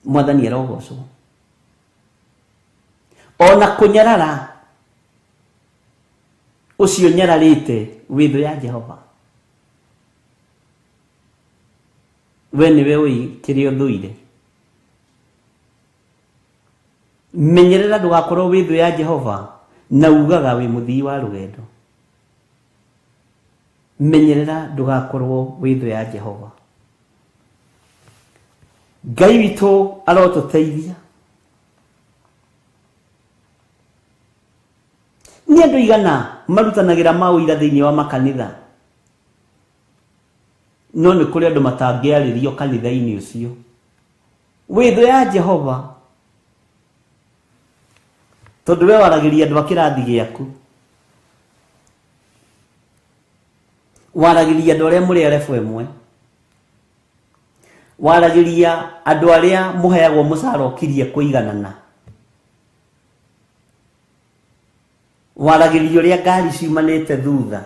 Mwathani arogocwo. Ona kũnyarara ũcio nyararĩte wĩ thũ ya Jehova. We nĩwe ũĩ kĩrĩa ũthũire. Menyerera ndũgakorwo wĩ thũ ya Jehova na ugaga wĩ mũthii wa rũgendo. Menyerera ndũgakorwo wĩ thũ ya Jehova. Ngai witũ arotũteithia. Nĩ andũ igana marutanagĩra maũira thĩinĩ wa makanitha. No nĩ kũrĩ andũ matangĩarĩrio kanitha-inĩ ũcio. Wĩ thũ ya Jehova. Tondũ we waragĩria andũ a kĩrathi gĩaku. Waragĩria andũ arĩa mũrĩ arebu ĩmwe. Waragĩria andũ arĩa mũheagwo mũcara ũkirie kũiganana. waragĩrio rĩa ngari ciumanĩte thutha,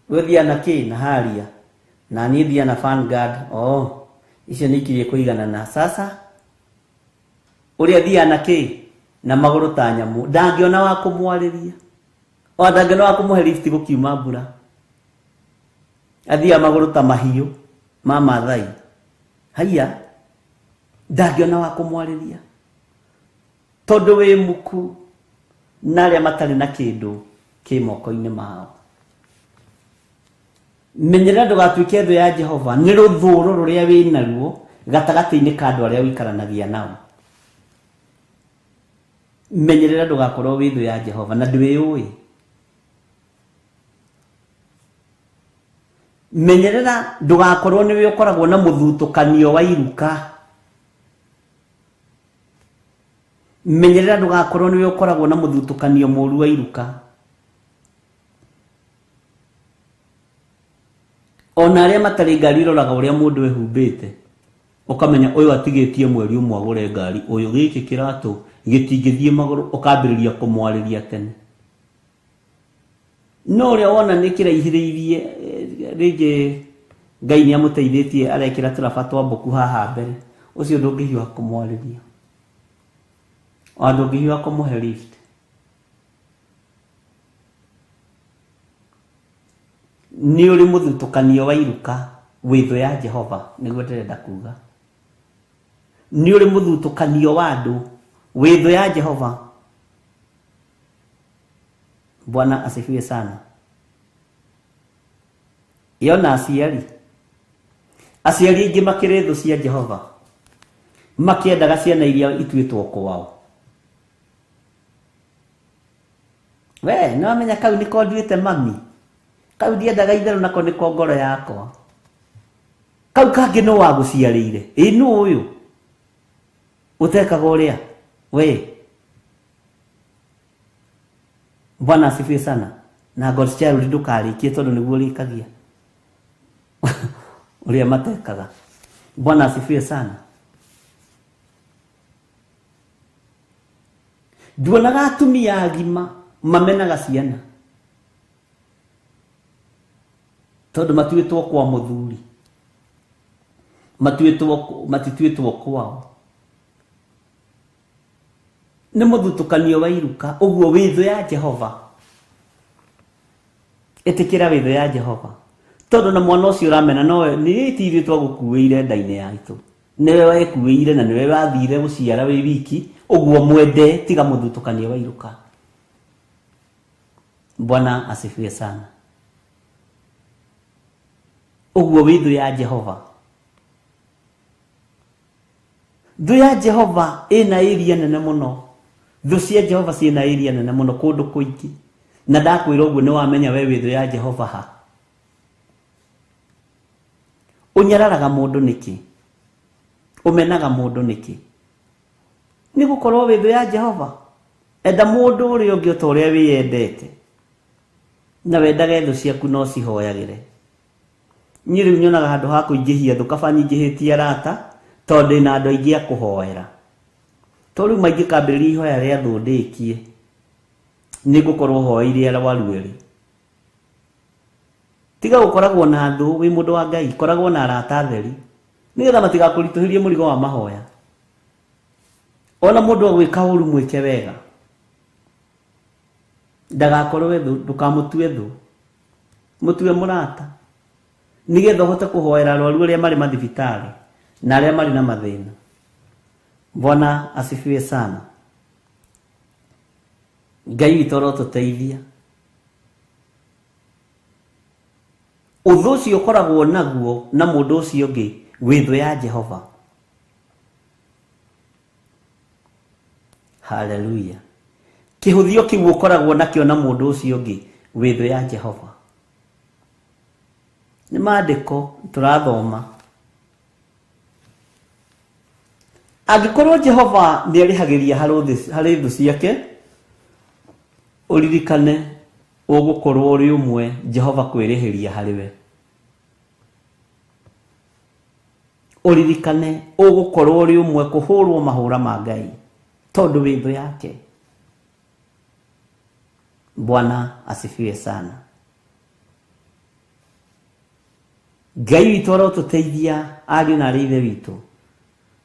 wethia na kĩ na haria na niĩ thia na Vanguard, icio nĩ ikirie kũigana na sasa ũrĩa thia na kĩ na magũrũ ta nyamũ, ndangĩona wa kũmwarĩria, ndangĩona wa kũmũhe lift gũkiuma mbura, athia magũrũ ta mahiũ ma Maathai, haiya ndangĩona wa kũmwarĩria tondũ wĩ muku na arĩa matarĩ na kĩndũ kĩ moko-inĩ mao. Menyerera ndũgatuĩke thũ ya Jehova nĩ rũthũũro rũrĩa wĩ naruo gatagatĩ-inĩ ka andũ arĩa ũikaranagia nao. Menyerera ndũgakorwo wĩ thũ ya Jehova na ndwĩũĩ. Menyerera ndũgakorwo nĩwe ũkoragwo na mũthutũkanio wa iruka. Menyerera ndũgakorwo nĩwe ũkoragwo na mũthutũkanio mũru wa iruka. Ona arĩa matarĩ ngari roraga ũrĩa mũndũ ehumbĩte, ũkamenya ũyũ atigĩtie mweri ũmwe agũre ngari, ũyũ gĩkĩ kĩratũ gĩtingĩthiĩ magũrũ, ũkambĩrĩria kũmwarĩria tene. No ũrĩa wona nĩ kĩraihĩrĩirie rĩngĩ Ngai nĩ amũteithĩtie arekĩra tũraba twa mbũku haha mbere, ũcio ndũngĩhiũha kũmwarĩria, ona ndũngĩhiũha kũmũhe lift. Nĩ ũrĩ mũthutũkanio wa iruka wĩ thũ ya Jehova, nĩguo ndĩrenda kuga. Nĩ ũrĩ mũthutũkanio wa andũ wĩ thũ ya Jehova. Bwana asifiwe sana. Yona aciari aingĩ makĩrĩ thũ cia Jehova, makĩendaga ciana iria ituĩtwo kwao. We nĩ wamenya kau nĩko nduĩte mami, kau ndiendaga itherũ nako nĩko ngoro yakwa, kau kangĩ nũ wagũciarĩire, nũ ũyũ ũtekaga ũrĩa we. Bwana asifiwe sana. Na God's child ndũkarĩkie tondũ nĩguo rĩkagia ũrĩa matekaga. Bwana asifiwe sana. Nduonaga atumia agima mamenaga ciana tondũ matuĩtwo kwa mũthuri, matituĩtwo kwao. Nĩ mũthutũkanio wa iruka, ũguo wĩ thũ ya Jehova. Ĩtĩkĩra wĩ thũ ya Jehova tondũ na mwana ũcio ũramena nowe nĩ ithuĩ twagũkuĩire nda-inĩ yaitũ, nĩwe wekuĩire na nĩwe wathire gũciara wĩ wiki, ũguo mwende, tiga mũthutũkanio wa iruka. Bwana asifiwe sana. Ũguo wĩ thũ ya Jehova. Thũ ya Jehova ĩna area nene mũno. Thũ cia Jehova ciĩna area nene mũno kũndũ kũingĩ. Na ndakwĩra ũguo nĩ wamenya we wĩ thũ ya Jehova ha. Ũnyararaga mũndũ nĩkĩ? Ũmenaga mũndũ nĩkĩ? Nĩ gũkorwo wĩ thũ ya Jehova. Enda mũndũ ũrĩa ũngĩ ta ũrĩa wĩyendete, na wendage thũ ciaku no cihoyagĩre. Niĩ rĩu nyonaga handũ ha kũingĩhia thũ kaba nyingĩhĩtie arata tondũ ndĩna andũ aingĩ a kũhoera. To rĩu maingĩ kambĩrĩria ihoya rĩa thũ ndĩkie, nĩ ngũkorwo hoeire arwaru erĩ. Tiga gũkoragwo na thũ wĩ mũndũ wa Ngai, koragwo na arata theri nĩgetha matigakũritũhĩrie mũrigo wa mahoya. Ona mũndũ agwĩka ũru mwĩke wega, ndagakorwo thũ, ndũkamũtue thũ, mũtue mũrata, nĩgetha ũhote kũhoera arwaru arĩa marĩ mathibitarĩ na arĩa marĩ na mathĩna. Bwana asifiwe sana. Ngai witũ arotũteithia. Ũthũ ũcio ũkoragwo naguo na mũndũ ũcio ũngĩ wĩ thũ ya Jehova. Haleluya. Kĩhũthio kĩu ũkoragwo nakĩo na mũndũ ũcio ũngĩ wĩ thũ ya Jehova. Nĩ maandĩko tũrathoma. Angĩkorwo Jehova nĩ arĩhagĩria harĩ thũ ciake, ũririkane ũgũkorwo ũrĩ ũmwe Jehova kwĩrĩhĩria harĩwe. Ũririkane ũgũkorwo ũrĩ ũmwe kũhũrwo mahũra ma Ngai tondũ wĩ thũ yake. Bwana asifiwe sana. Ngai witũ arotũteithia ariũ na arĩ ithe witũ,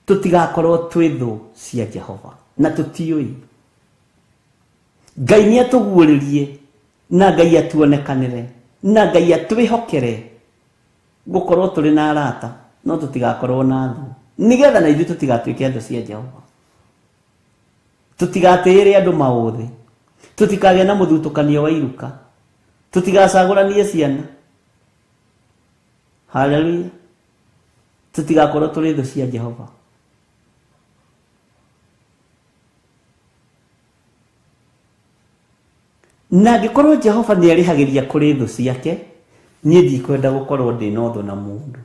tũtigakorwo twĩ thũ cia Jehova na tũtiũĩ. Ngai nĩ atũguũrĩrie na Ngai atuonekanĩre na Ngai atwĩhokere gũkorwo tũrĩ na arata, no tũtigakorwo na thũ, nĩgetha na ithuĩ tũtigatuĩke andũ cia Jehova. Tũtigatĩĩre andũ maũthĩ, tũtikagĩa na mũthutũkanio wa iruka, tũtigacagũranie ciana. Haleluya. Tũtigakorwo tũrĩ thũ cia Jehova. Na angĩkorwo Jehova nĩ arĩhagĩria kũrĩ thũ ciake, niĩ ndikwenda gũkorwo ndĩ na ũthũ na mũndũ.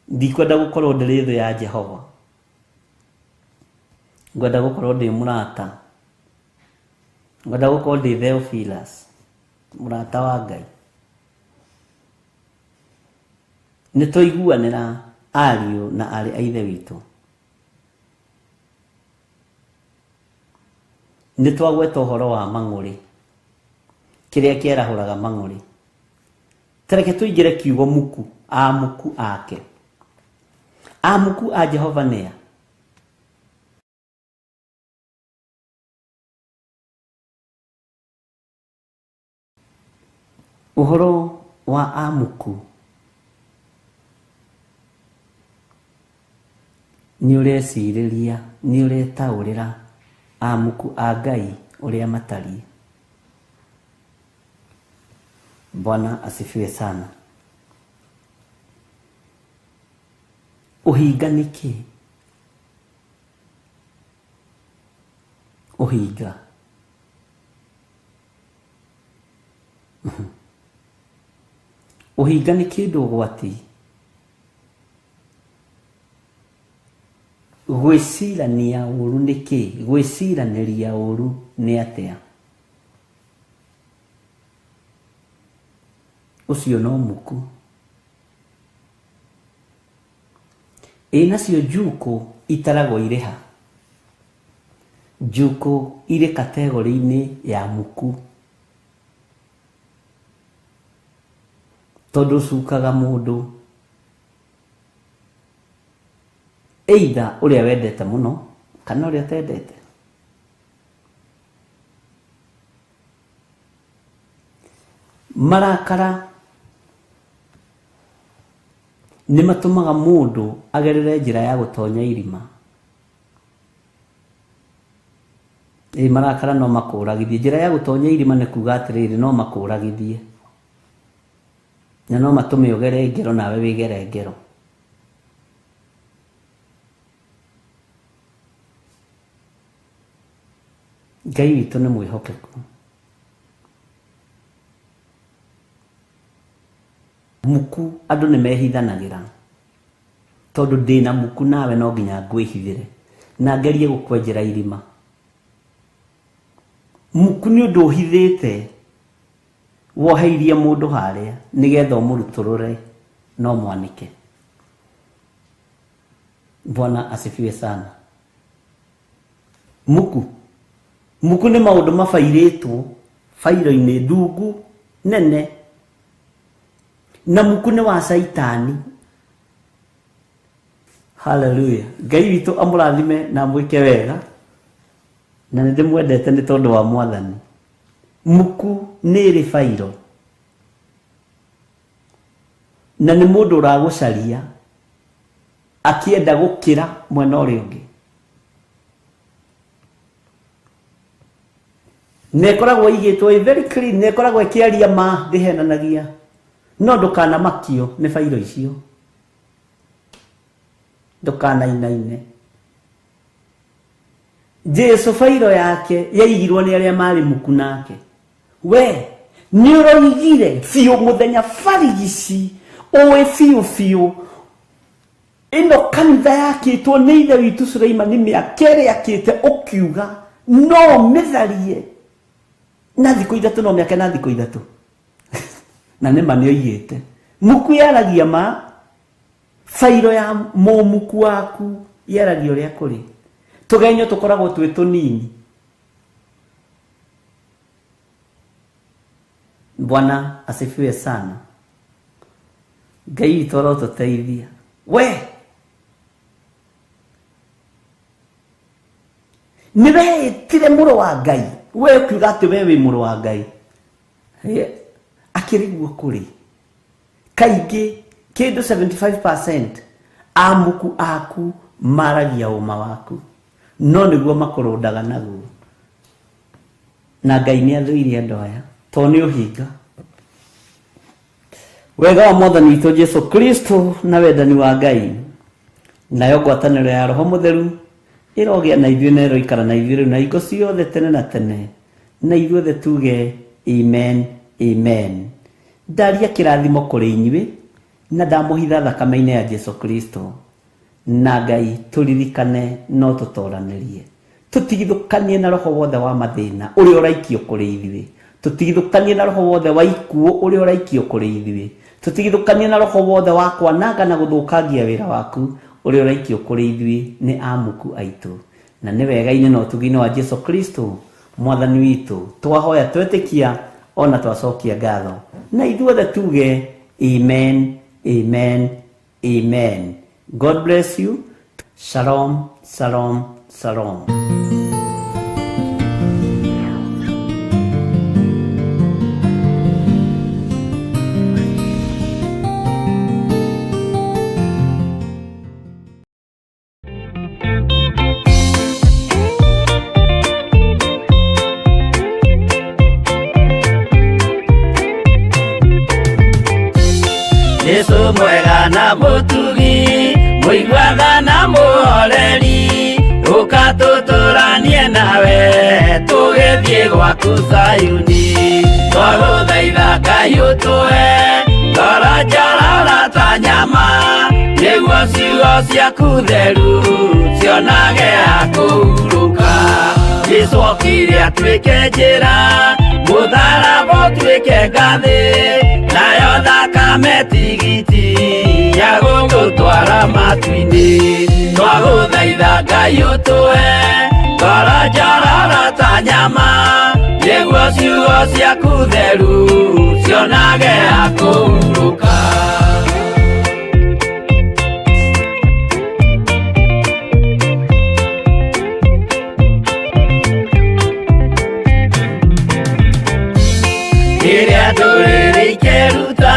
Ndikwenda gũkorwo ndĩ thũ ya Jehova. Ngwenda gũkorwo ndĩ mũrata. Ngwenda gũkorwo ndĩ Theophilus, mũrata wa Ngai. Nĩ tũiguanĩra ariũ na arĩ a ithe witũ. Nĩ twagweta ũhoro wa mang'ũrĩ, kĩrĩa kĩerahũraga mang'ũrĩ. Tareke tũingĩre kiugo muku, amuku ake. Amuku a Jehova nĩa? Ũhoro wa amuku nĩ ũrecirĩria, nĩ ũretaũrĩra amuku a Ngai ũrĩa matariĩ. Bwana asifiwe sana. Ũhinga nĩ kĩ? Ũhinga ũhinga nĩ kĩndũ ũgwati. Gwĩcirania ũru nĩ kĩ? Gwĩciranĩria ũru nĩ atĩa? Ũcio no muku. Nacio njukũ itaragwo irĩ ha? Njukũ irĩ kategori-inĩ ya muku. Tondũ cukaga mũndũ, either ũrĩa wendete mũno kana ũrĩa tendete. Marakara nĩ matũmaga mũndũ agerere njĩra ya gũtonya irima. Marakara no makũragithie. Njĩra ya gũtonya irima nĩ kuuga atĩrĩrĩ, no makũragithie. Na no matũme ũgere ngero nawe wĩgere ngero. Ngai witũ nĩ mwĩhokeku. Muku andũ nĩ mehithanagĩra. Tondũ ndĩna muku nawe no nginya ngwĩhithĩre na ngerie gũkwenjera irima. Muku nĩ ũndũ ũhithĩte, woheirie mũndũ harĩa nĩgetha ũmũrutũrũre no mwanĩke. Bwana asifiwe sana. Muku nĩ maũndũ mabairĩtwo bairo-inĩ ndungu nene. Na muku nĩ wa Saitani. Haleluya. Ngai witũ amũrathime na mwĩke wega, na nĩ ndĩmwendete nĩ tondũ wa Mwathani. Muku nĩ ĩrĩ bairo, na nĩ mũndũ ũragũcaria akĩenda gũkĩra mwena ũrĩa ũngĩ. Nĩkoragwo igĩtwo very clean, nĩkoragwo ĩkĩaria ma ndĩhenanagia, no ndũkanamakio nĩ bairo icio, ndũkanainaine. Jesu bairo yake yaigirwo nĩ arĩa marĩ muku nake. We nĩ ũroigire biũ mũthenya barigici, ũĩ biũ ĩno kanitha yakĩtwo nĩ ithe witũ Suleimani mĩaka ĩrĩa akĩte, ũkiuga no mĩtharie na thikũ ithatũ, no mĩaka na thikũ ithatũ. Na nĩma nĩ oigĩte. Muku yaragia ma, bairo ya mũmuku waku yaragia ũrĩa kũrĩ. Tũgenyo tũkoragwo twĩ tũnini, Bwana asifiwe sana. Ngai witũ arotũteithia. We niwe tire mũrũ wa Ngai, we ukiuga atĩ we wĩ mũrũ wa Ngai, akĩriguo kũrĩ kaingĩ kĩndũ 75% amuku aku maragia ũma waku, no nĩguo makũrũndaga naguo. Na Ngai nĩ athũire andũ aya tondũ nĩ ũhinga. Wega wa Mwathani witũ Jesu Kristo na wendani wa Ngai nayo ngwatanĩro ya Roho Mũtheru ĩrogĩa na ithuĩ na ĩroikara na ithuĩ rĩu na hingo ciothe tene na tene, na ithuothe tuge amen amen. Ndaria kĩrathimo kũrĩ inyuĩ na ndamũhitha thakame-inĩ ya Jesu Kristo, na Ngai tũririkane no tũtoranĩrie, tũtigithũkanie na roho wothe wa mathĩna ũrĩa ũraikio kũrĩ ithuĩ, tũtigithũkanie na roho wothe wa ikuũ ũrĩa ũraikio kũrĩ ithuĩ, tũtigithũkanie na roho wothe wa kwananga na gũthũkangia wĩra waku ũrĩa ũraikio kũrĩ ithuĩ nĩ amuku aitũ. Na nĩ wega-inĩ na ũtugi-inĩ wa Jesu Kristo Mwathani witũ twahoya twetĩkia ona twacokia ngatho, na ithuothe tuge amen amen amen. God bless you. Shalom shalom shalom. Yesu mwega na mũtugi, mũiguaga na mũhoreri, ũkatũtũranie nawe tũgĩthiĩ gwaku Zayuni. Twagũthaitha Ngai ũtũhe ngoro njororo ta nyama, nĩguo ciugo ciaku theru cionage ha kũhurũka. Jesũ okire atuĩke njĩra, mũtharaba ũtuĩke ngathĩ, nayo thakame tigiti ya gũgũtwara matu-inĩ. Twagũthaitha Ngai ũtũhe ngoro njororo ta nyama, nĩguo ciugo ciaku theru cionage ha kũhurũka. Rĩrĩa ndũrĩrĩ ikeruta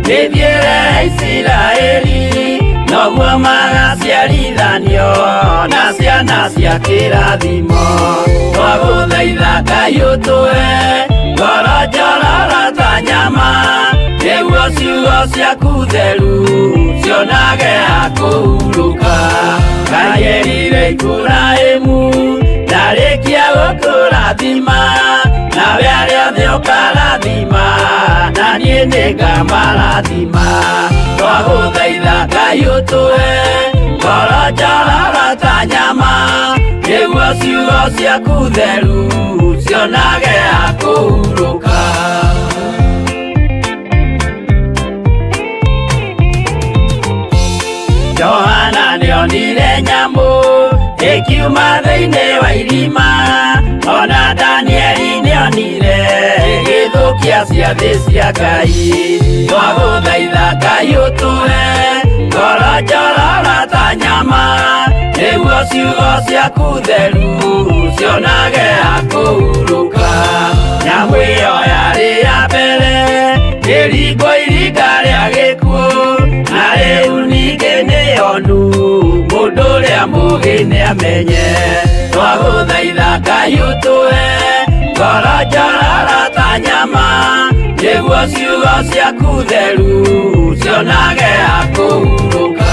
rĩthiĩre Isiraeli, noguo magaciarithanio na ciana cia kĩrathimo. Twagũthaitha Ngai ũtũhe ngoro njororo ta nyama, nĩguo ciugo ciaku theru cionage ha kũhurũka. Ngai erire Iburahĩmu ndarĩkia gũkũrathima, nawe arĩa othe ũkarathima na niĩ nĩngamarathima. Twagũthaitha Ngai ũtũhe ngoro njororo ta nyama, nĩguo ciugo ciaku theru cionage ha kũhurũka. Johana nĩonire nyamũ ĩkiuma thĩinĩ wa irima, ona Danieli nĩonire ĩgĩthũkia ciathĩ cia Ngai. Twagũthaitha Ngai ũtũhe ngoro njororo ta nyama, nĩguo ciugo ciaku theru cionage ha kũhurũka. Nyamũ ĩyo yarĩ ya mbere ĩringwo iringa rĩa gĩkuũ, na rĩu ningĩ nĩyonu mũndũ ũrĩa mũũgĩ nĩamenye. Twagũthaitha Ngai ũtũhe ngoro njororo ta nyama, nĩguo ciugo ciaku theru cionage ha kũhurũka.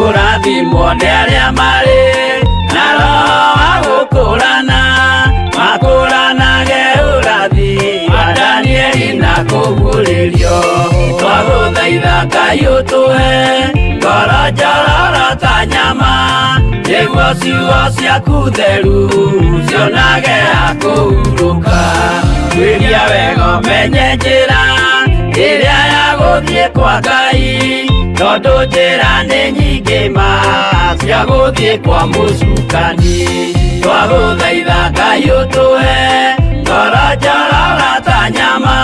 Ũrathimwo nĩ arĩa marĩ na roho wa gũkũrana, makũranage ũrathi wa Danieli na kũguũrĩrio. Twagũthaitha Ngai ũtũhe ngoro njororo ta nyama, nĩguo ciugo ciaku theru cionage ha kũhurũka. Twĩria wega ũmenye njĩra ĩrĩa ya gũthiĩ kwa Ngai, tondũ njĩra nĩ nyingĩ ma cia gũthiĩ kwa mũcukani. Twagũthaitha Ngai ũtũhe ngoro njororo ta nyama,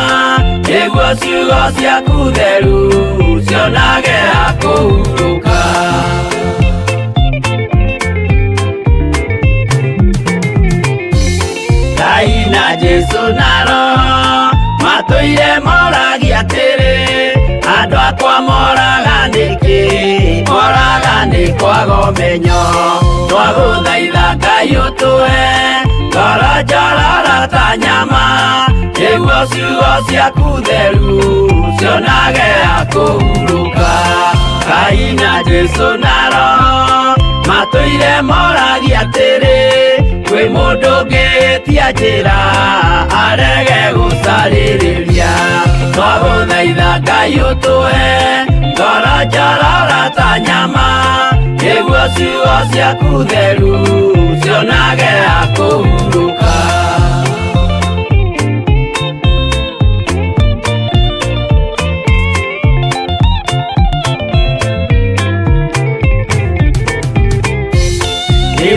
nĩguo ciugo ciaku theru cionage ha kũhurũka. Ngai na Jesũ na Roho matũire moragia atĩrĩ, andũ akwa moraga nĩkĩ? Moraga nĩ kwaga ũmenyo. Twagũthaitha Ngai ũtũhe ngoro njororo ta nyama, nĩguo ciugo ciaku theru cionage ha kũhurũka. Ngai na Jesũ na Roho matũire moragia atĩrĩ, kwĩ mũndũ ũngĩtia njĩra arege gũcarĩrĩria. Twagũthaitha Ngai ũtũhe ngoro njororo ta nyama, nĩguo ciugo ciaku theru cionage ha kũhurũka.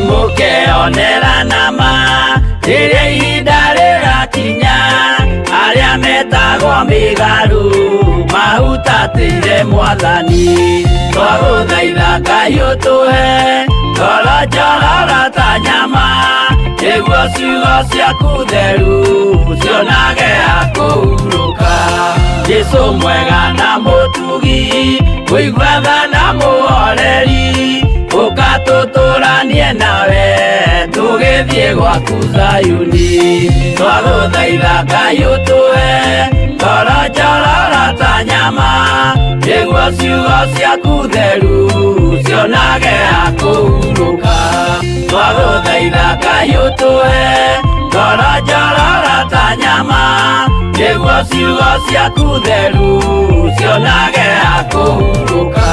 Nĩmũkeonera nama rĩrĩa ihinda rĩgakinya, arĩa metagwo mĩgarũ mahutatĩire Mwathani. Twagũthaitha Ngai ũtũhe ngoro njororo ta nyama, nĩguo ciugo ciaku theru cionage ha kũhurũka. Jesũ mwega na mũtugi, mũigua tha na mũhoreri, ũkatũtũranie nawe tũgĩthiĩ gwaku Zayuni. Twagũthaitha Ngai ũtũhe ngoro njororo ta nyama, nĩguo ciugo ciaku theru cionage ha kũhurũka. Twagũthaitha Ngai ũtũhe ngoro njororo ta nyama, nĩguo ciugo ciaku theru cionage ha kũhurũka.